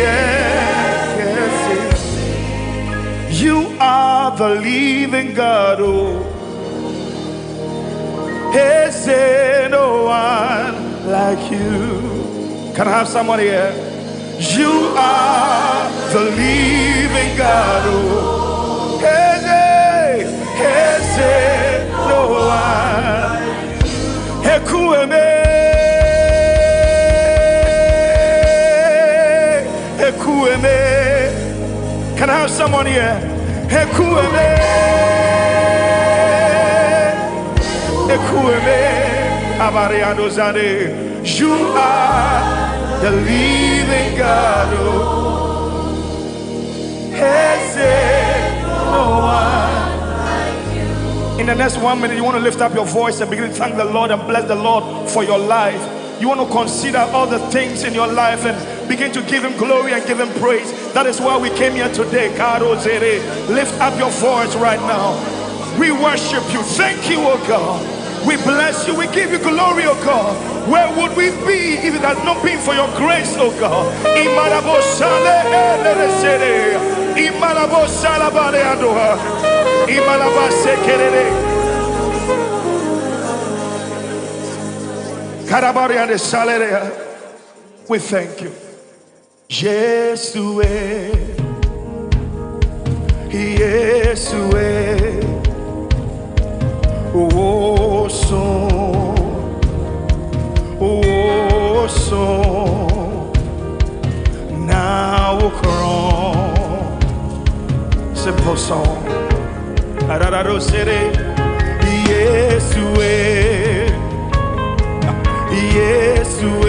Yes, yes. You are the living God. Oh, is there no one like you? Can I have somebody here? You are the living God. Oh, is there no one? Ekueme, ekueme. Can I have someone here? Ekueme, ekueme. Abariado zade. You are the living God. Is there no one? In the next 1 minute, you want to lift up your voice and begin to thank the Lord and bless the Lord for your life. You want to consider all the things in your life and begin to give Him glory and give Him praise. That is why we came here today. Lift up your voice right now. We worship you. Thank you, oh God. We bless you. We give you glory, oh God. Where would we be if it had not been for your grace, oh God? We thank you. Yes, yes, oh, so now crown. Simple song. Yes, yes, oh,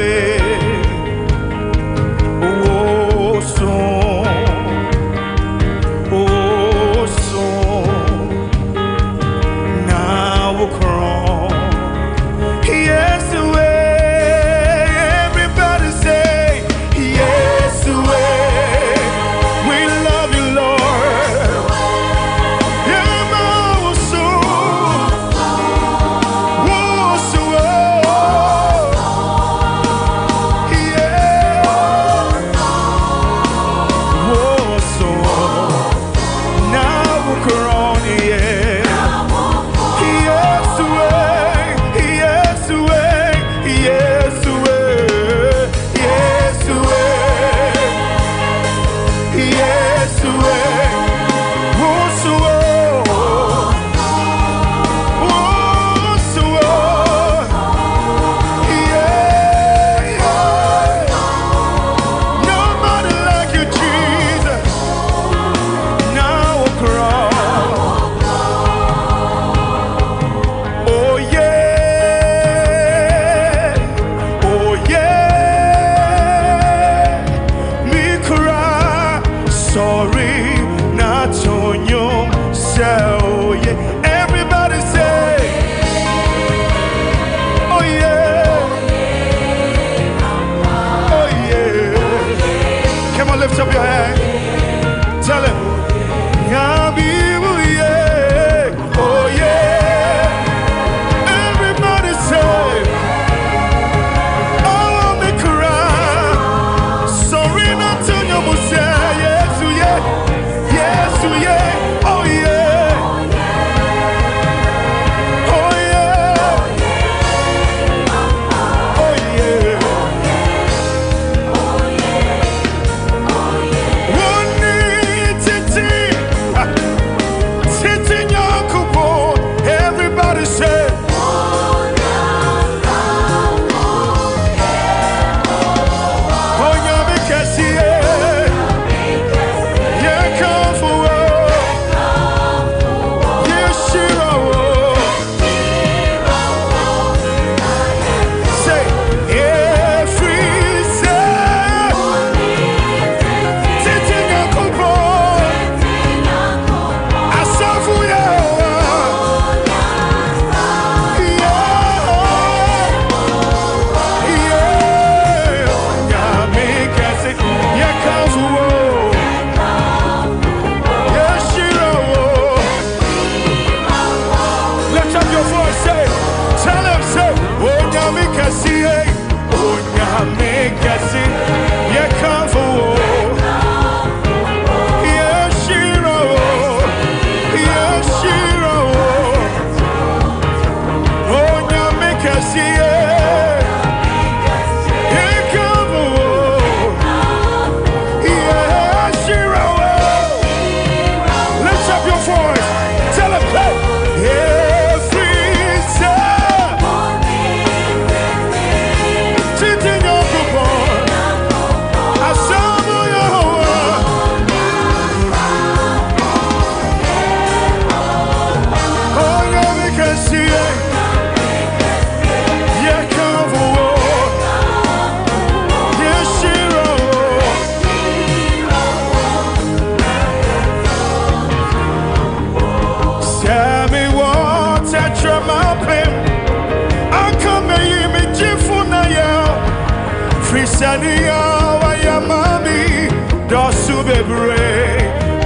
so now crown. Yes, everybody say yes, we love you, Lord. Yeah, oh, so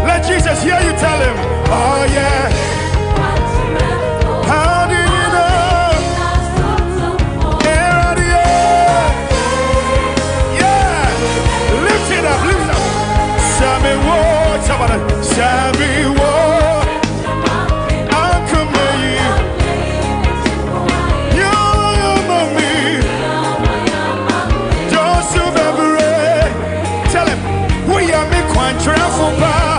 Let Jesus hear you tell him, oh yeah. How did you know? Yeah. Lift it up, lift it up. Sammy Ward, somebody. Sammy Ward. Uncle me. You're mommy. Joseph Everett. Tell him, we are me quantra for power.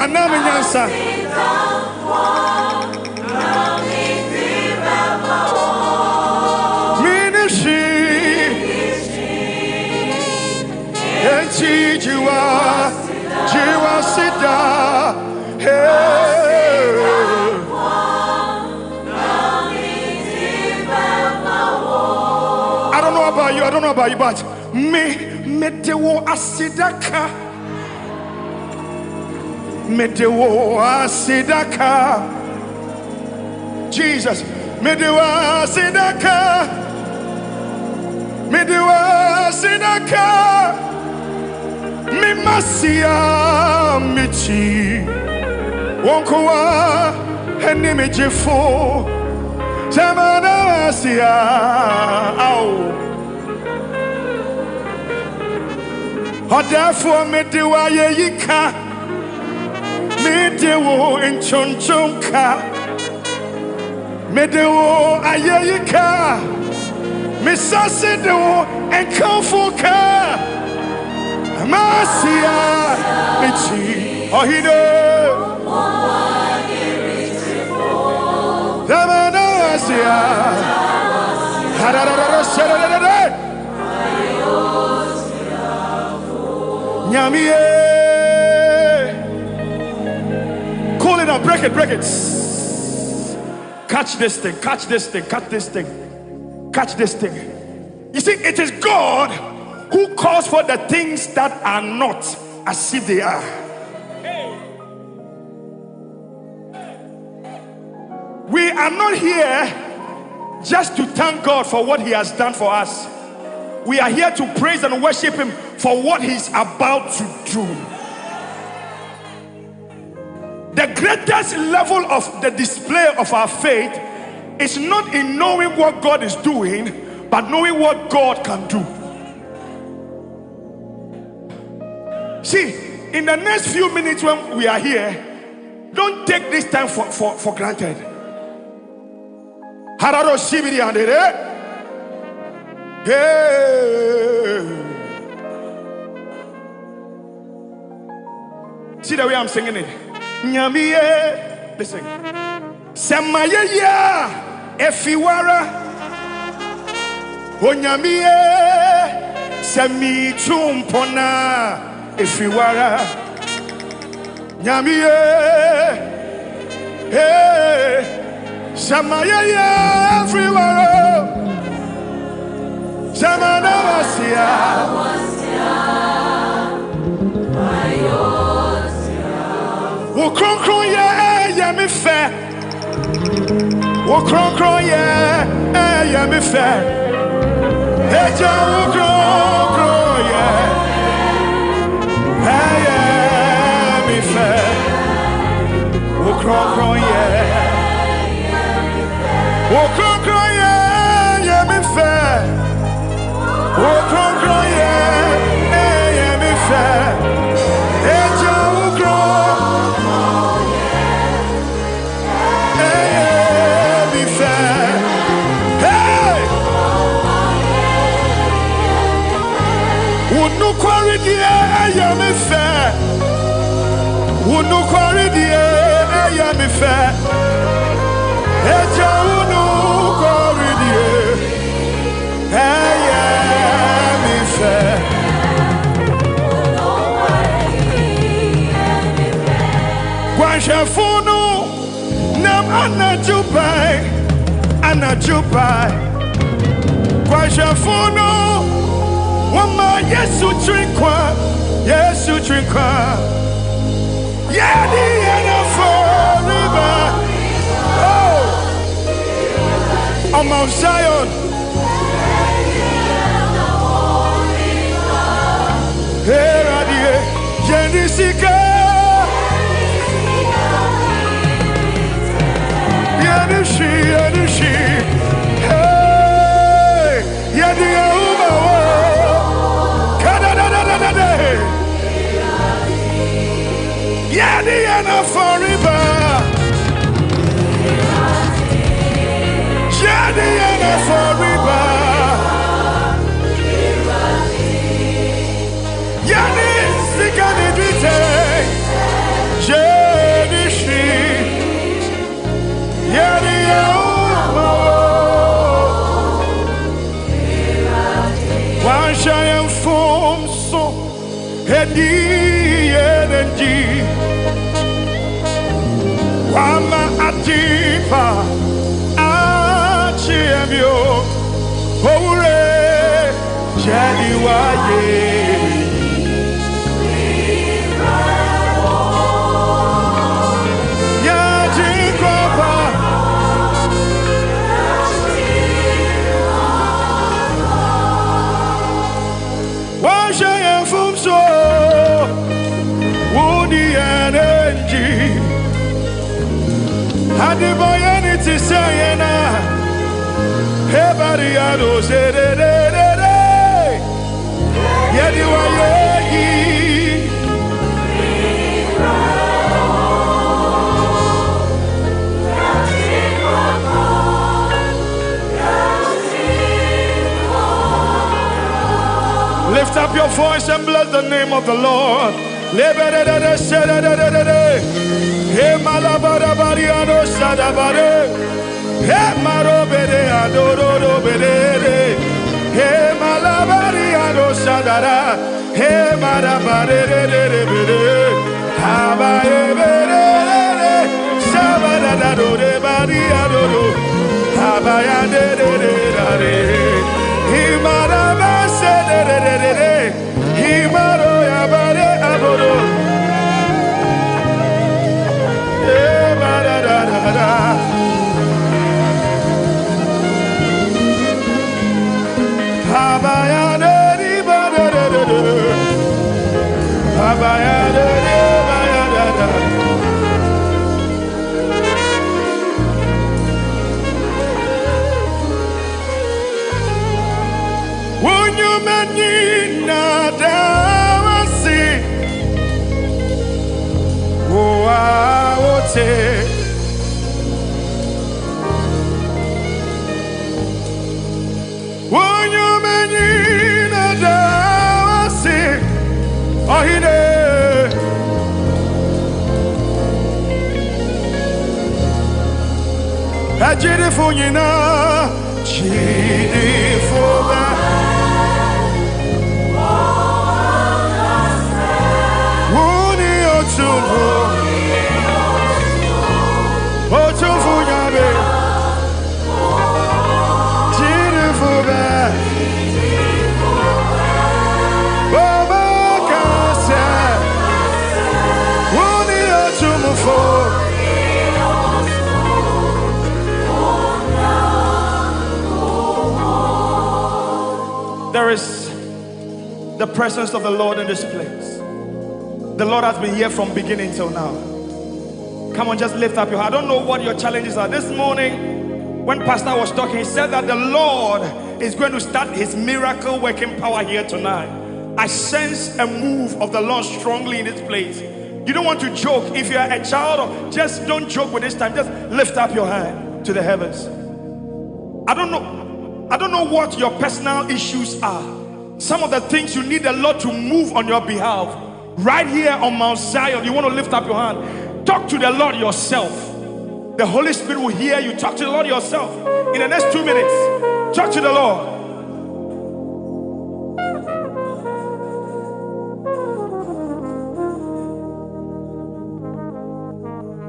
Another answer. about you, but me dewo asidaka. Me dewo asidaka. Jesus, me dewo asidaka. Me dewo asidaka. Me masia michi. Wonkoa eni me jefo. Jamana sia. Ow. Therefore, me dewa ye yika. Me dewo enchonchonka. Me dewo ayeyika. Me sase dewo enkamfoka. Masia michi ohide. Damana asia. Hararara serere. Nyamiye. Call it out, break it. Catch this thing. You see, it is God who calls for the things that are not as if they are. We are not here just to thank God for what He has done for us. We are here to praise and worship Him for what He's about to do. The greatest level of the display of our faith is not in knowing what God is doing, but knowing what God can do. See, in the next few minutes when we are here, don't take this time for granted. Hararo shibiri andere. Hey. See the way I'm singing it. Nyamiye. Listen. Semaye ya efiwara. Onyamiye. Semi chumpona efiwara. Nyamiye. Hey. Semaye ya everywhere. Semana wasia. Ukronkron ye me fe. Ukronkron ye me fe. Eja ukronkron ye me fe. Ukronkron ye me fe. Ukronkron ye me fe. Eja ukronkron me fe. Hey! Unu kwari die me fe. Unu kwari die me fe. Eja unu kwari die me fe. Wanshafunu nam anajubai. Wanshafunu wama Yesu trinkwa. Yadi ena forever. Oh, on Mount Zion. Hey, radie, Jenisika. Yadishi. Hey, Yadi Uma. Kadadadadadade. Yadi ena forever. Yadi ena forever. Yadi sikani bite. Jedishi. Yadi Uma. Wanshayam fomso. Hedi energy. Wama atipa. Achiemio. Ore. Lift up your voice and bless the name of the Lord. There is the presence of the Lord in this place. The Lord has been here from beginning till now. Come on, just lift up your hand. I don't know what your challenges are. This morning, when Pastor was talking, he said that the Lord is going to start his miracle working power here tonight. I sense a move of the Lord strongly in this place. You don't want to joke. If you're a child, just don't joke with this time. Just lift up your hand to the heavens. I don't know what your personal issues are. Some of the things you need the Lord to move on your behalf. Right here on Mount Zion, you want to lift up your hand. Talk to the Lord yourself. The Holy Spirit will hear you. Talk to the Lord yourself. In the next 2 minutes, talk to the Lord.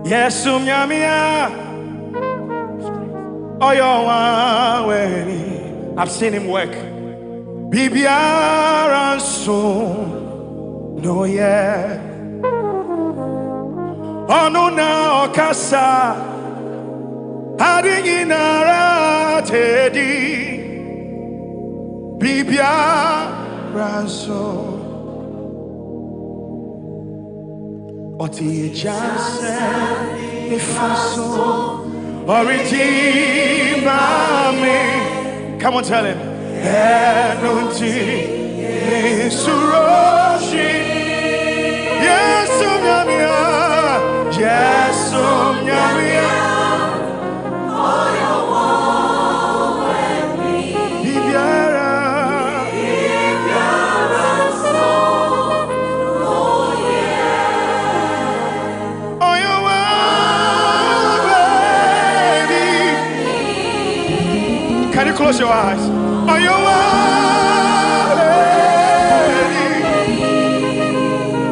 Yes, I've seen him work. Bibiara soon, no yeah. Ono na okasa, adinara tedi. Bibiara soon. Oti jansen ifaso, oriti mami. Come on, tell him. Enunti suroshi. Yes, nyamia. Yes, nyamia. Bibiara. Can you close your eyes? Are you ready?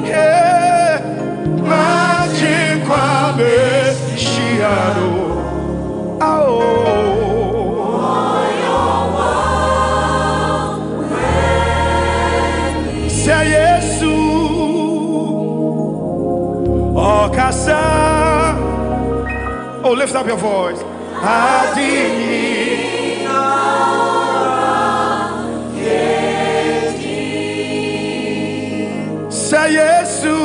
Yeah, magic kwabe shiado. Oh, Lift up your voice. Say yes to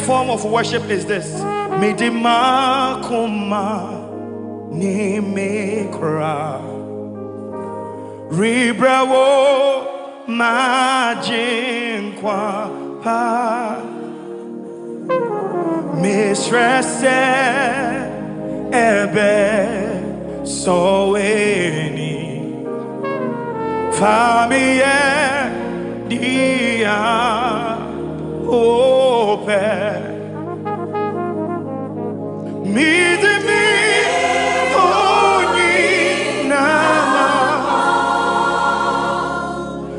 form of worship is this. Midima kuma ni mekra ribrawo majinkwa pa mistresse ebe soweni famille dia open. Midimi oni nama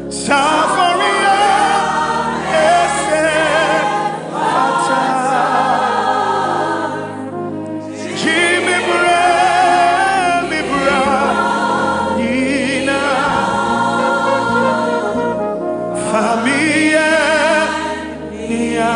safaria ese fata Jimmy bra ina familia nia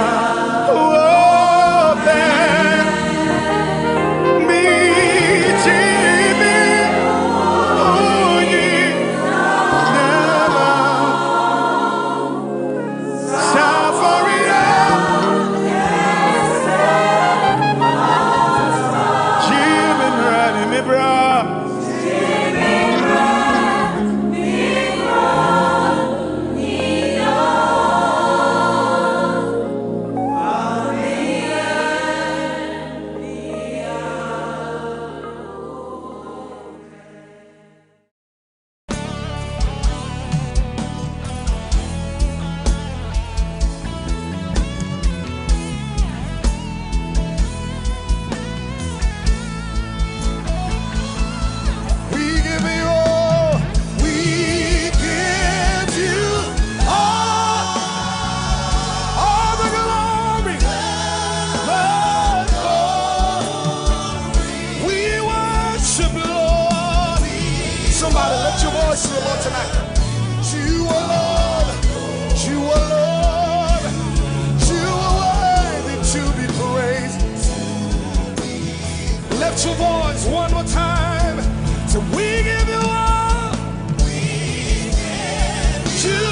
tonight. You are Lord, you are Lord, you are worthy to be praised. Lift your voice one more time. So we give you all, we give you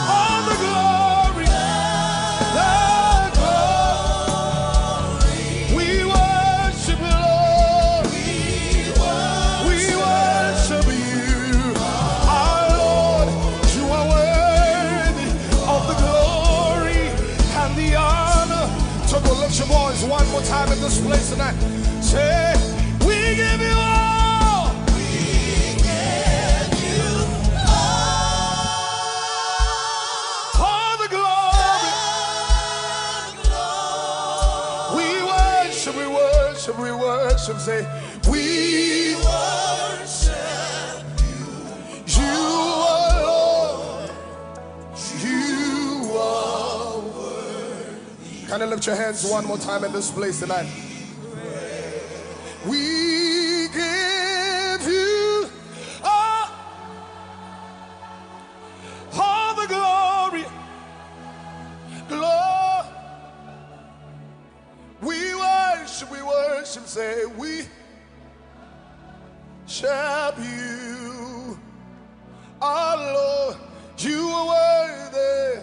all the glory, the glory. We worship you, Lord. We worship you, our Lord. You are worthy of the glory and the honor. So go lift your voice one more time in this place tonight. Say, we give you all. We give you all the glory. We worship, we worship, we worship. Say, we worship you. You are Lord. You are worthy. Can you lift your hands one more time in this place tonight? We give you all the glory. Glory. We worship, say we worship you, our Lord. You are worthy.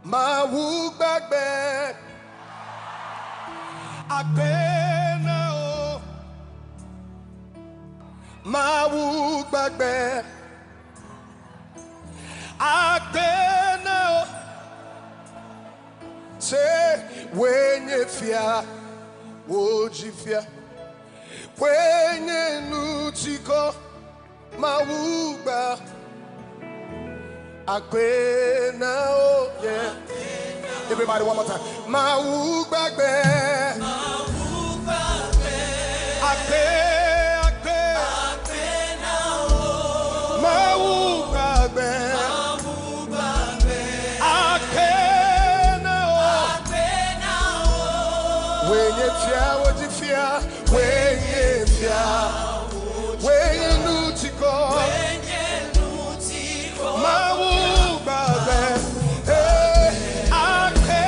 My walk back bed, I've been now. My walk back bed, I've been. Say when you fear, would you fear? When you nutiko mauba akwe now, yeah. Everybody one more time. Mauba be akwe now. Mauba be akwe now. When you fear, what you fear? When you fear, when you nutiko, mauba be, akwe.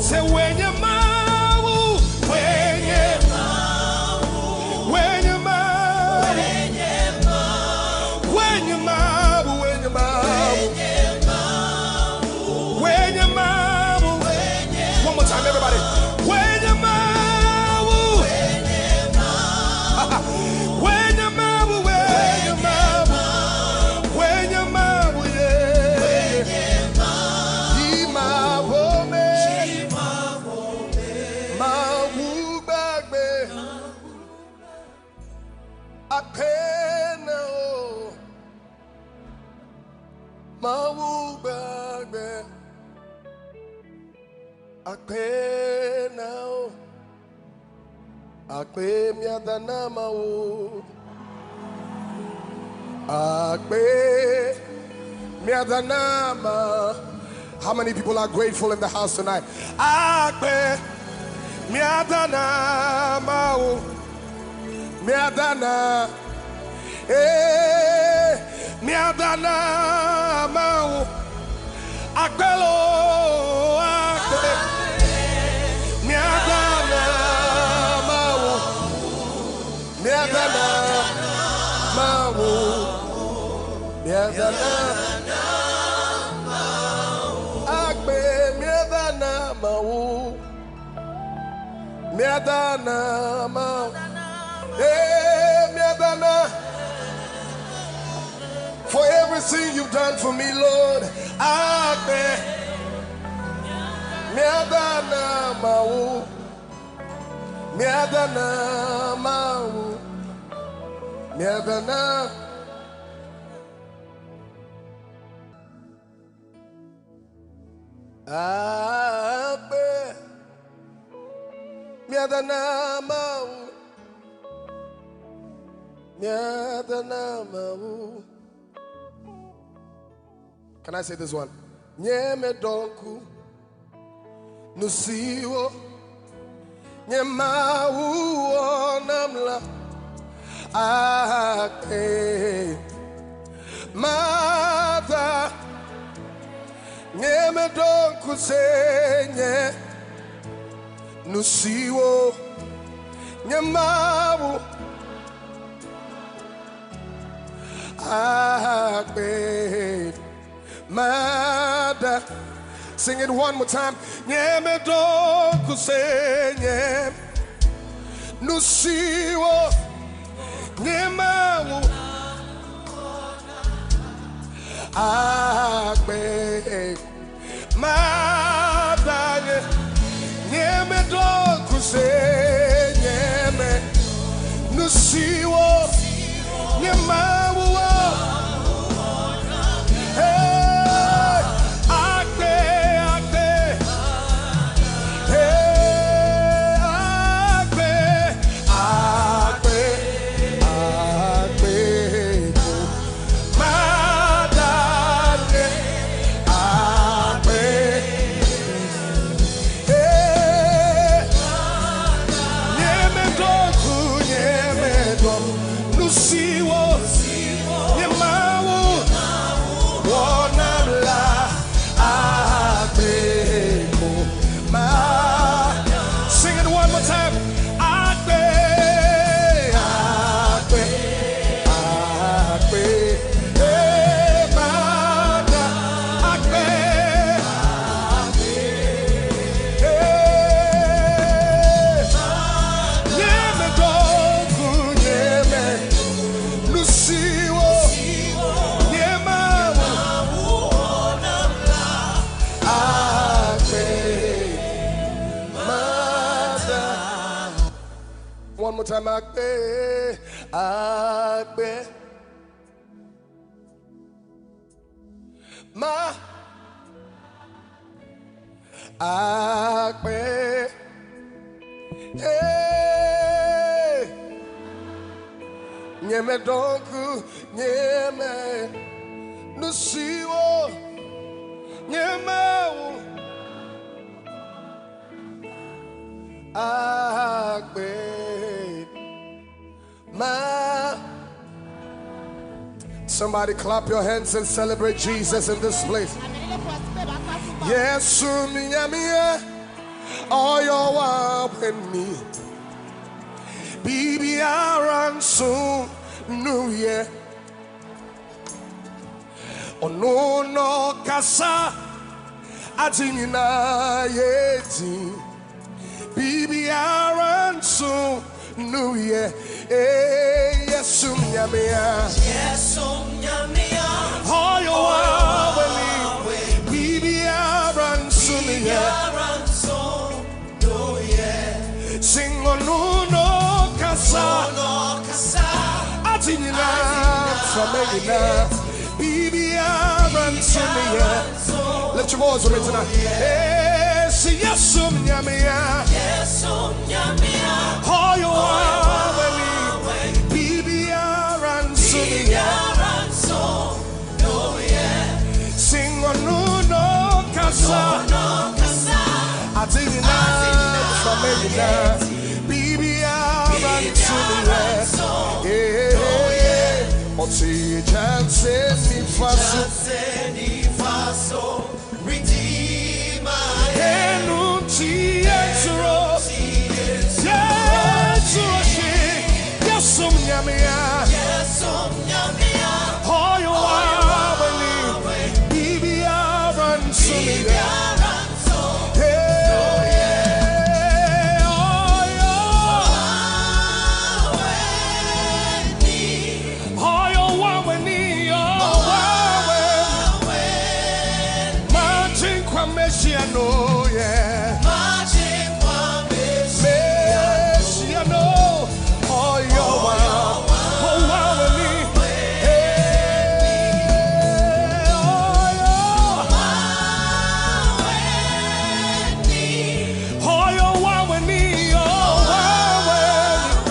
Say when you mau, when you mau, when you mau, when you mau, when you mau, when you mau. One more time, everybody. When you mau, when you mau, when you mau, when you mau, yeah. He mau me, mau bagbe, akena o, mau bagbe. Akpe now, akpe miadana mau, akpe miadana ma. How many people are grateful in the house tonight? Akpe miadana mau, miadana, miadana mau, akpelo. Miadana mau, miadana mau, miadana akbe miadana mau, miadana mau, miadana. For everything you've done for me, Lord, akbe. Miadana mau, miadana mau, miadana. Akbe, miadana mau, miadana mau. Can I say this one? Nyeme donku. Nusiwo Nyemau namla Ake Mata Nyemedon kusenye Nusiwo Nyemau Ake Mata. Sing it one more time. Nyeme do kusenye nusiwo nyemawu akbe madanye nyeme do kusenye nusiwo nyemawu. more time. Akbe, Akbe. Ma, Akbe. Hey, Nyeme donku, Nyeme Nusiwo, Nyeme Akbe. Ma. Somebody clap your hands and celebrate Jesus in this place. Yes, Nyame, all your work in me. Bibi aran soon, New Year. Ono no kasa, atinina yeti. Bibi aran soon, New Year. Yes, Nyame, Yes, Nyame, all your work, Bibi aran soon, sing on no kasa, atinina famina, Bibi aran soon. Lift your voice with me tonight. Say yes, Nyame, Yes, Nyame, all your work, Bibi aran soon. Sing on no kasa, atinina famina, Bibi aran soon. Oti chance ni faso, Redeemer, enuti etro, yes, Nyame, Yes, Nyame, all your work, Bibi aran soon. No, yeah. Messia, no. Oh, your wow. Oh, wow, me. Hey, oh, yeah. Oh, your wow, me. Oh, wow.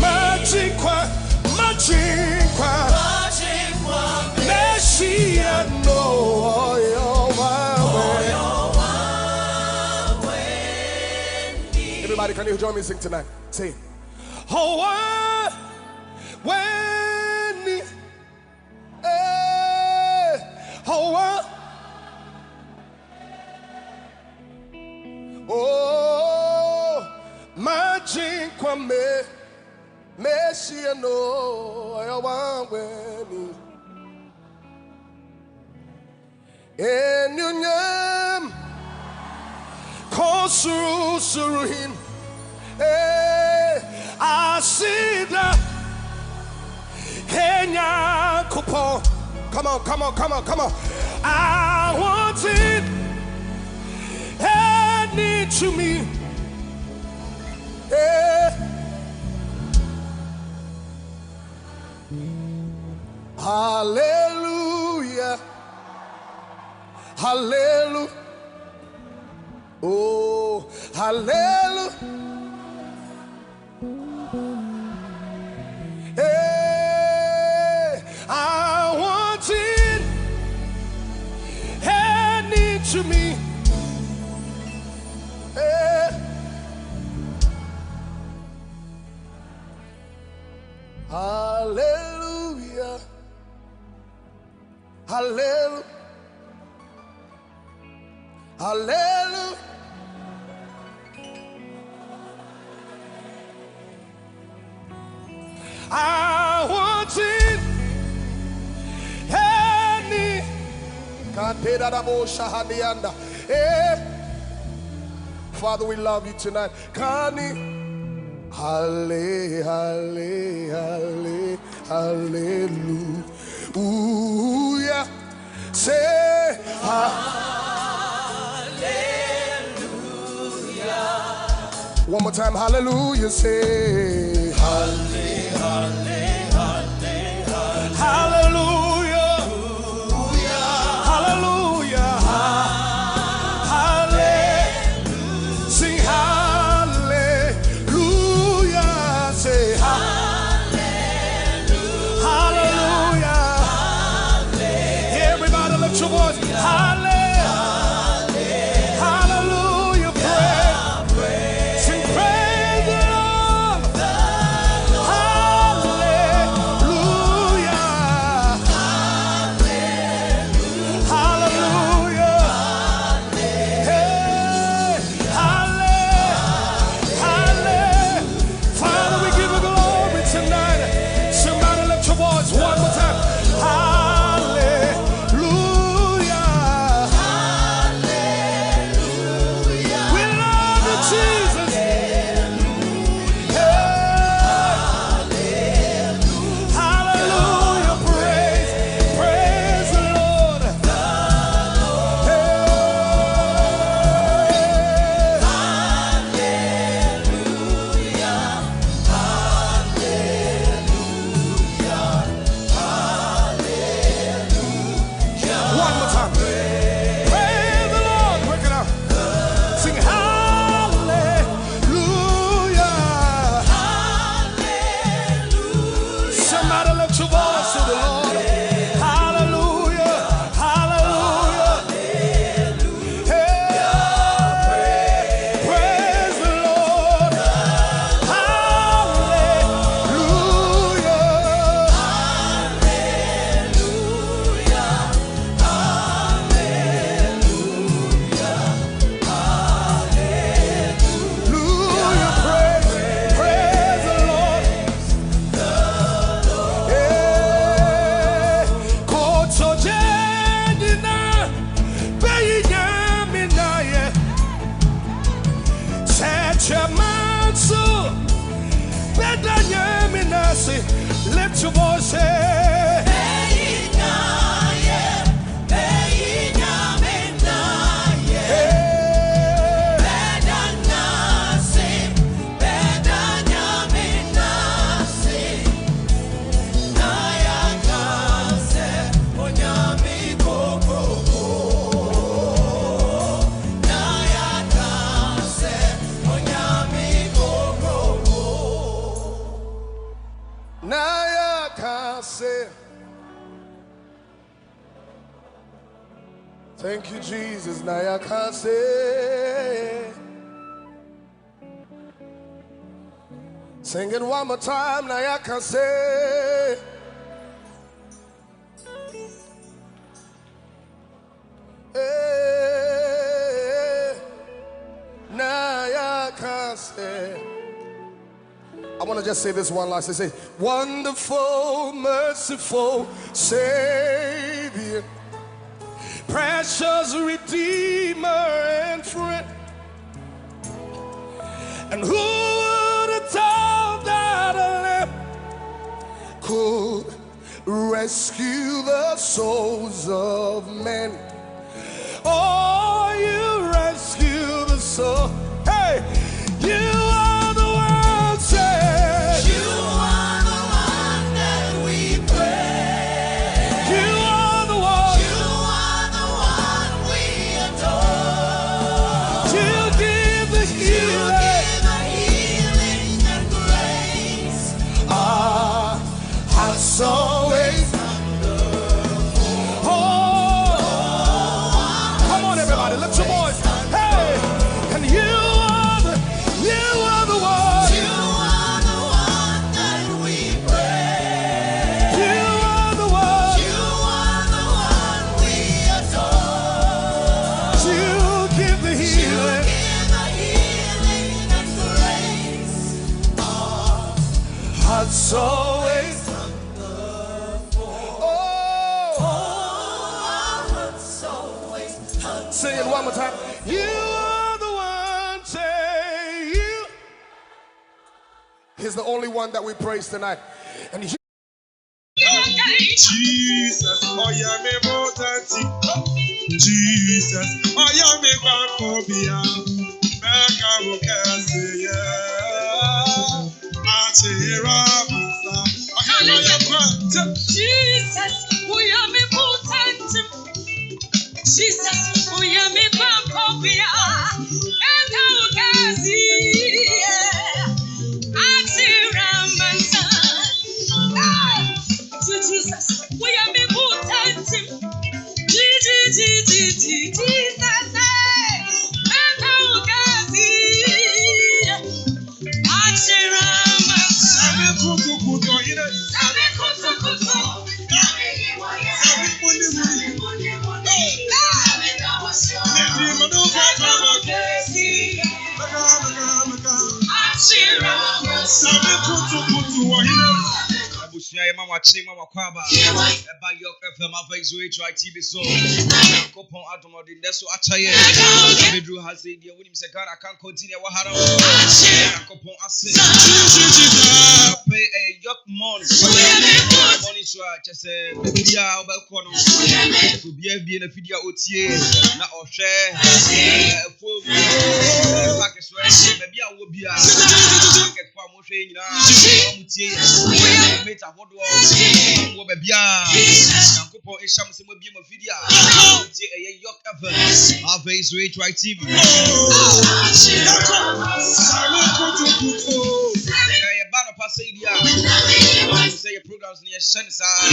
Magic, Messia, no. Oh, your everybody, can you join me sing tonight? Say, oh, when, oh, magic kwame, Messia no, I want when, and you name, Suruhin. I see the Kenya Kupo. Come on. I want it. And need to me. Hallelujah. Hallelujah. Oh, hallelujah. Hey, I want it. And need to me. Hey. Hallelujah. Hallelujah. Hallelujah. I want it. Any Father, we love you tonight. Kani. Hallelujah. Say hallelujah. One more time, hallelujah, say. Hallelujah. Hallelujah. Hallelujah. Sing hallelujah. Say hallelujah. Everybody lift your voice. Hallelujah. Praise. Sing praise the Lord. Hallelujah. Hallelujah. Hey, hallelujah. Father, we give you glory tonight. Somebody lift your voice one more time. Hallelujah. We love you, Jesus. Hey. Hallelujah. Praise the Lord. Hey. One more time. Praise the Lord. Work it out. Sing hallelujah. Somebody lift your voice to the Lord. Hallelujah. Hallelujah. Hey. Praise the Lord. Hallelujah. Praise the Lord. Koto jenina, beyi nyamina ye. Seche mansu, beda nyamina se. Lift your voice, say. Naya Kase. Thank you, Jesus. Naya Kase. Sing it one more time. Naya Kase. Naya Kase. I want to just say this one last. They say, wonderful, merciful Savior, precious Redeemer and friend. And who would have thought that a lamb could rescue the souls of men? Oh, you rescue the soul. Hey, you are the one, say. You are the one that we praise. You are the one. You are the one we adore. You give the healing. You give the healing and grace. Our hearts always. Lift your voice. Hey, and you are the one. You are the one that we praise. You are the one. You are the one we adore. You give the healing. You give the healing and grace. Our hearts always. Sing it one more time. You are the one, say you. He's the only one that we praise tonight. And he Jesus, oh yeah, me votati. Jesus, oh yeah, me one phobia. we are me potent. Jesus, we are me pampopia. And how gazi. Jesus, we are me potent. Jesus, and how gazi. Mama Ching, Mama Kwaba, by your FM, my face, which I TV so. Copon Atom of the Nesso Ataye, Pedro has said, you wouldn't say, I can't continue. What had Copon Asset, pay a yoke money. Money, so I just say, Media Balcon, to be a video OTA, not or share, full package, maybe I will be a packet for Moshe, what do I be? Yankopo Isham some be my video. A yoke ever. Our face rate right TV. Say your programs near Sunside.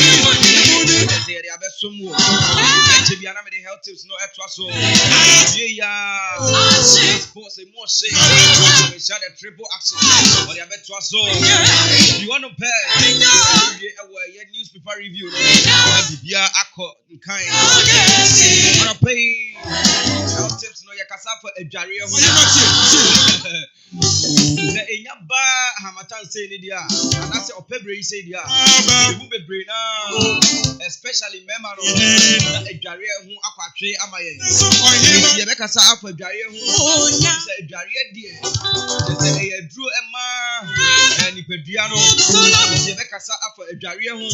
Say they are best some more. To be another health tips, no extra so. Yeah, sports a more say. Shot a triple action. But they are better so. You want to pay? Your newspaper review. Yeah, kind. I pay health tips. No, your casa for a Jaria. The Enyaba Hamatan say Lydia, and that's a February say dia. Especially Memano, a Jaria who aquatre Amaye. Yabekasa for Jaria who said Jaria dear. They drew Emma and Pediano. Yabekasa for a Jaria who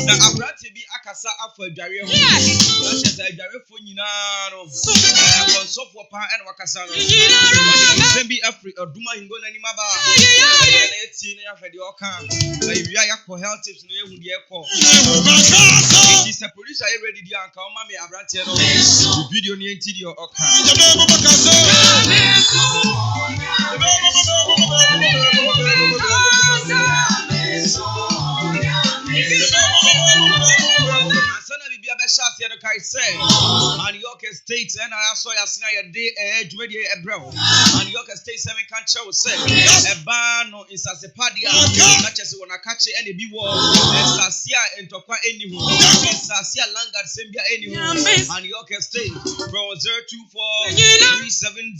now Abrati be Akasa for Jaria who that's a Jaria for Ninano. So for Pa and Wakasano. Be Afri or Duma in Gona Nimaba. It's in the Okan. If you are for health tips, no one the airport. It is a producer already. The uncle, Mammy Abratiano. The video near TD or Okan. And York State and I saw a day edge ready a bro. And York State 7 country will say a ban no is as a party. Not just when I catch any be war. Sasia and Topa anyone. Sasia Langard Sembia anyone. And York State from 024 370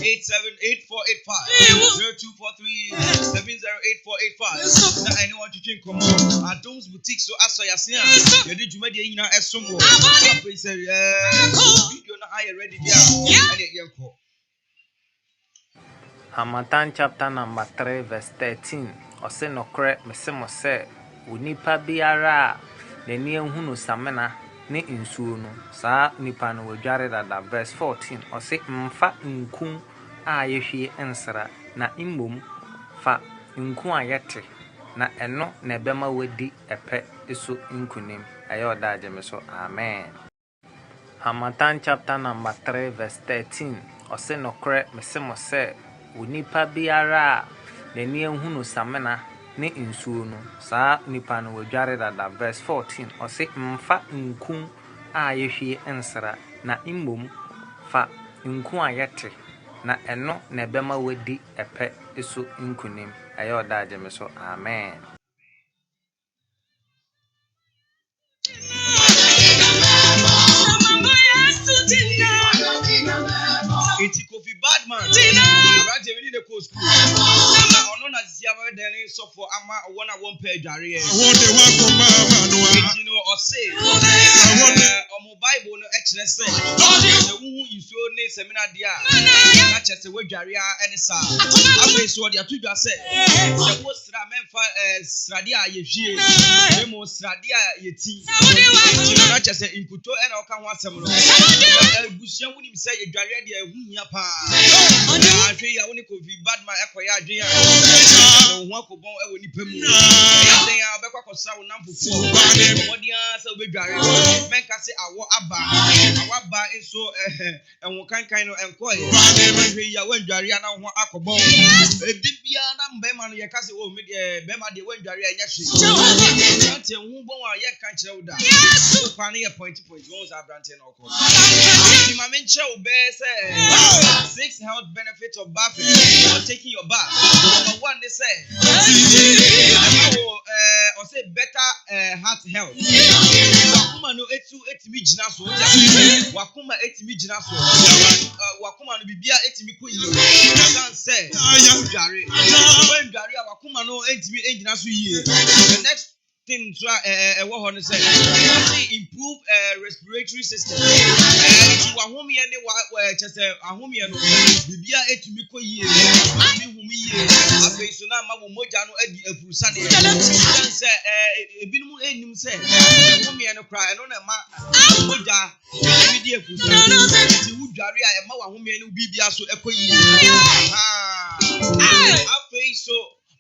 878485 0243 708485. Now anyone to drink come on. Adams Boutique so I saw Yasia. You did you media in a sum. Hamatan chapter number 3 verse 13. Ose nokre mesemo se unipa biara neni ehunu samena ne nsuo no saa nipa no wadware dada verse 14. Ose mfa nkun a yehwie ensra na immom fa nkun ayete na eno na ebema wadi epe eso nkunim ayoda ajemeso amen. Hamatan chapter number 3 verse 13. Ose nokre mesemo se unipa biara neni ehunu samena ne nsuo no saa nipa no wadware dada verse 14. Ose mfa nkun a yehwie ensra na immom fa nkun ayete na eno na ebema wadi epe eso nkunim ayoda ajemeso amen. It's Kofi Badman. Right, we need a cool school. I'm not as Yama than so for Ama 1 page. I want the one from Mama. You know, or say, Bible extra say the who is so ne seminar dia na che se wadware a ene sa afi so dia tudwa say the wo sra memfa srade a ye hwie demo srade a ye ti na che se inkuto ene oka ho asem no busia woni say yedware dia ehunya pa ahwe ya woni covid bad man ekoya adwen a ho akobon e woni pam ya obekwa kosa wo namfofo wodi a say obedware menka say awo aba enso enwo kankan no enkoye ahwe ya wandware na ho akobon edibia na mbema no ye ka say o me de bema de wandware anya hwe ante hu bon a ye kan kire wo da kwa ne ye point won za brante na okọ ma menche obe say 6 health benefits of bathing or taking your bath. Number 1 they say or say better heart health. Wakuma no etimi gina so wakuma etimi gina so wakuma no bibia etimi ko yi dan say udware when dware wakuma no etimi engina so yi. The next thing what honor say improve respiratory system wahome ye ne chese ahome no bibia etumi ko yie mi humi yie afei so na ma wo moja no adi afurusa ne dan say ebinum enim say ahome no kra eno na ma moja mi di afurusa ti wudware a ma wahome no bibia so ekoyi afei so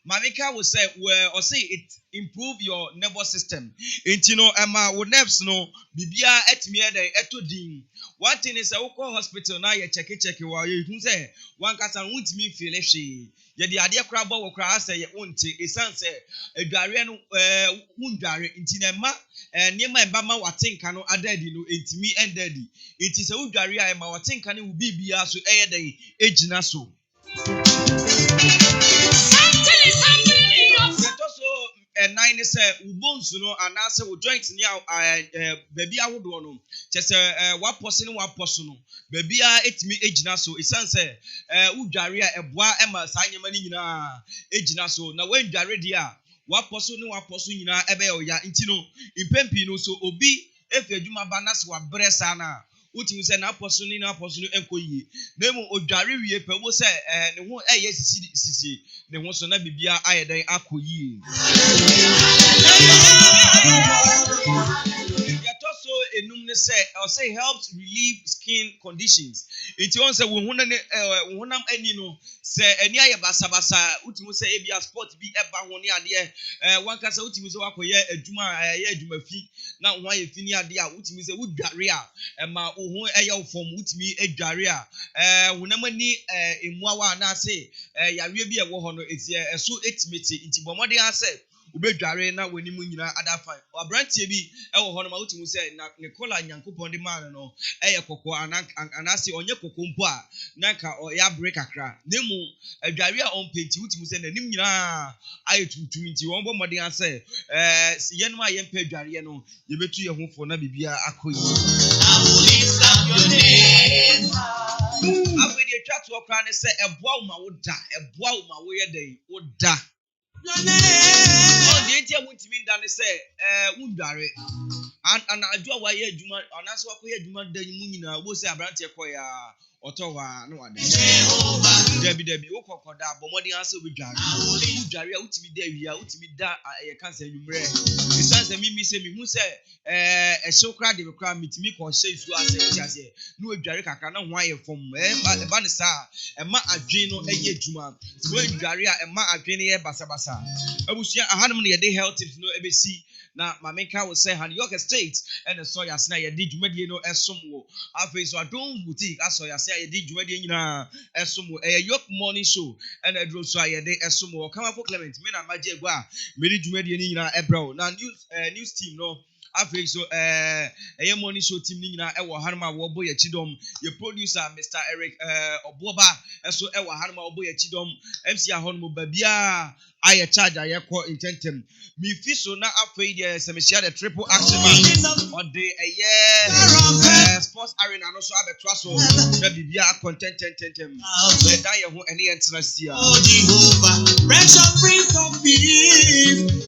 Mamika will say, well, or say it improve your nervous system. Into no, wo nerves no, bibia etmie de etodin. One thing is, I will call hospital now. You check while you say one person won't me feel she. Yet the idea crab will cry say you won't. It's say a Garian wound diary into nema and near my bama what think I know a daddy no into me and daddy. It is a wood diary. I am our think I will be so air day age naso. Nine is bones, you know, and answer with joints near baby. I would want just what person, baby. It's me age naso. It's answer Ujaria, a bois, Emma, sign money na age naso. Now when Jaredia, what person, you know, Ebeo ya intino, in Pempino, so obi, if you do my banas were bresana. Uti say na apostle enkoyi na mu odware wie pe wo say ne ho sisi ne ho so na bibia ayedan akoyi so enum ne say or say helps relieve skin conditions. It won say wo honam ani no say ani aye basabasa utimi say ebia sport bi eba ho ne ade wan ka say utimi say wakoye adwuma adwuma fi na ho aye fi ni ade a utimi say wudware a ma wo ho eye fom utimi adware a honam ani emuawa na say yawe bi e wo ho no eti eso etimeti nti bomode ase ubedware na wani mu nyina adafa abrantie bi ewo ho no ma utimu se na Nicola Nyankopon de man no eye kokko anase onye kokko mpo a na ka ya break akra nemu adware a onpenti utimu se na nim nyina aye tuntum nti won bo mode ase yenum a yempa adware no yebetu ye hofo na bibia akoyi afedi twatu okra ne se eboa uma wo ye den wo da the idea won't mean that they say, Wundare and I do why you do, and that's what we do. Munina will say, Abrantia Koya, Ottawa, no one. Debbie, Okoda, but what the answer with Jari, out to be there, we out to be that I can't say you bread. The sons and me say, who say, a so crowd of crime meet me, or say, you are say, no, Jari, I cannot wire from Banissa, and Ma Adreno, a year Juma, so Jaria, and Ma Adrenia Basabasa. I was here, I had money a day health tips, no ABC. Now, my main car will say, Han York State, and the soya snare did Medino as some more. After so I don't boutique, I saw ya say, I did Medina as some more. A York morning show, and I drove so I day as some more. Come up for Clement, Mena Majegua, Medi Medina, Ebro. Now, news team, no. After so a morning show team nina ewa hanma wobo ye chidom your producer Mr. Eric Oboba so ewa hanma wobo ye chidom MC ahonmo babia aye charge aye call intentem mi fiso na afei de semeshia the triple action man on the sports arena no so abetwa so na bibia content tentem so dan ye ho ene entra sia Jehovah pressure free from peace.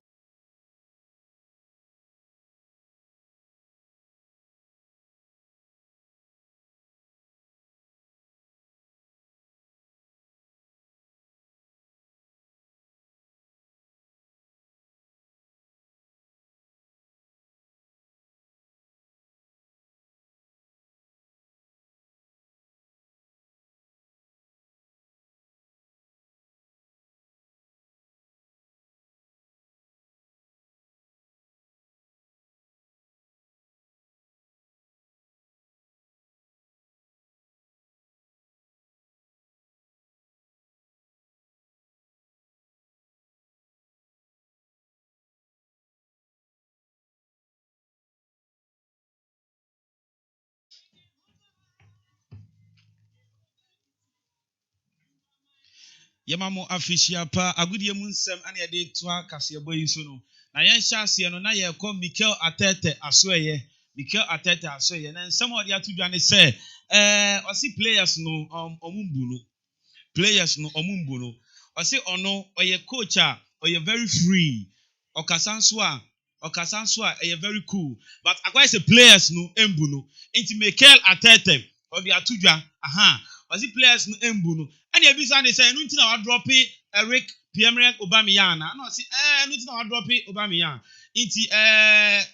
Yemamo afishia pa agudie mu nsem ane de toa kasebo yi so no. Na yen hya ase no na ye ko Mikel Arteta asoye. Mikel Arteta asoye. Na nsem odi atudwa ne se osi players no omumbu no. Players no omumbu no. Osi ono oye coach a oye very free. Okasanso a very cool. But akwa say players no embu no. Inti Mikel Arteta odi atudwa osi players no embu no. And you bisa ne say no nti na wa drop Eric Pierre Aubameyang na osi no nti na wa drop Aubameyang. Inti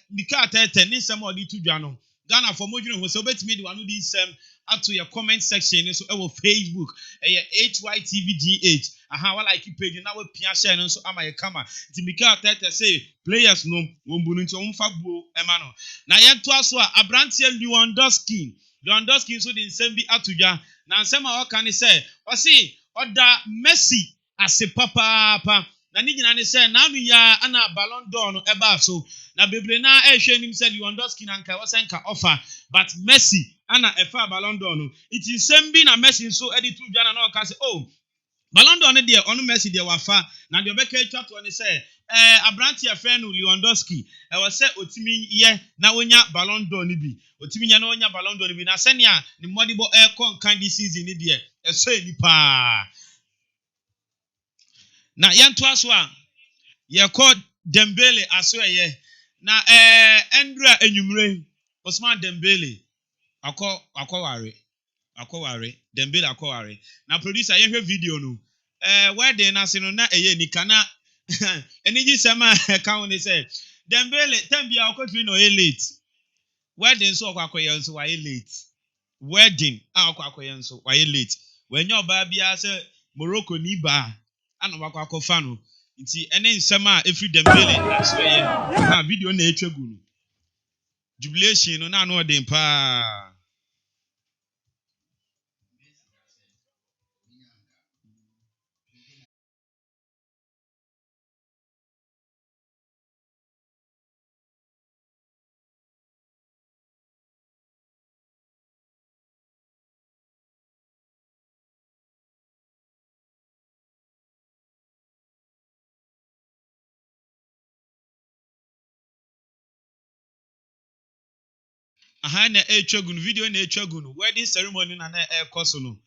Mikel Arteta ni nsem odi tudwa no. Ghana for modwene ho so betimi de wanu di nsem ato your comment section so e Facebook HYTVGH wa like page na we pia share no so ama ye kama nti Mikel Arteta say players no wombunu nti omfa buo ema no na ye to aso a Abrantia Lewandowski so di nsem bi atudwa na nsem a waka ne say osi oda Messi ase papa na ni nyina ne say na anu ya ana Ballon d'Or no eba so na bebre na ehwe nim say Lewandowski na nka wosenka offer but Messi ana efa Ballon d'Or no it is nsem bi na Messi so edi tudwa na o ka say oh Ballon d'Or ne de onu Messi de wafa na de obeka etwa to ne say Abrantia friend Lewandowski was say otimi ye na wonya Ballon d'Or ni bi otimi nya na wonya Ballon d'Or ni bi na senia ni modibo kon kan this season ni de eso ni pa na yanto aso a ye called Dembele aso ye na Endra enyumre Osman Dembele akoware Dembele akoware na producer ye hwe video no wedding na se no na eye nika na eniji sema account ni say Dembele tambia akotri no late wedding so akwakoye nso wa late wedding akwakoye nso wa late wenye oba bia say Morocco ni ba ana akwakofa no nti ene nsema every Dembele na so ye video na etwagu no jubilation no na no den pa na etwagu no video na etwagu no wedding ceremony na ekoso no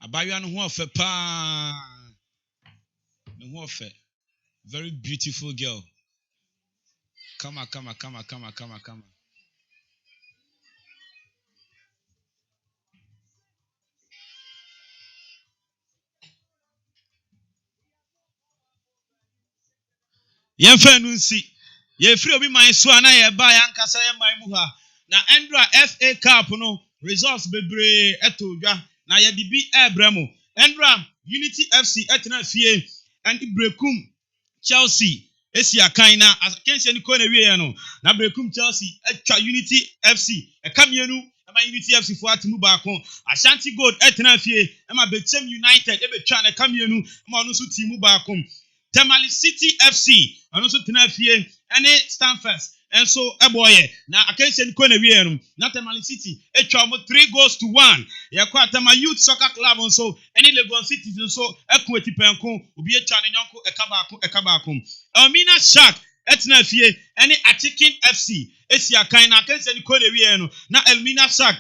Abayo no ho ofe pa no ho ofe very beautiful girl kama yemfa nu nsi ye free obi man so ana ye ba ya nkasa ye man mu ha na Endra FA Cup no results bebre etodwa na ye bibi ebremo Endra Unity FC etena fie and Brekum Chelsea esi akan na akense ni ko na wie no na Brekum Chelsea etwa Unity FC ekamienu ama Unity FC fo atimu ba kon Ashanti Gold etena fie ama Bechem United ebetwa na ekamienu ama onu so timu ba kon Tamale City FC and also Tenafie and Stanford and so Eboye. Now I can't say Konevium, not Tamale City, a trouble 3-1. Yakwatama Youth Soccer Club and so any Legon cities and so Equity Penco will be a Chanyanko, a Kabakum. Elmina Shark, Etnafie, any Atikin FC, Esia Kaina, I can't say Koneviano, now Elmina Shark.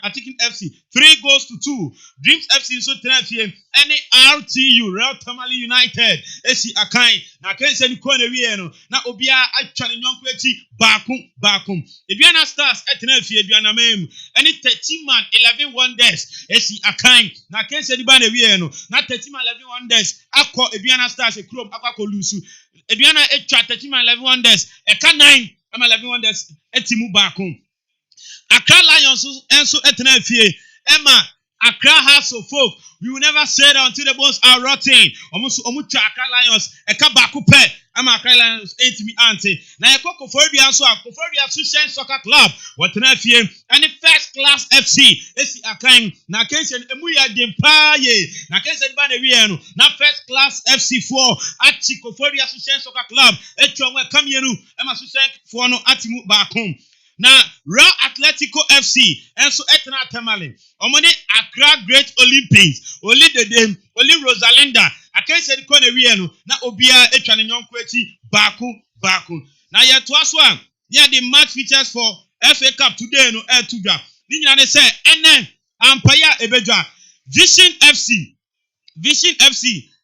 Atikin FC 3-2. Dreams FC so Tenafie any RTU Real Tamale United esi akan na kan se ni ko na wie no na obia atwa ne nyonko echi bakum Eduana Stars Tenafie Eduana mem any 13 man 11 wonders esi akan na kan se ni ba na wie no na 13 man 11 wonders akọ Eduana Stars ekrom akọ lusu Eduana etwa 13 man 11 wonders eka 9 ama 11 wonders etimu bakum Accra Lions enso etena fie Emma Accra House of Folk. We will never say that until the bones are rotting. Almost Accra Lions. Eka bakupe. I'm Accra Lions. Ain't me auntie. Now you go for the answer. For the Association Soccer Club. What an FM. And the first class FC. Esi Akain. Na kense emuya dempaye. Na kense bane wienu. Na first class FC4. Achi for the Association Soccer Club. Etwa come yenu. Ema Association for no atimu bakum. Now, Raw Atletico FC and so etna tamale. Omoni Accra Great Olympics. Only the dem, only Rosalinda. I can't say the corner wienu. Na obia etwa nyonkwechi baku. Now ya twaswa. Yeah, the match features for FA Cup today no air tuja. Ninya ne say ene ampaya ebeja. Vision FC.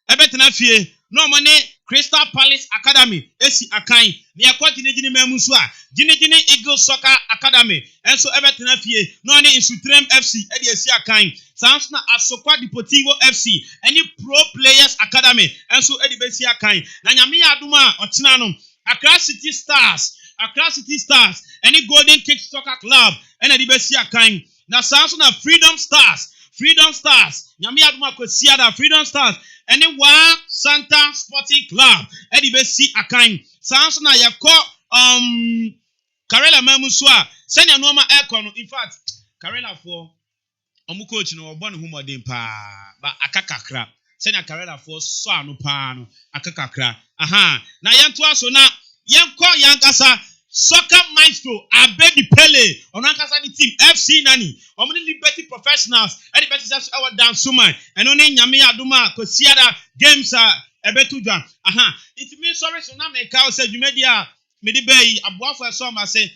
Ebetena fie. No money Crystal Palace Academy. Esi akai. Ni akwa jinejini memusu a. Jinejini Eagle Soccer Academy. Enso ebetena fie. No ani Insutrem FC. Edi esi akai. Samsona Asokwa Deportivo FC. Any Pro Players Academy. Enso edi besi akai. Na nyame aduma otina no. Accra City Stars. Any Golden Kick Soccer Club. Ena di besi akai. Na Samsona Freedom Stars. Nyame aduma kwesi ada Freedom Stars. Any one Santa Sporting Club. Edi besi akan. Samsona yako Karela Memuswa. Senya nuoma aircon. In fact, Karela for coach no obon humodin pa ba akakakra. Senya Karela for so anu pa no akakakra. Aha. Na yentu aso na yenko yankasa Soccer Maestro Abedi Pele onankasa ni team FC Nani omni Liberty Professionals edi beti just our dance suman and oni nyame aduma kosiada games ebetuja aha it means sorry so na make out say jumedia me di bay aboafo so ma say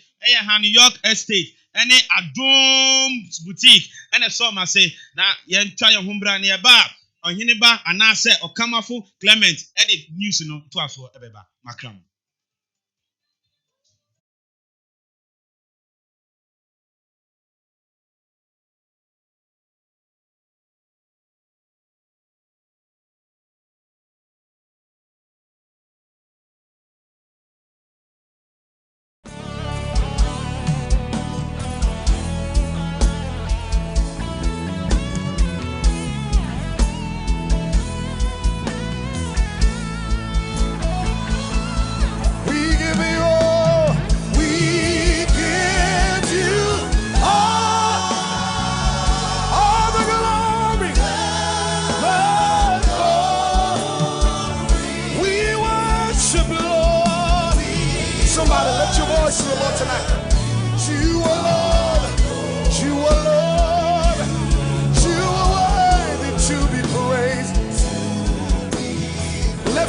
New York Estate ene Adom boutique ene so ma say na ye ntwa ye hombra ne ba ohene ba anase okamafo Clement edi news no to aso ebeba makram.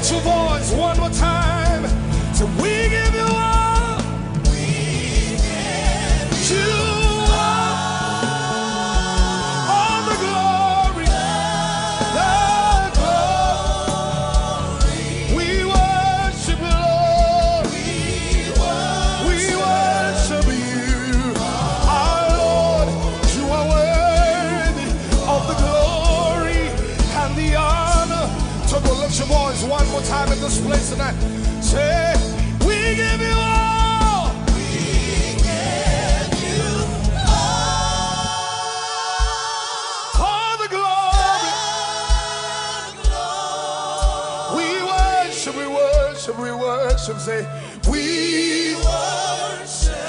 Your voice one more time. So we give you all. We give you all the glory. The glory. We worship you, Lord. We worship you. Our Lord, you are worthy of the glory and the honor. So go lift your voice one more time in this place tonight. Say, we give you all. We give you all the glory. We worship. Say, we worship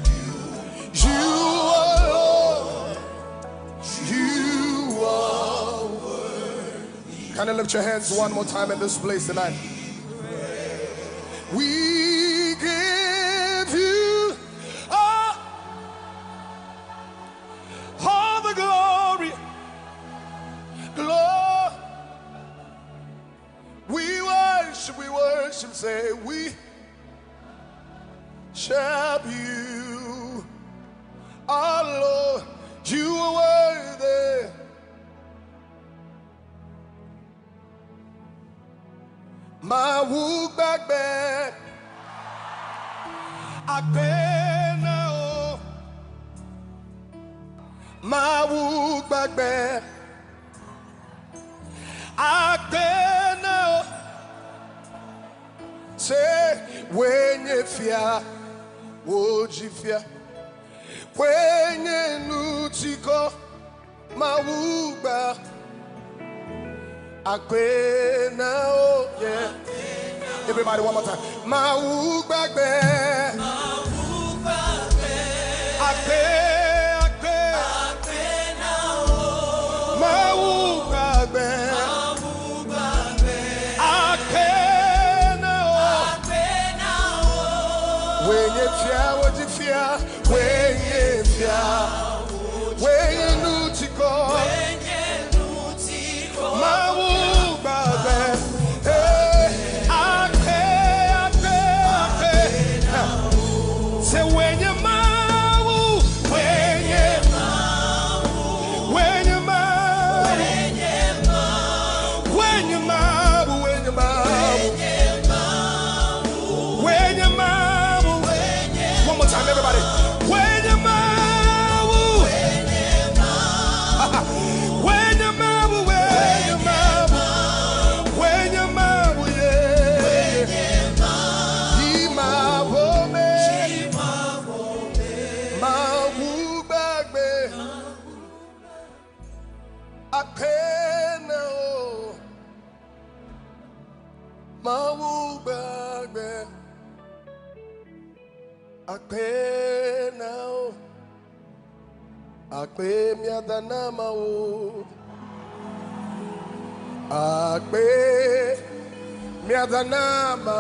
you. You are Lord. You are worthy. Can you lift your hands one more time in this place tonight? We give you all the glory. We worship, say we worship you, our Lord, you are worthy. My walk back, I've been now. My walk back, I've been now. Say, when you fear, would you fear? When you nutiko, Mawuba Akwena, oh yeah. Everybody one more time. Mawuba Akwe Mawuba When you fear, what you fear, when you fear, when you know to go, Mawu Babe, say when you Mawu, when you Mawu, when you Mawu, when you Mawu, when you Mawu, when you Mawu. One more time, everybody. When you mawu, when you mawu, when you mawu, when you mawu, yeah. He mawu me, mawu bagbe, akena o, mawu bagbe. Akpe now, Akpe miadana mau, Akpe miadana ma.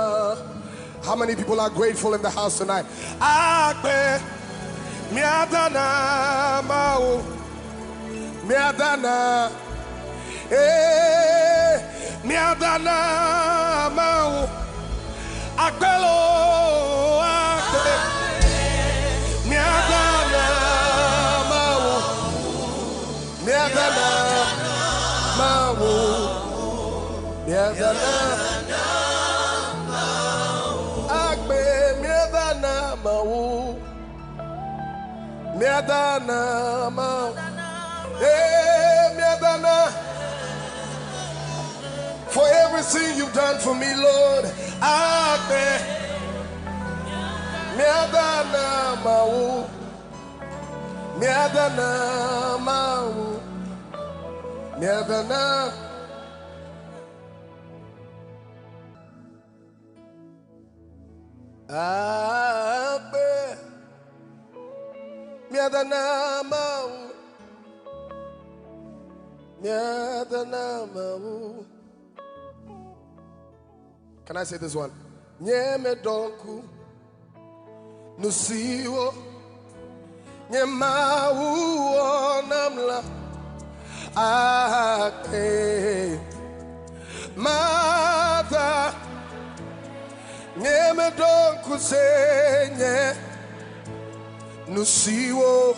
How many people are grateful in the house tonight? Akpe miadana mau, miadana, miadana mau, Akpelo, Akpe. Miadana mawu, miadana mawu, miadana Akpe miadana mawu, miadana mawu, miadana. For everything you've done for me, Lord, Akpe. Miadana mau, miadana mau, miadana. Akpe, miadana mau, miadana mau. Can I say this one? Nyeme donku. Nusiwo Nyemawu namla Akpe Mata Nyemedon kusenye Nusiwo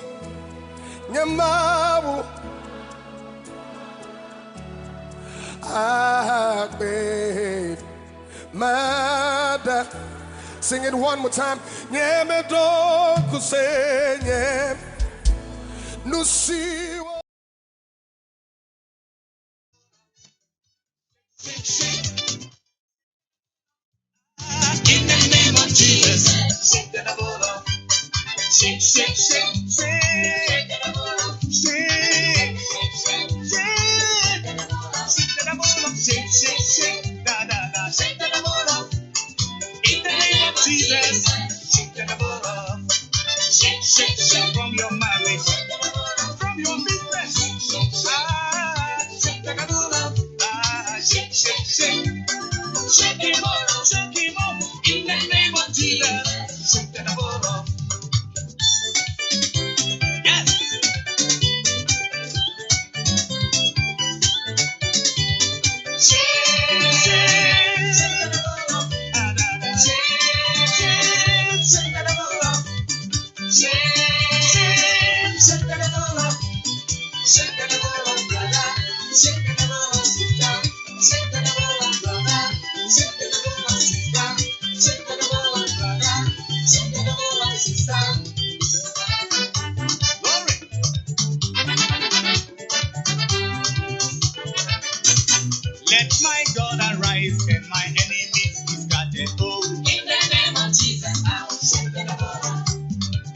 Nyemawu Akpe Mata. Sing it one more time. Nyeme do kusenye nusiwo. In the name of Jesus, shake the ball, shake, shake, shake, shake, shake the ball, shake, shake, shake, shake the ball, shake, shake, shake, da da da, shake the ball. In the name of Jesus, shake the ball off. Shake, shake, shake from your marriage, from your business. Shake the ball off. Shake, shake, shake. Shake him off, shake him off. In the name of Jesus, shake the ball off. Yes. Shake, shake, shake the ball off. Let my God arise and my enemies be scattered. Oh, in the name of Jesus, I will shake the ball.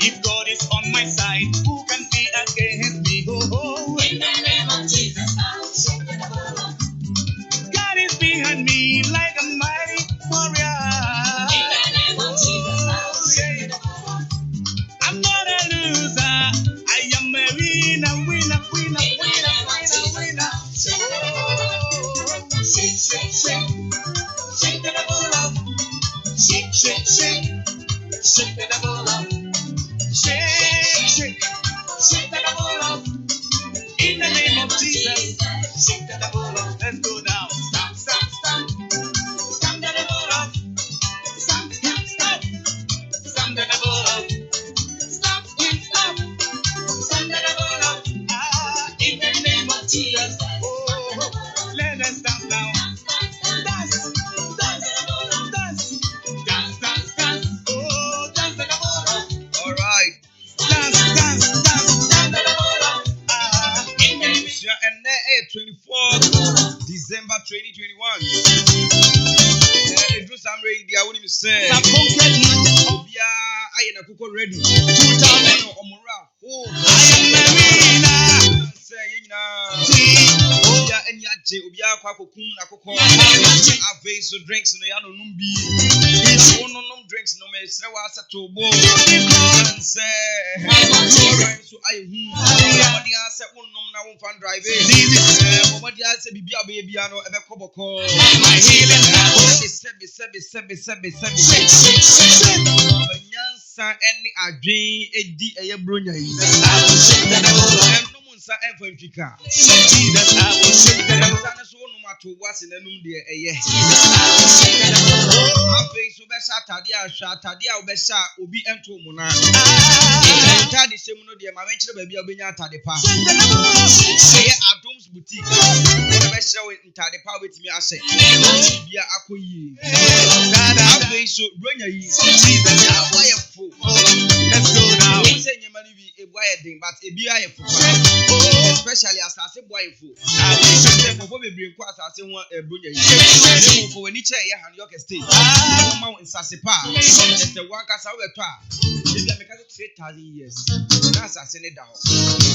If God is on my side, who can be against me? Oh, in the Shake the devil up. Shake, shake, shake the devil up. In the name of Jesus, shake the devil up. Let's go now. Stop, stop, stop. Stop the devil up. Stop, stop, stop. Stop the devil up. Stop, stop, stop. Stop the devil up. In the name of Jesus. Oh, let us stop now. Dance, dance, dance, dance, dance, dance. Oh, dance the devil up. All right. Dance, dance, dance, dance the devil up. And then 24th December 2021. Do some radio. I wouldn't say. Obia, I am a cocoa ready. 2000 Omura. Oh, I am Marina. Say, Obia and Yaje, Obia, Quaco Kun, a cocoa. I've so drinks in the Yano Numbi. No drinks, no me, so I said to Bo. Say, so I said, one now fan driving. What I said, be a baby, I know a couple call. My healing, Yansa any agree a D. A Brunia. And no one saw Africa. That I will shake the devil. No matter what's in the noon, dear. So Tadia, Tadia, Bessa, Ubi and Tumuna. Tadi Semuno, dear, my venture baby, I'll be at the park. Say, Adam's boutique. What I show it in Tadipa with me, I say, be a Akuyi. So bring a fool. Let's go now. I'm saying you money be a wedding, but a beer fool. Especially as I say, boy fool. I wish them for bring quite as I want a brilliant. For when each year, and you can stay. In Sasipa, just the one cast our try. If you make it 3,000 years, that's a send it down.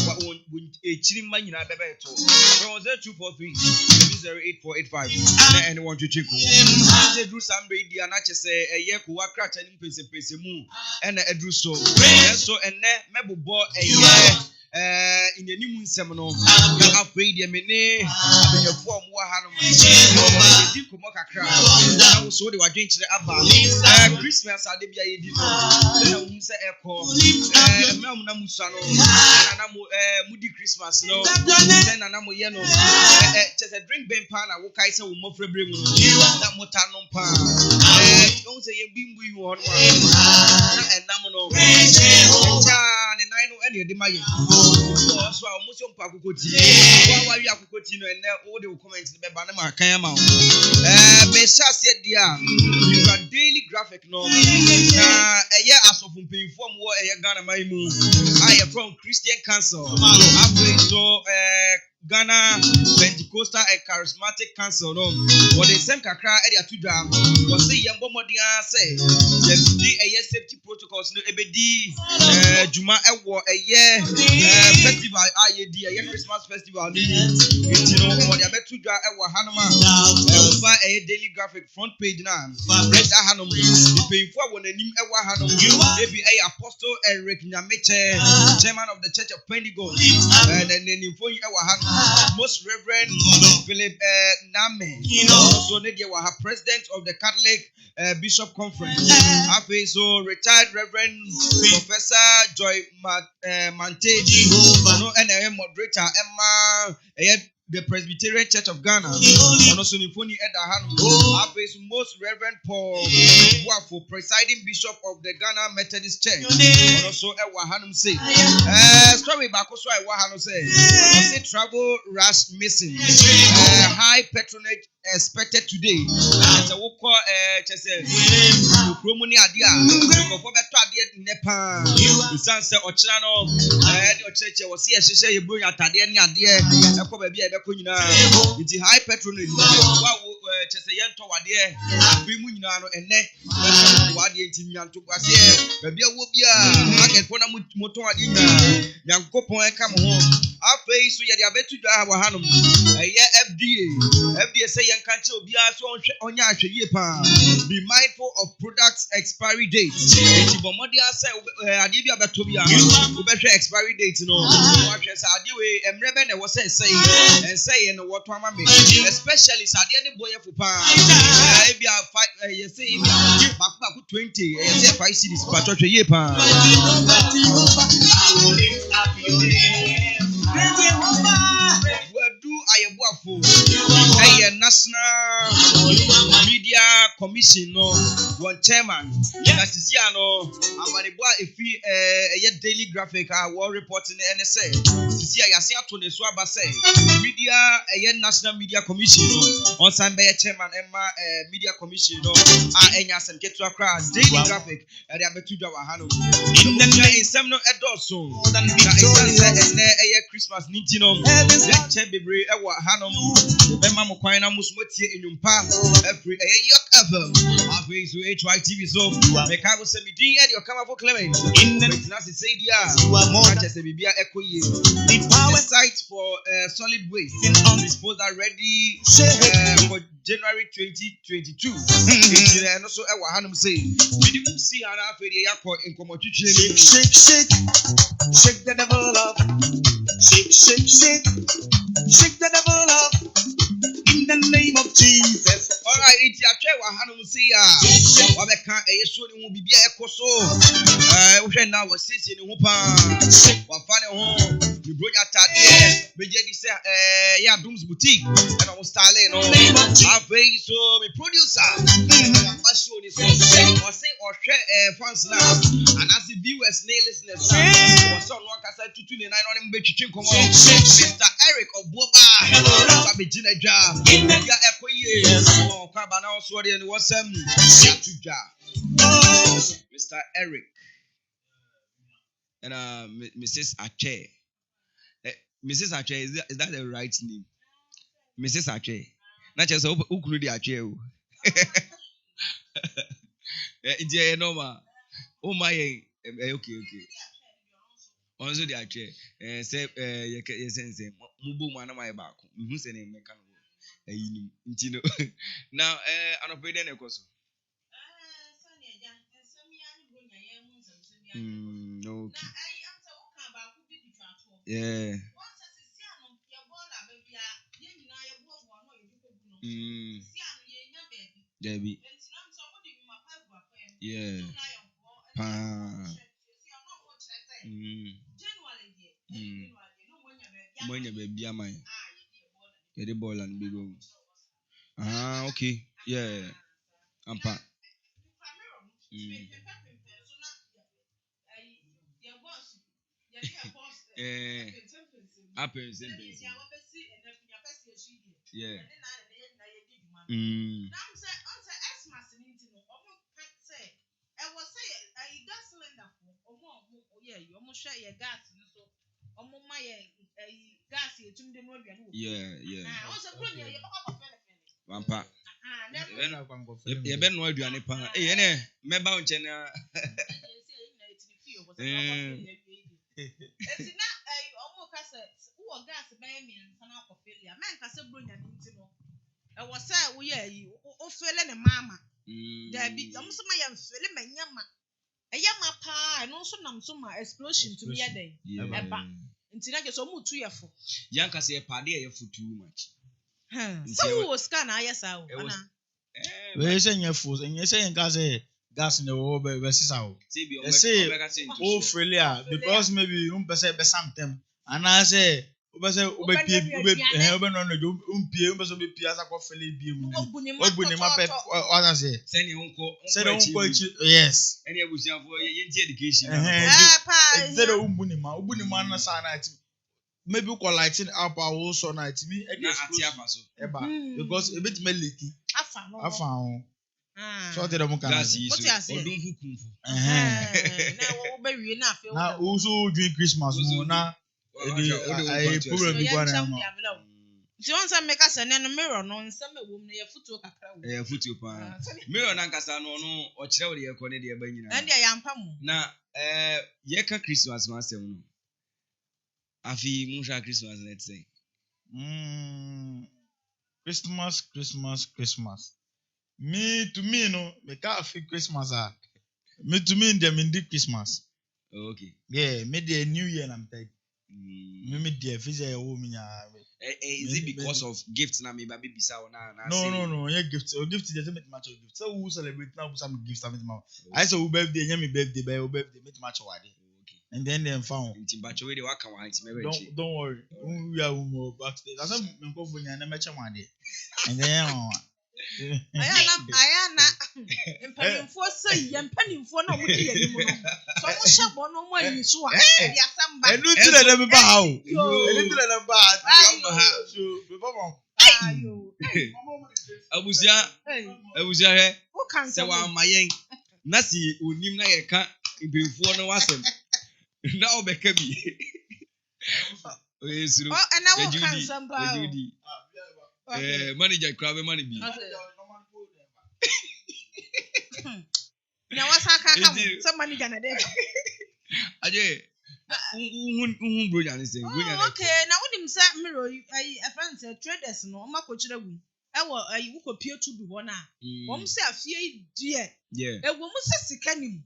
What won't a chilling man in a baby to 243 08485 anyone to check. I do some radio and I just say a year who are cracked and in moon and a drew so and then Mabel bought a year. In the new seminar, I'm afraid you may your form Wahanum. So they were going to the Abba Christmas. I did be a say echo Namusano Moody Christmas. No, then Anamo Yeno, just a drink Ben Pana, what I say, Mofre Brim, that Motano Pan. Don't say a bim we want and Namono. And I know any of the Mayan. So I almost on Pakukoti. Why you have continued and all the comments in the Banama Kayama. Bessas yet, dear, you are daily graphic no. A year as of paying for more a Ghana my moon. I am from Christian Council. I'm going to Ghana Pentecostal and Charismatic Council. No, what the same Kakra area to jam was say young Bomodia say the year safety protocols no ebedi Juma Ewa a year festival IAD a year Christmas festival. You know what you bet to jam Ewa Hanoma over a daily graphic front page now. Let's Hanom the pay for when the name Ewa Hanom maybe a apostle Eric Nyameche, chairman of the Church of Pentecost, and then the phone Ewa Hanom. Most Reverend Philip Name, also president of the Catholic Bishop Conference. So retired Reverend Professor Joy Manteji, and moderator Emma. The Presbyterian Church of Ghana, also Nifoni Edahan, most Reverend Paul Wafo, presiding bishop of the Ghana Methodist Church, also Ewahanum say, story back also Ewahanum say, travel rush missing, high patronage expected today. As a walk, Promoni Adia, Nepa, the Sunset or Channel, your church was here, she said, you bring a Tadian idea, it's high patronage. Chesayanto Wadia, Bimunano, and Neck, Wadi Timian to Basia, Babia Wobia, Market Pona Motoadina, Young Copo and come home. Our face, we are better to our Hanum, a year FDA say yan kanche obia so onya ahweye pa. Be mindful of products expiry date. Enti bomodi say ade bi abeto bia wo behwe expiry date no. Wo ahwe say ade we emrebe na wo say say no wo to ama me. Especially say ade de boye fu pa. E bia you say baku 20 e say 5 cedis pa to hweye pa. Wadu ayebuafo eye National Media Commission no one chairman na sisia no amanebua efi eye Daily Graphic war reporting NSA sisia yase ato ne so aba say media eye National Media Commission no on san be chairman emma Media Commission no enya asem ketua kra Daily Graphic e dey abetudwa wa ha no in the nsem no edoso na eye Christmas ninti no che bebre e wa ha no be ma mo kwan na musumatie enwumpa every yok FM afi so HYTV so me ka go se mi din e dey okama for Clement in the nasi say dia catch se bibia ekoye the power site for solid waste on disposal ready for January 2022 and also e wa ha no say we do see ana afi dey yakọ nkomotwetwe ni shake the devil up shake the devil up in the name of Jesus. All right, it's your chair. Hanum see ya. Wabeka eyesu ni hu bibia ekoso. Wohwe na wasisi ni hu pa. Wafane ho. You bring atade. Beje di say ya Dooms Boutique. And on style no. Afei so me producer. Fashion ni so. O say o hwe fans na. And as the viewers ne listeners. O so no kasa tutu ni na no mbetwitwe nkomo. Mr. Eric Obuoba. Sabe jina ja. Ya ekoye. Kwaba na so dey ni wasam ya tuja. Mr. Eric and Mrs. Ache. Mrs. Ache, is that the right name? Mrs. Ache. Not just ukunu di Ache o. Ije normal. Oh my okay. Onzo di Ache. Say ye sense mubo mu anama e ba ko. Mhu se ne meka no. Ntino. Now anopede na ekoso. Okay. Yeah. Debbie. Yeah. Monya baby amai. The ball and big room. Okay. Yeah. Ampa. Happens. Yeah. Wampa. Yebe no aduane pa. Ene meba onche na. Enti na omo ka se wo gas be mi nsa na akofeli a men ka se bronya nti no e wo se wo ye yi o fele ne mama da bi omo so ma ye mfele manyama eyama pa no so nam so ma explosion to be dey eba nti na ke so mu tu ye fo yanka se pade ye fo too much so wo scan ayesa o ana we se nye fo nye se yanka se gas ne wo be sisa o say o failure because maybe person be something and I say obese obepie obe no no umpie obese obepie asa ko failure bi mu ogbuni ma pe oda say send unko yes any abusiafo yenti education zero umbuni ma na sa na ati maybe ko lighting up our so na ati mi e afa so eba because a bit meliki afa on so tell them can odun fukunfu na wo be wie na afi na also during Christmas mo na I problem bi kwa na ma ti on say make us na no mirror no nsam ewom na ye futuo kakra wo ye futuo pa mirror na nkasa no no o kire wo de ye ko ne de ba nyina na de ya mpa mu na ye ka Christmas ma asem no afi mu sha Christmas na say Christmas. Me to me no, me can't feel Christmas. Me to me them in the Christmas. Okay. Yeah, me the New Year I'm telling. Me the physical woman. Is it because of gifts na me baby bisa na? No. Yeah, gift. Or gift doesn't make much of gift. So who celebrate now? Some gifts have it. I say who birthday, yeah, me birthday, but who birthday make much of it. And then them found. Intimbacho we the waka wa intimbe. Don't worry. We are more backstage. I said me go for you and me chama de. And then ayana mpanimfo sei ya mpanimfo na mo di anim no so mo hye bo no mo ani so a ya samba enu ti na dem ba ha o enu ti na dem ba ha so be baba ayo abusia he se wa mayen na si onim na ye ka ibemfo no wasem na obeka bi oyesuru ana wo kan samba manager crab money bi na wasa ka ka so manager na de aje un bro yan say bro yan okay na wonim sa miro ai friends traders no ma ko kire gu ewo ai wo ko pie tu bi ho na wo mo se afie die ewo mo se sika nim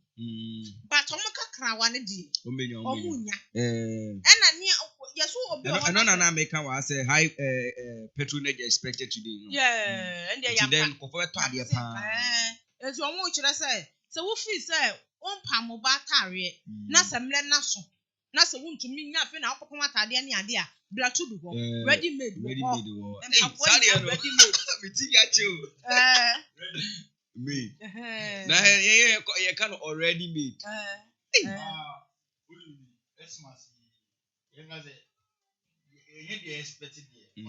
but wo mo kakra wa ne die o mo nya ena ni yeso obi o no na make wa say high patronage expected today no and then ko for to ade pa ezo wo kire say se wo fi say on pa mo ba tare na se mle na so na se wo ntumi nya fe na akokoma tade ne ade a bra to do ho ready made wo ready made miti ya chill made na ye can already made Christmas you know say you dey expected we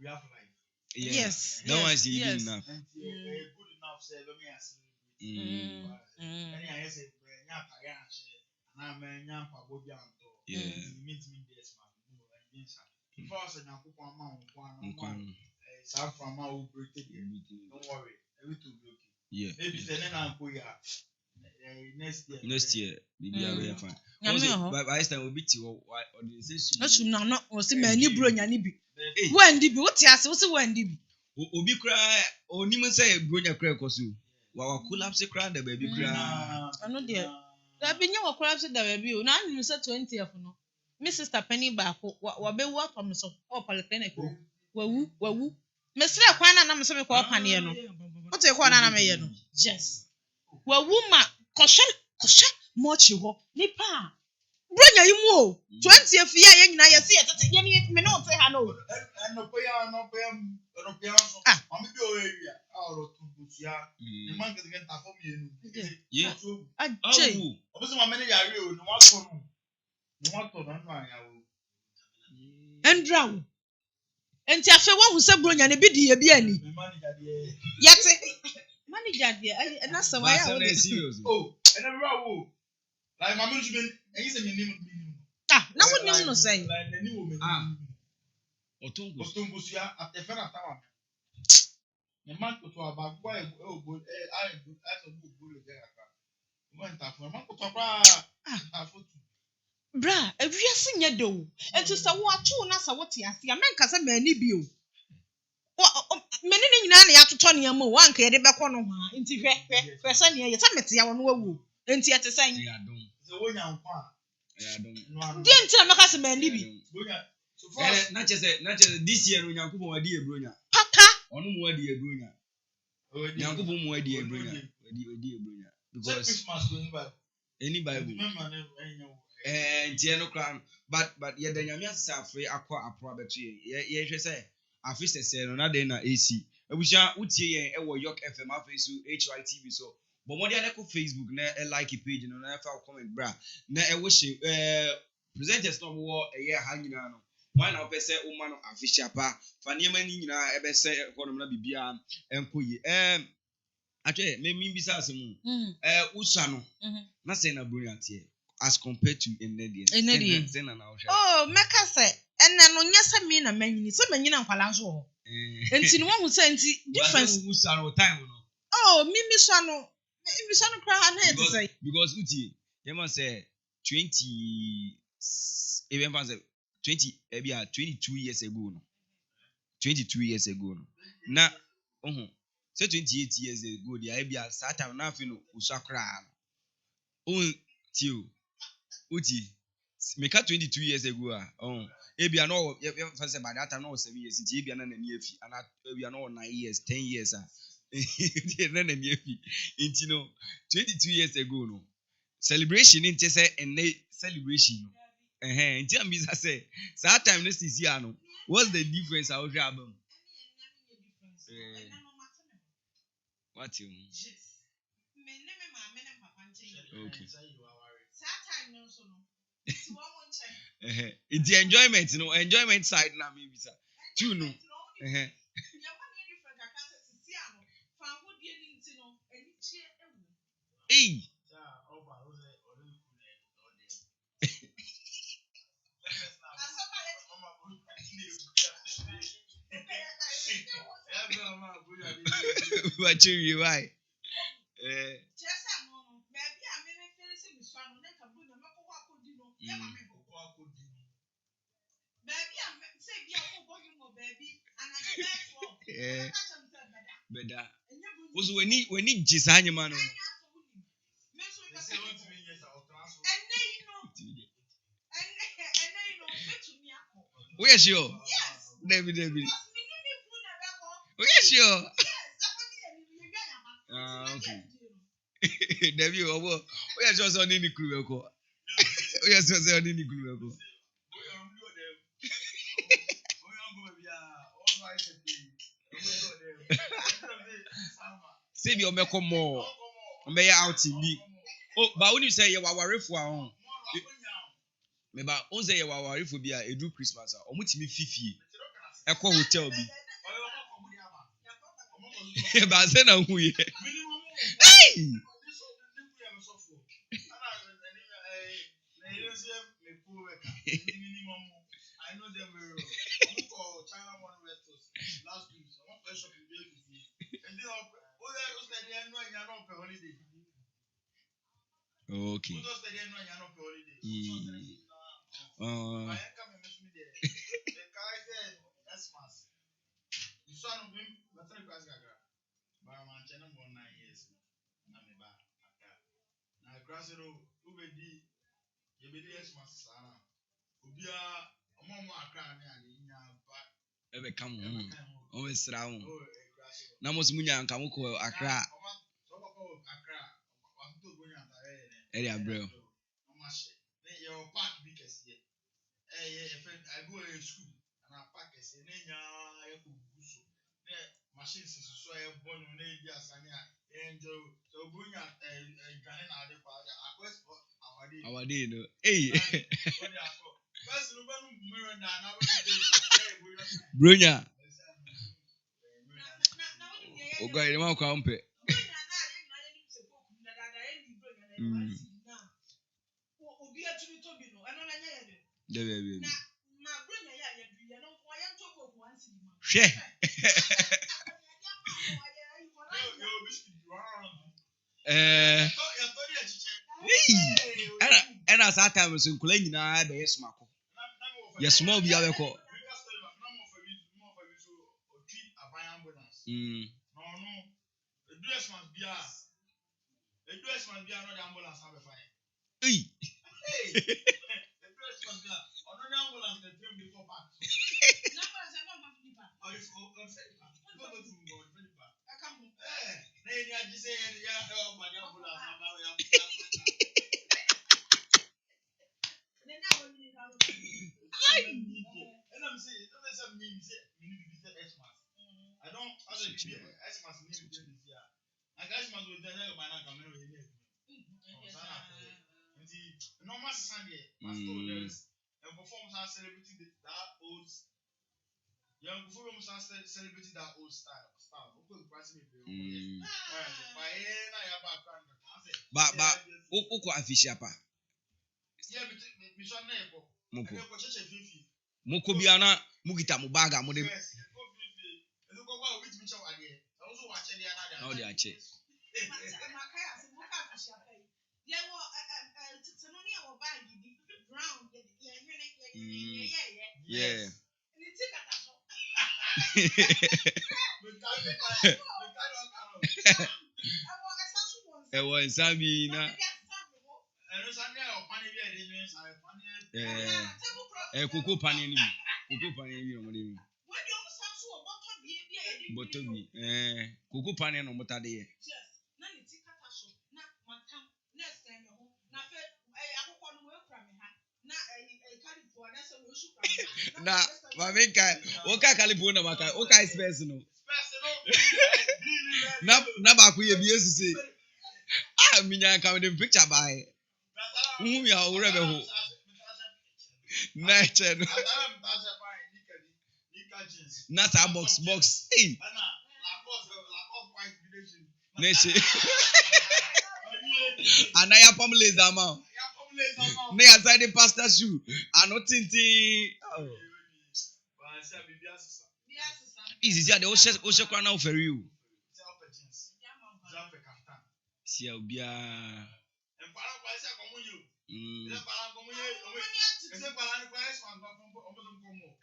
have life yes that one is even enough good enough say let me ask any I say nya tire na me nya pa bo bi anto meet me this man no and this first na kokon ma nkwan sa from ma o break it don't worry everything will be okay maybe say na go ya next year bibi are fine also by this time we beat you or the say asu na no o se mani bro nya ni bi wandi bi wote ase wo se wandi bi obi kra onim say bro nya kra koso wa collapse kra da baby kra ano de da bi nya wa collapse da baby o na anu say 20th no me sister penny ba ko wa be wo atom so o polyclinic wawu me sre kwan na me so me ko opane no wote ko na me ye no yes wawu ma koshe mochi ho nipa bronya yimu o 20th year ye nyina ye se ye tete ye ni me no te ha no no pia so am bi o area aro tubusia ni man ke ta fo mi enu ajay obi ma manager are o ni wa so no ni wa to na anya o endra wo enti afa wo hu se bronya ne bi di ye bi ani manager de yete manager de na se wa ya wo oh and every wo like my management and you say me name na wo nim no say like na ni wo me otungusia atefa na tawa me man ko to abagwa egbo ai so bu le ga ka mo ntafo man ko to bra ntafo tu bra ewiase nya do enti se wo ato na se wo te ase a menka se mani bi o meni ni nyina na ya toto ne am o anka ye de beko no ha enti hwe se ne ye se mete ya wo no wawu enti ete san se wo nya nkwa di enti na meka se mani bi na chese this year Nyankopon wadi ebronya papa onu mu wadi ebronya Nyankopon mu wadi ebronya wadi ebronya because Christmas going by any bible ntie no kran but ye da nyame asafre akwa apro abeto ye hwe se afi sese no na de na AC abusia utie yen e wo York FM afi so HYTV so but mo dia na ko Facebook na like page no na fa comment bra na e wo she presenters no wo ye ha nyina no why na opese uma no official pa fa niam ni nyina ebe se honom na bibia enkoyi atwe me mbisa asemu usa no na say na brilliant as compared to Enedian na ohwe oh meka se enne no nya se mi na manyini se manyina nkwala nso ho enti ni won se enti difference usa no time no oh mi so no cry na it say because uti yema say 20 even 20 22 years ago no 22 years ago. Na, say 28 years ago, the idea sat down now feel usakra. Tio, uti. Make 22 years ago. Ebia no, first by that time no 7 years. It's ebia na near fi, and ebia no 9 years, 10 years. Into no 22 years ago no celebration in say and celebration. In terms I say that time this is year no. What's the difference out here? What you mean? Okay. It's the enjoyment, enjoyment side now maybe sir. Two no. Hey. What you why? Beda. Also when he jisanya man. Where sure? David. Where sure? Okay. David, where sure on any crew? Where sure on any crew? Say your make more. May out in me. Oh, but when you say you are worried for home, maybe on say you are worried for be a do Christmas or mutimi fifi. A call hotel be. But say na who ye. Hey! I know them very well. I'm call China One Restos last week. So I'm going shopping there with you. And then you're not on holiday. Okay. I come and miss me there. The guy said, Xmas. The son of him, but I'm going to go. But I'm on channel 9 years. I'm back. Now, Grassero, who be the Xmas? Ubia, among my crown, Ebe come home. Always round. Namos Munya and Kamuko Accra. Area bro. Your park because I go to school and I park a machines is so born on and so bring out Our day, no. Hey, Brunya. Oh, God, you want to come pay. Share. And as that time was in Kulina, the yes, Marco. Yes, small be our call. The dress must be another ambulance. Hey, the dress must be another ambulance that came before back. I don't Xmas name this year. And Xmas will tell you by now come in. Normal Sunday, there's a performance are celebrating that old young performance are celebrating that old style. But Oko Afishapa. Yeah, but Mokobiana Mugita Mubaga Mode. No, they are check. Yeah. ɛwɔ nsa bi na koko paneɛ no bi koko paneɛ bi na ɔmode bi bɔtɔ bi koko paneɛ na ɔmotade yɛ na mame nka woka kalipo na maka woka space no na baako yɛ bi esuse minya ka with the picture by whom you are already ho na che no na sa box hey na che anaya pamela zama na ya side pastor shoe ano tintin easy ya de o she kwa na o feri o si obia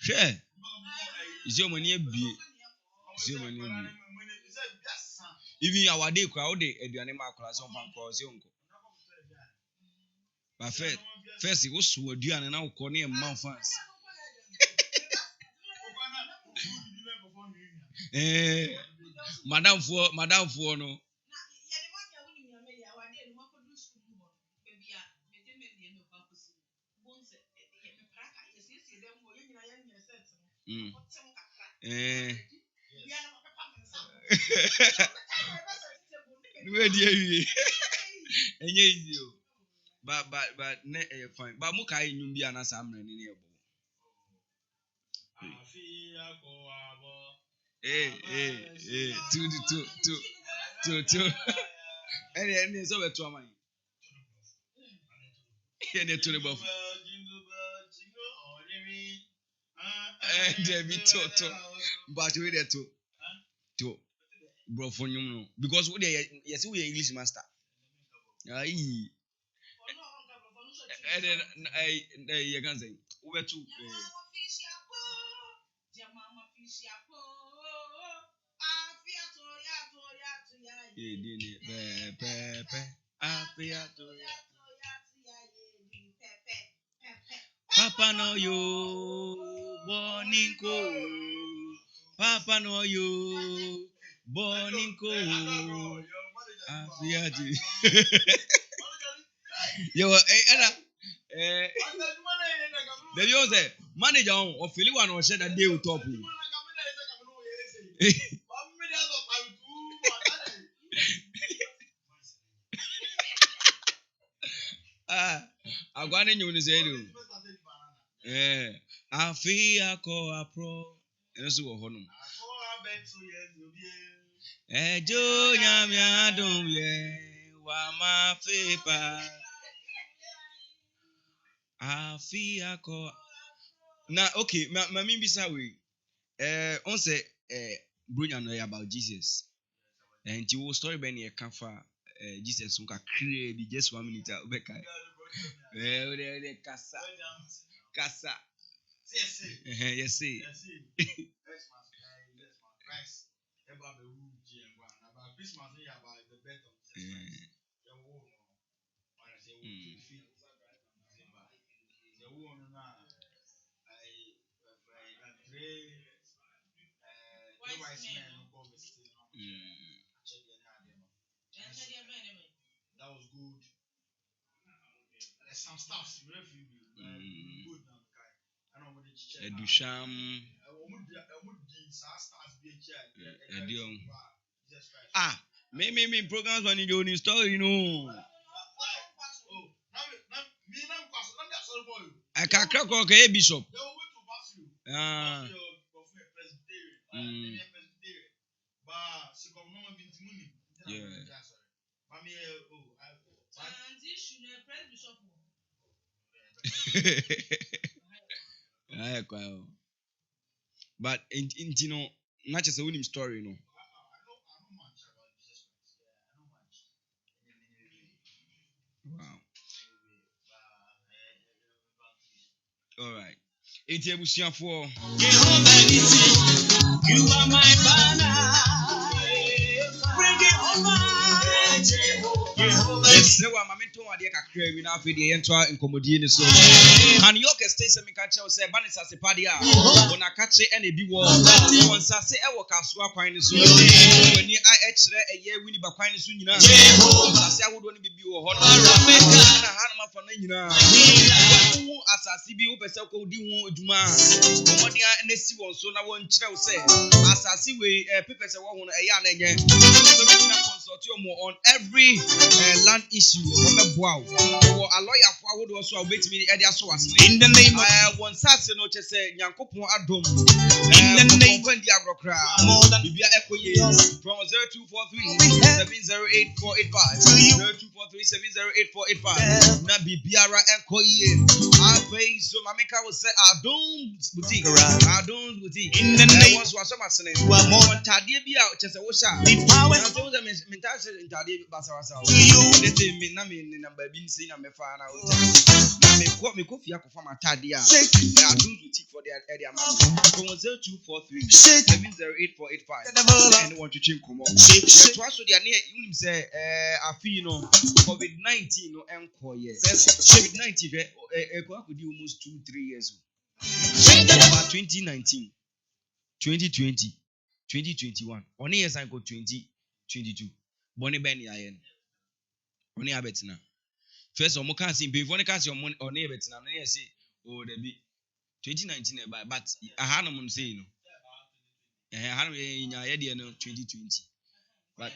hwe isi omani abie even our day kwa o de aduane ma akora so mpan ko se onko ba first go so aduane na ukọ na emma fans madam for no we dey enye easy o but ne fine but mo kai nyum bia na sa mre ne ebo two ene so beto aman ene to ne bof David to but we there to bro for nyum no because we there yes we English master ai you can say we to Papa no yo boninko Papa no yo boninko afiati yo era the you say manager on of feel one on share that day with top agwane nyu ni say do afia ko apro enso wo hono ejo nyamia dum ye wa ma fepa afia ko na okay ma mi bisa we on say brunya no about Jesus and you story ben ye ka fa Jesus nka create be just 1 minute obeka we kasa yes see That was good. There's some stuff good now. I know what it's Edusham me programs when you do story I can crack okay bishop but you know not just a winning story you know wow all right Eti ebusuafo. You are my banner. Bring it over. Yes, wa mamento ade kakra wi na afi de yentwa inkomodie ni so. Can you orchestrate some catch say banis as a party a ona kache ene bi wo won sase e wo kaso akwan ni so. Wani a ekire eye wini ba kwan ni so nyina. Sase ahodo ni bibi wo ho no. Na hanma fa na nyina. Wo asase bi wo pese ko di ho adwuma. Omodia na si won so na won kire wo say asase we people say wo ho no eya na enye. So we na consult you more on every land issue omeboa wo a lawyer for awodo so a obetimi e dia so asene in the name of one sase no che say nyankopon adom in the name of the agrokra bibia ekoye from 0243 708 0243 708 na bibiara ekoye abai so mameka will say adom boutique in the name of so asene tade bia che say wo sha the power of the mental tade basawasa let me na me number bin say na me fa na o me ko fia ko fa matade a I do boutique for their area man from 0243 708 and want to change komo yeah to aso dia na unim say afi no COVID-19 no enko ye COVID-19 ko akodi almost 2-3 years about 2019 2020 2021 on years I go 2022 boni ben ya yen oni abetina first omo kan sin be foni kan sin omo oni abetina no ye say oh there be 2019 e by but ahanum no say no ahanum ye nya ye de no 2020 but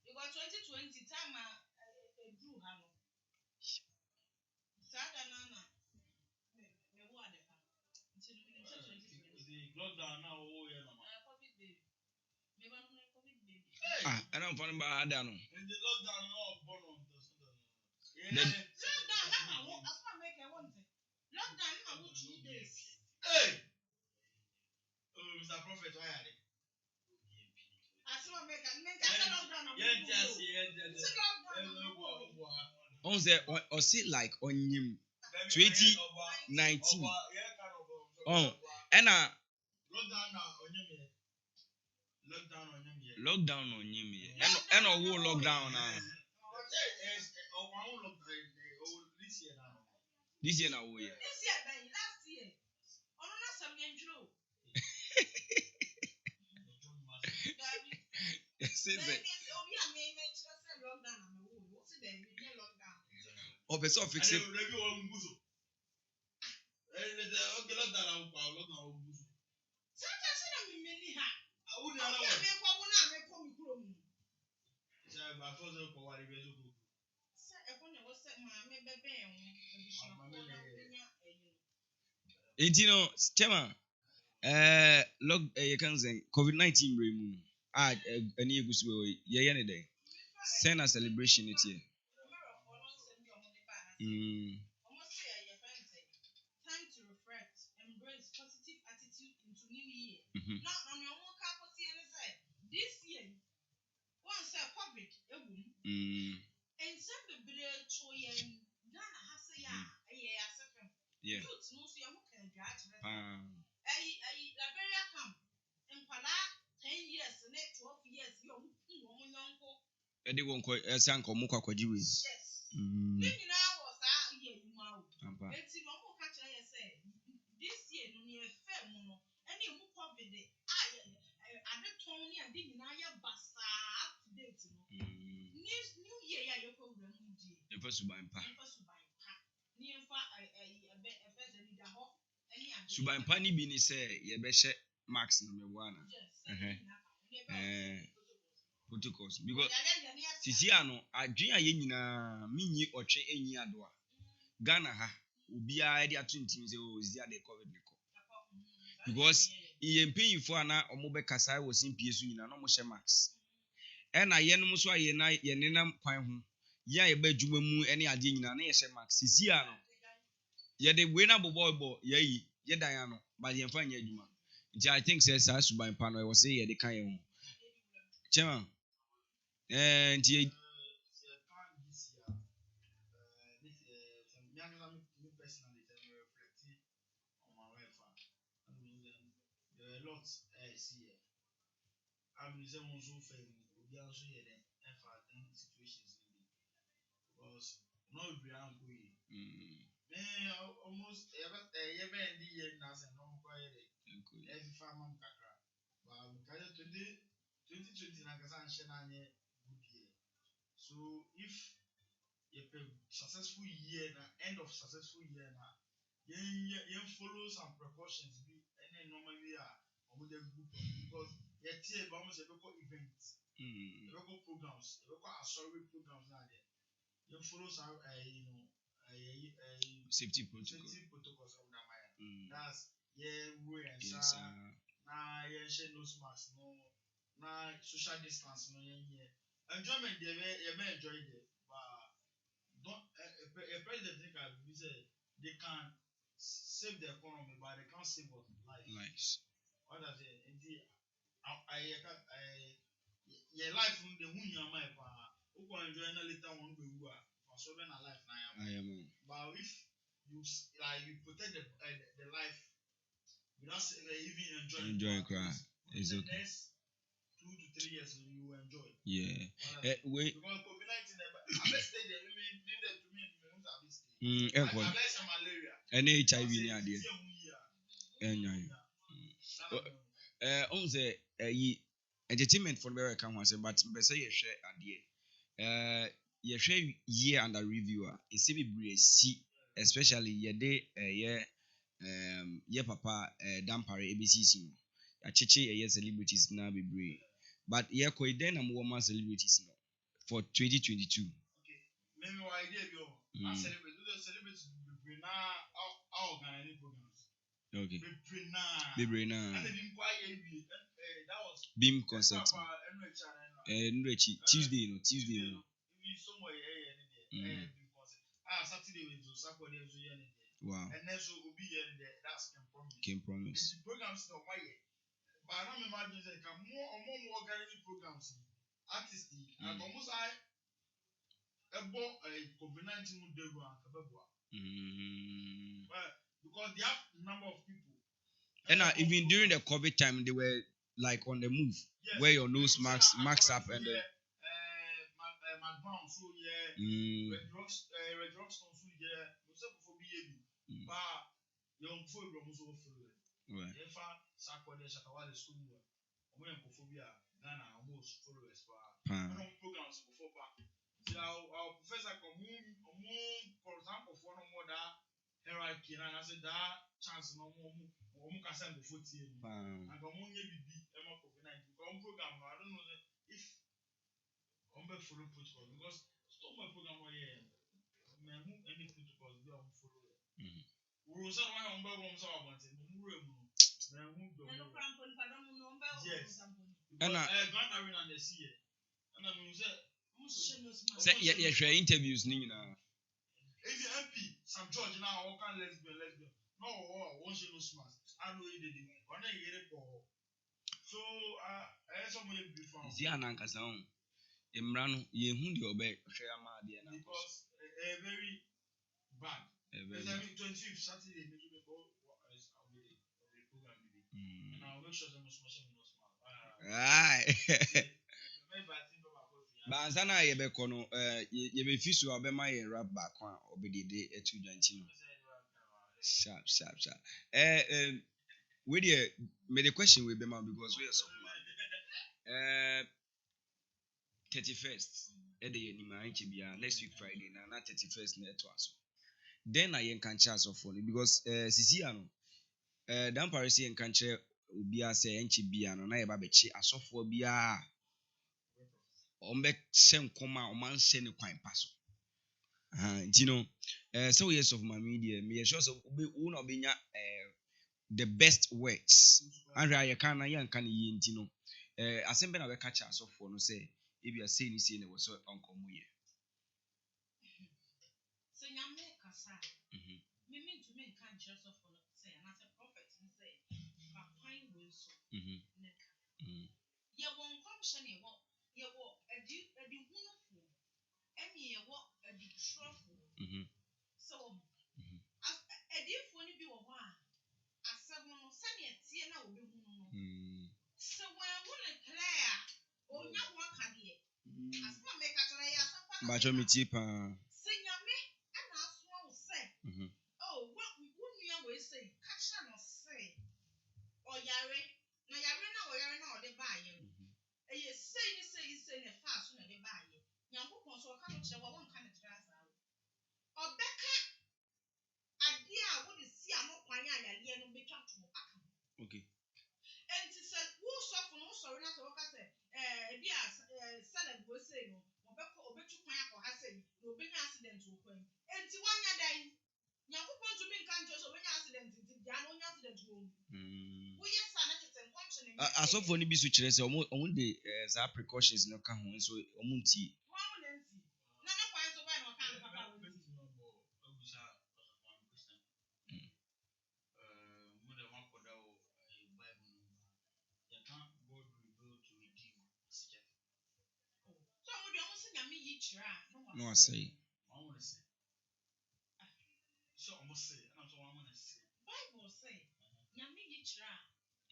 you got 2020 time drew hano sada nana me wo ade pa nti no me 2020 lockdown na wo ye no covid baby me ba no covid baby I don't find about that no in the lockdown no born on lockdown na wo asma make e want lockdown na wo 2 days hey oh Mr. Prophet why are they asma make lockdown na on say or see like on him 2019 oh and lockdown on him and wo lockdown na this year na wo year last year ono na sam nyenjuro see that oh be so fix it you know chema you can say COVID-19 bremu any egusu ye ne dey send a celebration it here time to reflect, embrace positive attitude into new year. Not on your own capacity and say this year once COVID and some the bread choyen Ghana has a yeah youth no so you can judge Liberia camp in Pala 10 years and 12 years you unko edi won ko esan ko mu kwakwaji we yes you know was year you ma eti no mo ka kire say this year no ne efe mu no ene mu COVID ade ton ni ade nyina ya basa up to date no new year ya yoko wura mu die e fa suban pa ni enfa efe zani da ho ene ade suban pa ni bi ni say ye be hye max no me bwana protocols because sisi ano adwen aye nyina minyi otwe enyi ado a Ghana ha obia e dia tuntim se o zia de COVID niko because iye mpanyifo ana omobe kasa wo simpie su nyina no mo hye max e na ye no so aye na ye nenam kwan ho ye aye ba dwuma mu ene ade nyina na ye hye max sisi ano ye de we na bobo ye ye dan ano ba ye mfa nya adwuma nti I think say sa suban pa no e wo se ye de kan ye ho chema And personally, reflecting on my life. I mean, there are a lot I see. I mean, someone so famous, we also hear them situations because no be angry. Man, almost ever in the year now, and no quiet. Every farmer kakra. But because 2020 na kasa good year. So if you successful year na end of successful year na you follow some precautions be any normally good because you tie ba almost events. Programs, programs now there. You follow some safety protocols of that That's way and nose mask no social distance no enjoyment you may enjoy it but don't a president think they can save the economy but they can't save what life. What does it your life the your mind who can enjoy later on be who are so then a life now but if you protect the life without even enjoying it's okay. Next 2 to 3 years you will enjoy. Wait. Because COVID-19, I bet stay there. Malaria. Any HIV in idea. On the entertainment for the American ones, but say you share idea. You share year under reviewer. It's a see, especially your day, papa, dampare ABC. A celebrities now be brave. But yeah, then I'm more celebrities now for 2022. Okay, maybe why idea go? I celebrate. Those celebrities be now organizing programs. Okay. Be now. And they been quiet. That was Beam concert. Tuesday. Tuesday. Somewhere Saturday we do Saturday we wow. And then so will be here that's Can promise. The programs not why. But I don't imagine that more organizing programs. Artists and almost about COVID-19 day go because they have number of people. And even during the COVID time, they were like on the move. Yes. Wear your nose mask up and then. So Red Rockstone so for but young folk almost overflow. Right. If I Sakwa de Shatawale school, phobia, Ghana almost followers. Programs before back. Our professor come for example, for no more that hierarchy, and I said that chance no more. Can send before tea. And come on, you be Emma COVID-19. Program, I don't know if follow protocol because stop my program here. Any protocols they are follow. We will say why so about it. Yes. And Grand Arena the sea. And I mean say yeah, interviews ni na. If you MP some George now all can lesbian. No, one show no smart. I know you did it. One year for. So I somebody before. Is here an ankasan. Emrano ye hu de obe hwe ama de na. Because very bad. Because I mean 25th Saturday maybe before the program maybe. And I'll make sure them smash no smart. Right. But sana ye be kono ye be fisu abema ye rap back one obedide etu dwanti no. Sharp. We there me the question we be man because we are so man. 31st ede ni ma nche bia next week Friday na 31st na eto aso. Then I can chance of phone because sisi ano dan Paris yen kan che obi a se enche bia no na ye ba be chi asofo bia ombe sen koma o man se ne kwan paso no so years of my media me sure so we no be nya the best words and I can na yan kan yi ntino asembe na we catch asofo no say if you are saying this in was so uncommon here so nyame kasa me mean to make can just of say and as a prophet say pa kwan we so neka ye won commission e wo yɛwɔ adi hunfo ɛne yɛwɔ adi trɔfo sɛ wɔ adiifo no bi wɔ hɔ a asɛm no sɛdeɛ tie na wɔbɛhu no sɛ wɔahu no clear a ɔnya ho akadeɛ asɛm a mɛka kyerɛ yɛ asɛm pa Bacho metie pa. sɛ nyame ɛna asoma wo sɛ wo nua wei sɛ ka kyerɛ no sɛ ɔyare na yare na ɔyare na ɔde baayɛ no ɛyɛ sei ne sei na ɛfaa so na ɛde baayɛ nyankopɔn so ɔka no kyerɛ wɔ wɔnka no kyerɛ asaa wo ɔbɛka adeɛ a wode si a no kwan a yareɛ no bɛtwa to aka ho Okay. enti sɛ wosɔfo no wosɔre na sɛ wɔka sɛ ebi a salad wɔ sei no ɔbɛtwi kwan akɔha sei na ɔbɛnya accident wɔ kwan enti wanya dan nyankopɔn tumi nka nkyerɛ sɛ ɔbɛnya accident nti gyaa na ɔnya accident wɔ mu woyɛ saa na kyerɛ sɛ nkɔmhyɛ no Asofo ni bi so kyerɛ sɛ ɔmo de saa precautions no ka ho nso ɔmo ntie. wɔn na nti na ne kwan so bɛn na ɔka no papa wɔ nti so ɔmo deɛ ɔmo sɛ nyame yi kyerɛ a No asɛe. Bible sɛ nyame yi kyerɛ a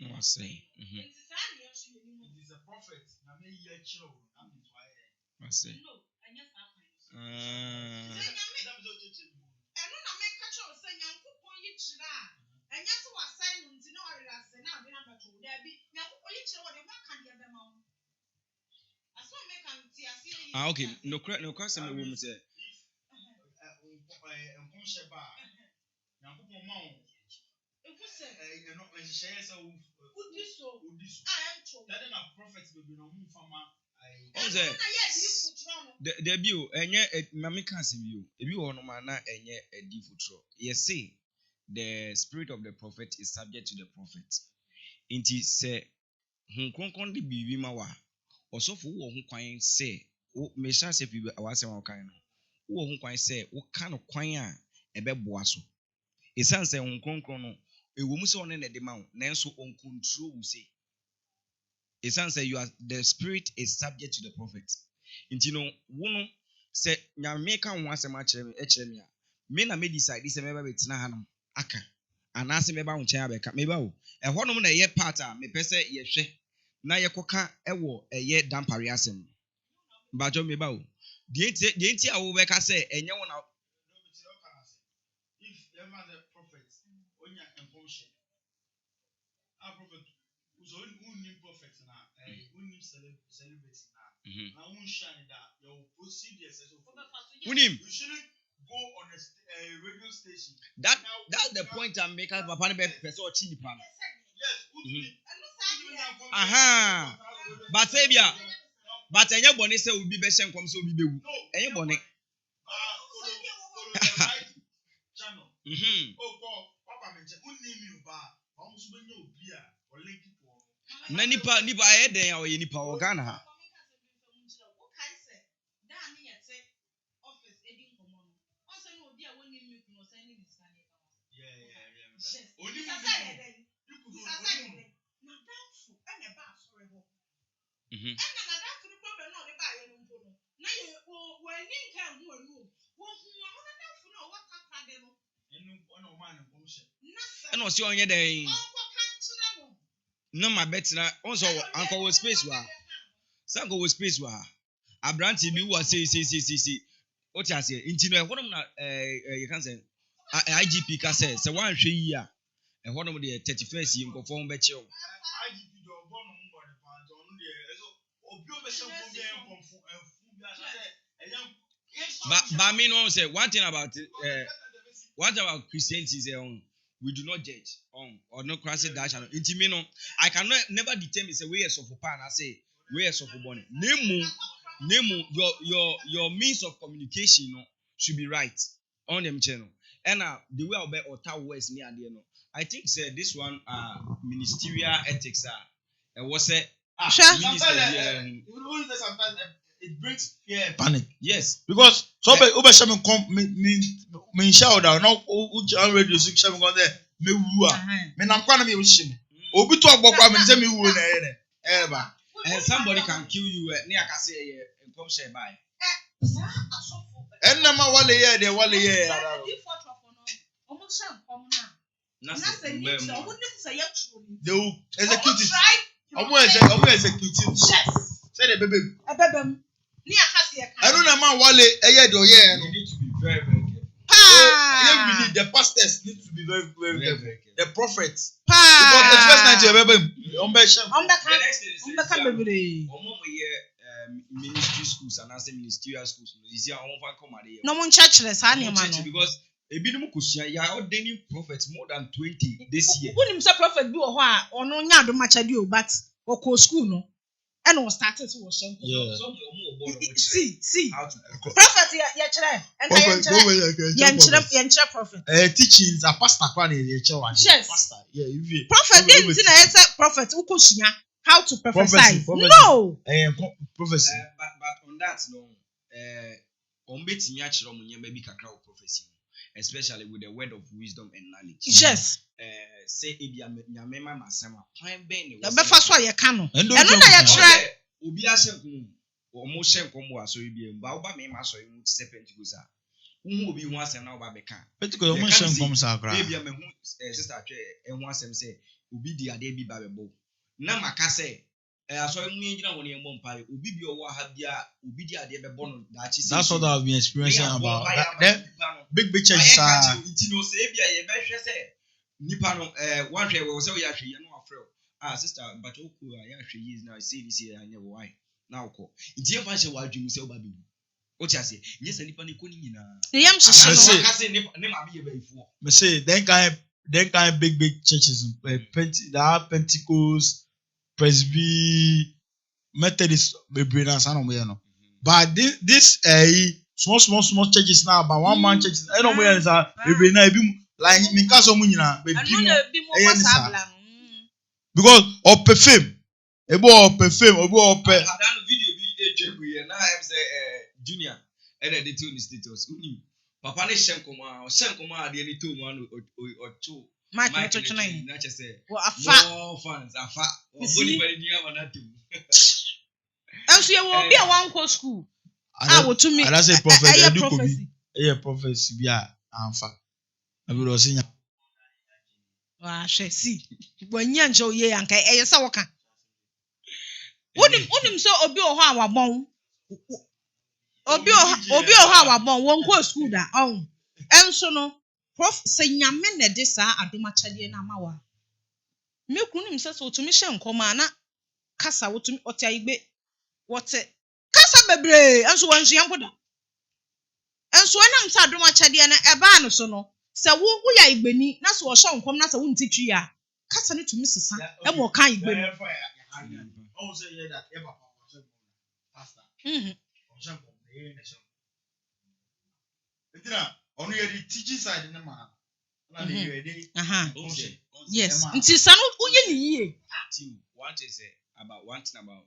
No asɛe. nti saa deɛ nso yɛ nimu Asɛe. no ɛnyɛ saa kwan so sɛ nyame ɛno na meka kyerɛ wo sɛ nyankopɔn yi kyerɛ a ɛnyɛ sɛ wasae no nti na ɔwerɛ ase na ɔde no abɛto wo daabi nyankopɔn yi kyerɛ wɔde woaka deɛ bɛma wo asɛm meka no te aseɛ yi Okay, nokra sɛ mewɔ mu sɛ ɛhu sɛ wodi so a ɛnto ɔn sɛ na yɛ adiyifo kyerɛ no dabi o ɛnyɛ mame ka asɛm bi o ebi wɔ hɔ nom a na ɛnyɛ adi fotorɔ yɛse the spirit of the prophet is subject to the prophet nti sɛ Honhom Kronkron de biribi ma wa ɔsɔfo wɔ ho kwan sɛ mehyɛ asɛ fi awasɛm a wɔkan no wɔ ho kwan sɛ woka no kwan a ɛbɛboa so ɛsiane sɛ Honhom Kronkron no ɛwɔ mu sɛ ɔne na ɛde ma wo nanso ɔnkontrol wo se ɛsiane sɛ the spirit is subject to the prophet nti no wo no sɛ nyame ka ho asɛm akyerɛ me a me na me decide sɛ mɛba bɛtena ha no aka anaasɛ mɛba wo nkyɛn abɛka mɛba wo ɛhɔ nom na ɛyɛ part a mepɛ sɛ yɛhwɛ na yɛkɔka ɛwɔ ɛyɛ dampare asɛm mbakyɛ mɛba wo deɛ nti a wobɛka sɛ ɛnyɛ wo na Unim. That's the point I'm making. Papa ne be person or chini pan. Aha. But say bia. But enye bone say obi be hye nkom say obi bewu. Enye bone. Na nipa ayɛ den a ɔyɛ nipa wɔ Ghana ha. ɛna ɔsi ɔnyɛ dɛn na ma bɛtena ɔnsɔ ankɔ wɔ space wa sanko wɔ space wa aberante bi wɔ sei wote aseɛ nti no ɛhɔ nom na yɛka sɛ IGP ka sɛ woanhwɛ yi a ɛhɔ nom deɛ 31st yi nkɔfoɔ ho bɛkyɛ wo but me no say one thing about Christianity is we do not judge or no cross dash and me no I cannot never determine say we is of pan I say we is of born name your means of communication no should be right on them channel and the way I'll be or words near the no I think say this one ministerial ethics was say sometimes it brings fear and panic. Yes, because somebody over shaman come me shout out now. Uja radio so shaman go there. Me wua. Me nam kwana me wishim. Obi to agbokwa me say me wu na ere. Eba. And somebody can kill you. Near can say, come share by. And nama wale ye de wale ye. They will execute it. Execute it. Say the baby. I don't know man wale eye do ye. You need to be very, very careful. The pastors need to be very, very careful. The prophets. Because the first night you ever ministry schools and ministerial schools. No one church because Ebinum Kusia, you are ordaining prophets more than 20 this year. Who himself prophet do or no nyado machadio, but or school no. And was started to was see prophet prophet teachings are pastor yes pastor prophet didn't prophet how to prophesy no prophecy but on that no prophecy especially with the word of wisdom and knowledge yes say nyamema masema kwan ben ne befa so ye ka no eno na ye kire obi ahyenkom omo hyenkom wa so bi mba oba me ma so mu tse Pentecost a hu obi hu asem na oba beka Pentecost omo hyenkom sa kra bia me hu sister atwe hu asem say obi di ade bi ba bebo na maka say aso mu yina woni embo mpae obi bi owo ha bia obi di ade bebo no da chi. That's what I've been experiencing about that big churches are no say bia ye be hwe say nipa no one hwe we say we ahwe ye no afrɛ sister but oku ya hwe yi now say this year anya why now ko ntie fa hye wadwum say oba bi o ti ase nye say nipa ne ko ni nyina yam hye no ka say ne ma bi ye ba ifu me say then kind big churches Pentecost Presby Methodist Bebrina san omo ye no but this small churches now about one man churches I don't know where is Bebrina ebi like me ka so mu nyina be bi mo because of fame ebo of fame obo of I don't video bi ejebu ye na am say junior and the two status uni papa ne shenkoma de ni to mu anu ocho Mike to tonight na che say afa fans afa body body ni ama na to enso ye wo bi a wan ko school wo to me I say prophet edu ko bi prophecy bi a amfa abi do sinya wa hwe si wanya nje oye anka eyesa woka wonim so obi oho a wabon obi oho a wabon won ko school da on enso no prof se nyame na de saa adoma chade na mawa me kunim se so tumi hye nkoma na kasa wotumi otiagbe wote kasa bebre enso wansu yampoda enso anam sa adoma chade na eba no so no se wo ya igbeni na so wo hye nkom na se wo ntitwi a kasa ne tumi sesa e mo kan igbeni oh say yeah that ever pastor onu ye the teaching side na ma na le ye dey yes nti sanu uye ni yie one thing about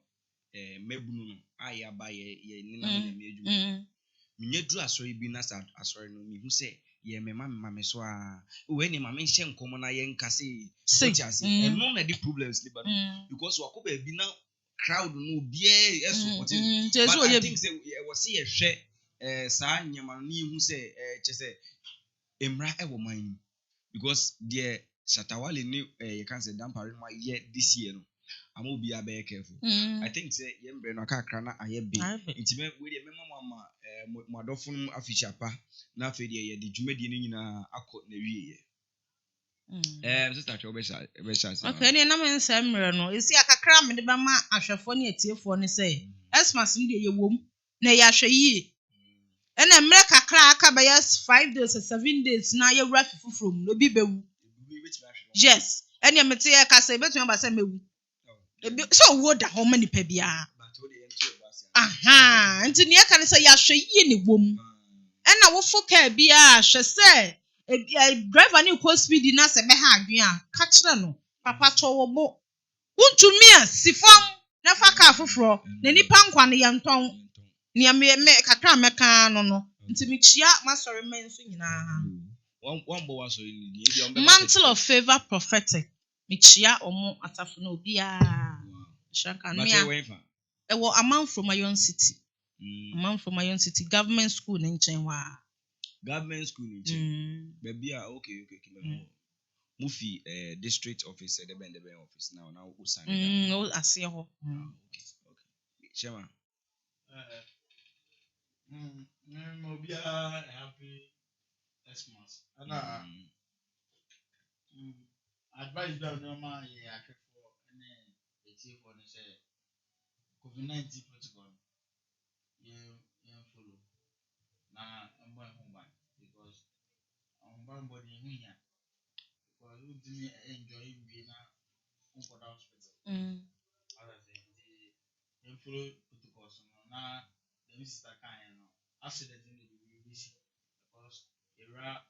mebunu no aya ba ye ni na meju minyedu asori bi na asori no mi hu say ye mema me so a we ni ma me hye nkomo na ye nka say eno na the problems liba because wakoba bi na crowd no bia supporting but I think say we see ye hwe saa nyama ni hu say che say emra e wo man because the Shatawale ni you can say dampare no ye this year no am obi be careful I think say ye mbre no kakra na aye be intime we dey mema madofun afichapa na afi dey ye di dwumadi ni nyina akọ na wie ye sister Chobesha okay ni na me nsem mre no esi akakra me de ba ma ahwefo ne atiefo ne say Xmas ndi ye wom na ye ahwe yie ena mre kakra aka ba yes 5 days or 7 days na ye wura fufufrom no bi bewu yes ena mete ye ka say betun ba say mewu so wo da ho mani pa bia aha nti ne ka ne say ya hwe yie ne wom ena wo foka bia hwe say driver ni ko speed na se be ha adwen a ka kire no papa to wo bo untumi a sifam na fa ka foforo na nipa nkwa ne yanton ne me kakra meka no nti me chia masori men so nyina one bo waso ni e mantle of favor prophetic me chia omo atafo na obia Shanka But Nia. where from? A man from my own city. A man from my own city. Government school in Chenwa. Government school in Baby, okay. Mufi district office, the bend office now who signed it down. I see her. Okay. Shema. Happy Xmas. And advice down your mind, yeah, for the chief on the say COVID-19 protocol. You follow. Now I'm going home because I'm one body here. Because we didn't enjoy being for the hospital. Other than the follow protocols. Now the Mr. Kayan accident in the BBC because era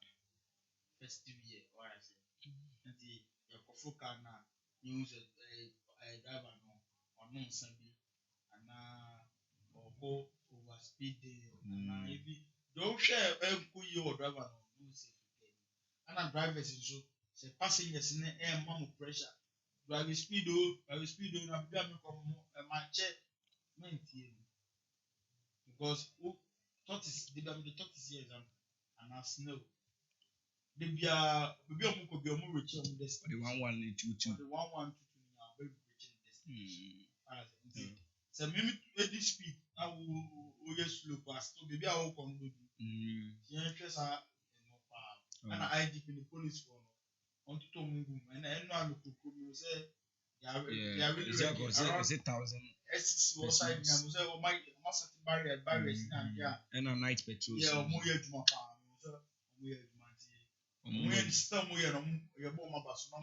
festive year, or I say, and the Kofuka now use a driver or non Sunday and or go over speeding and maybe don't share a good or driver no safety. And drivers so say passengers in the air mom pressure. Driving speed and come my check 90 because tortoise the tortoise here and as snow. They be a rich on this. The 1122. The 1122 now very rich in this. So maybe this speed I will just slow past. So maybe I will come with you. The interest are and I dip in the police for on to Mungu and I know I'm to say they are really around 1,000. SCC was side and say oh my must barriers and a night patrol. Yeah, more yet to my farm. Still more your bomb about some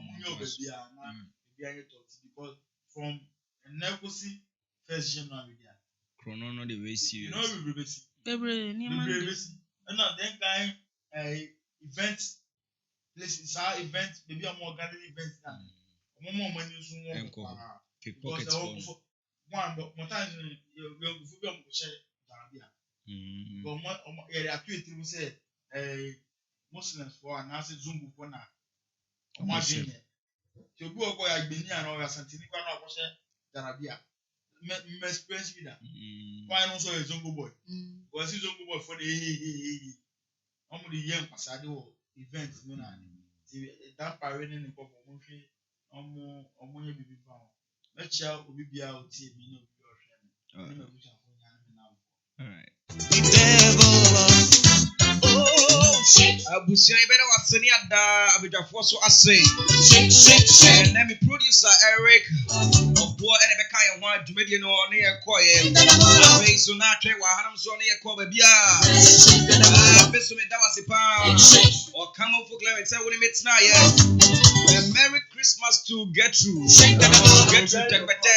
because from Negosi 1st January, Chrono the way serious. you know, we and then kind event places, our event, maybe a more gathering event than more money soon. Pickpockets one, but more times you'll share Darabia. But what area to say Muslims for an answer Zungu for now. Imagine to go for a Benia or a Santinica or Darabia. Experience with that. Why also a Zungu boy? Was his Zungu boy for the only young Pasado events? That parade in the Pop Murphy or Moya Bibi Pound. Let child will be out to me. All right. Abusia ibere waseni ada abedwafo so asay. And let me producer Eric Obo ene be kan ho adwumadi no ne ye koye. Abai so na atwe wa hanam so ne ye ko ba bia. Beso me da wasipa. Or come up for Clement say woni metina ye. Merry Christmas to Gertrude. Gertrude Tekbete.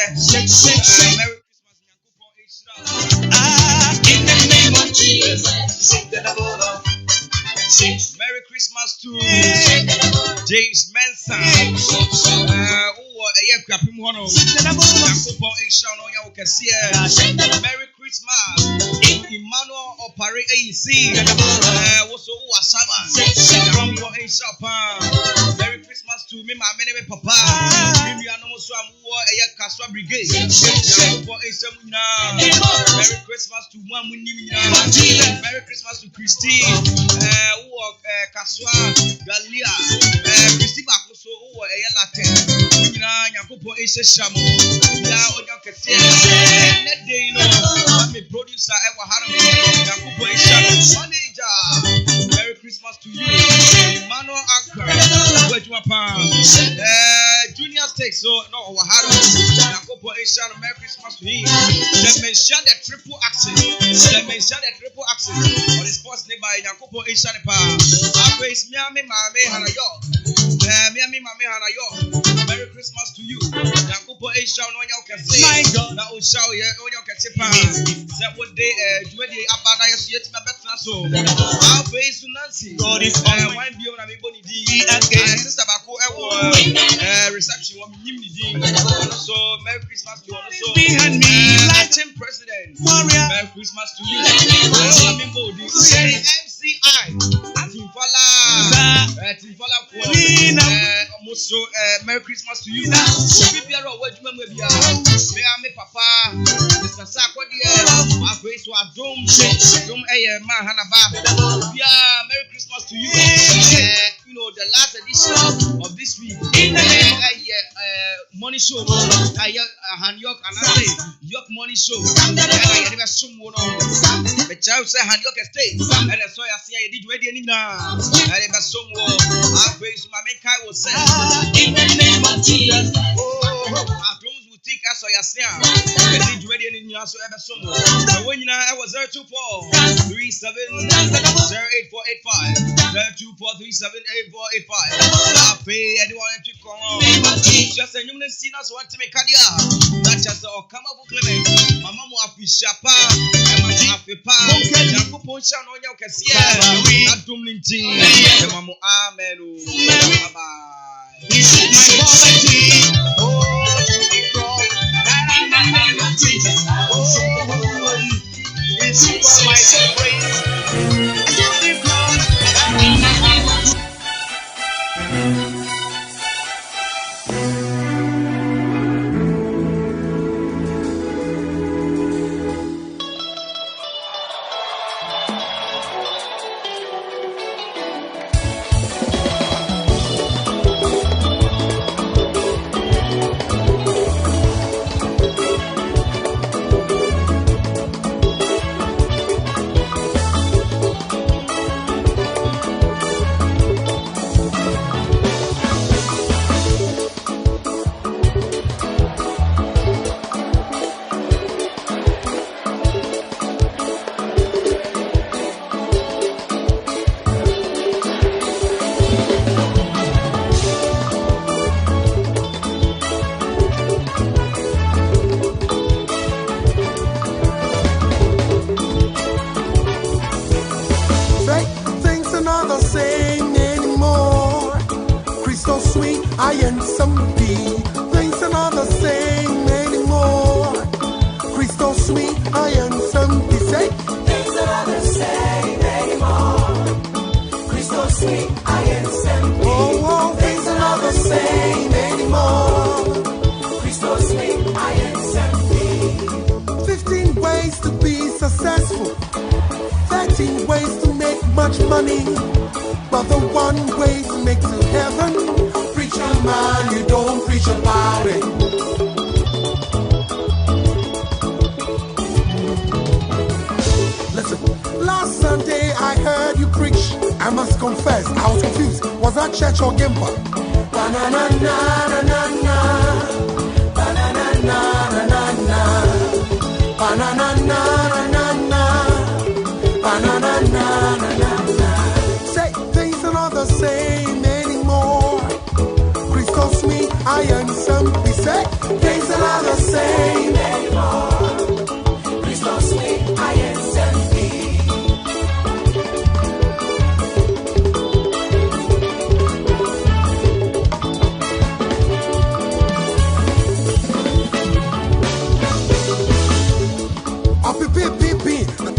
Merry In the name of Jesus. Merry Christmas to James Mensa. Merry Christmas. Emmanuel Opare AC. Also Wasama. Merry Christmas to me, my many papa. Maybe I know so I'm Kaswa Brigade. Merry Christmas to one Merry Christmas to Christine. Kaswa Galia. Christine Bakoso Latin. Yakopo Asia Shamu. Ya Onya Kesia. Net day no. I'm a producer ever had Yakopo Asia manager. Merry Christmas to you. Emmanuel Anchor. Wait to Junior Stakes, so no, Yakopo Asia. Merry Christmas to him. They mentioned the triple axis. On the sports name by Yakopo Asia. Miami Mame Hanayo. Miami Mame Hanayo. Merry Christmas to you. Yakopo Asia no you can say. My God. Now show you can say that what day do the Abana yet my better so. Our face to Nancy. God is on my view and I'm able to do Sister Bako reception one so Merry Christmas to you also behind me Latin President. Merry Christmas to you. MCI Timfala for also Merry Christmas to you. Obi biara owo adwuma mu bia. Me am papa. Mr. Sakwadie. My grace to Adom. Adom ma hanaba. Merry Christmas to you. You know the last edition of this week. Money show. Han York and I say York money show. And I never someone on. The child say Han York estate. And I saw you see I did ready any now. I never someone. I praise my main guy was said. In the name of Jesus. Our drones will take us or your snare. I did ready any now so ever someone. So when I was 024 37 08485 024 37 8485. I pray anyone to come on. Just a human seen us want to make a dia. That's just a come up with Clement. My mama appreciate pa. My mama pa. Jacob Ponshan on your cassia. Not Dumlinty. My mama amen. Bye bye. This is my poverty. Oh, in the name of Jesus. Oh, this is my praise.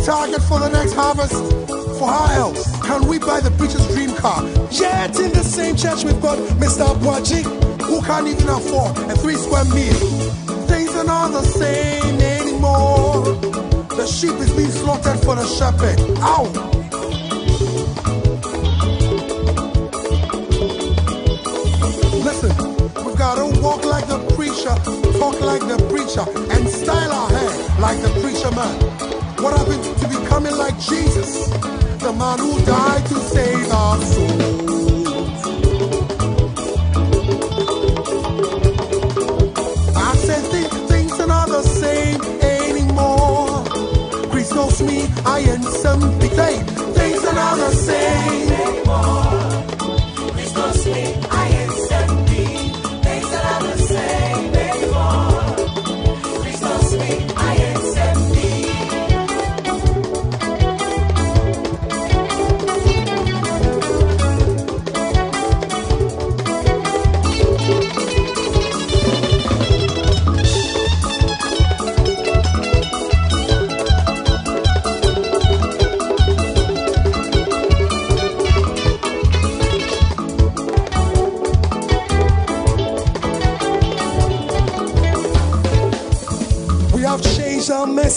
Target for the next harvest. For how else can we buy the preacher's dream car? Yet in the same church we've got Mr. Boachi, who can't even afford a 3 square meal. Things are not the same anymore. The sheep is being slaughtered for the shepherd. Ow! Listen, we've got to walk like the preacher, talk like the preacher, and style our hair like the preacher man. What happened to becoming like Jesus, the man who died to save our souls? I said things are not the same anymore. Christos me, I am some big day. Things are not the same anymore. Christos me, I am some big. Things are not the same anymore. Christos me, I am some big.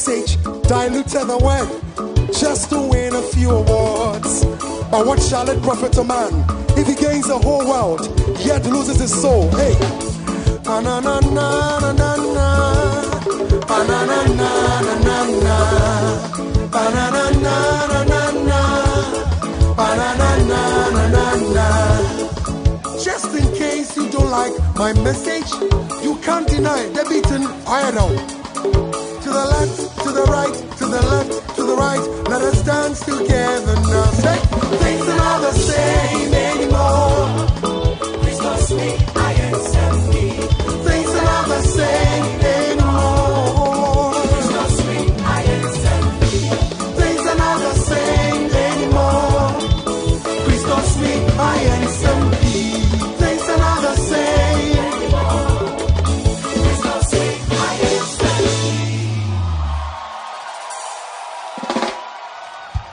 message, diluted the word, just to win a few awards. But what shall it profit a man if he gains the whole world, yet loses his soul? Hey, just in case you don't like my message, you can't deny the beaten idol. To the left, to the right, to the left, to the right. Let us dance together now. Say things another say.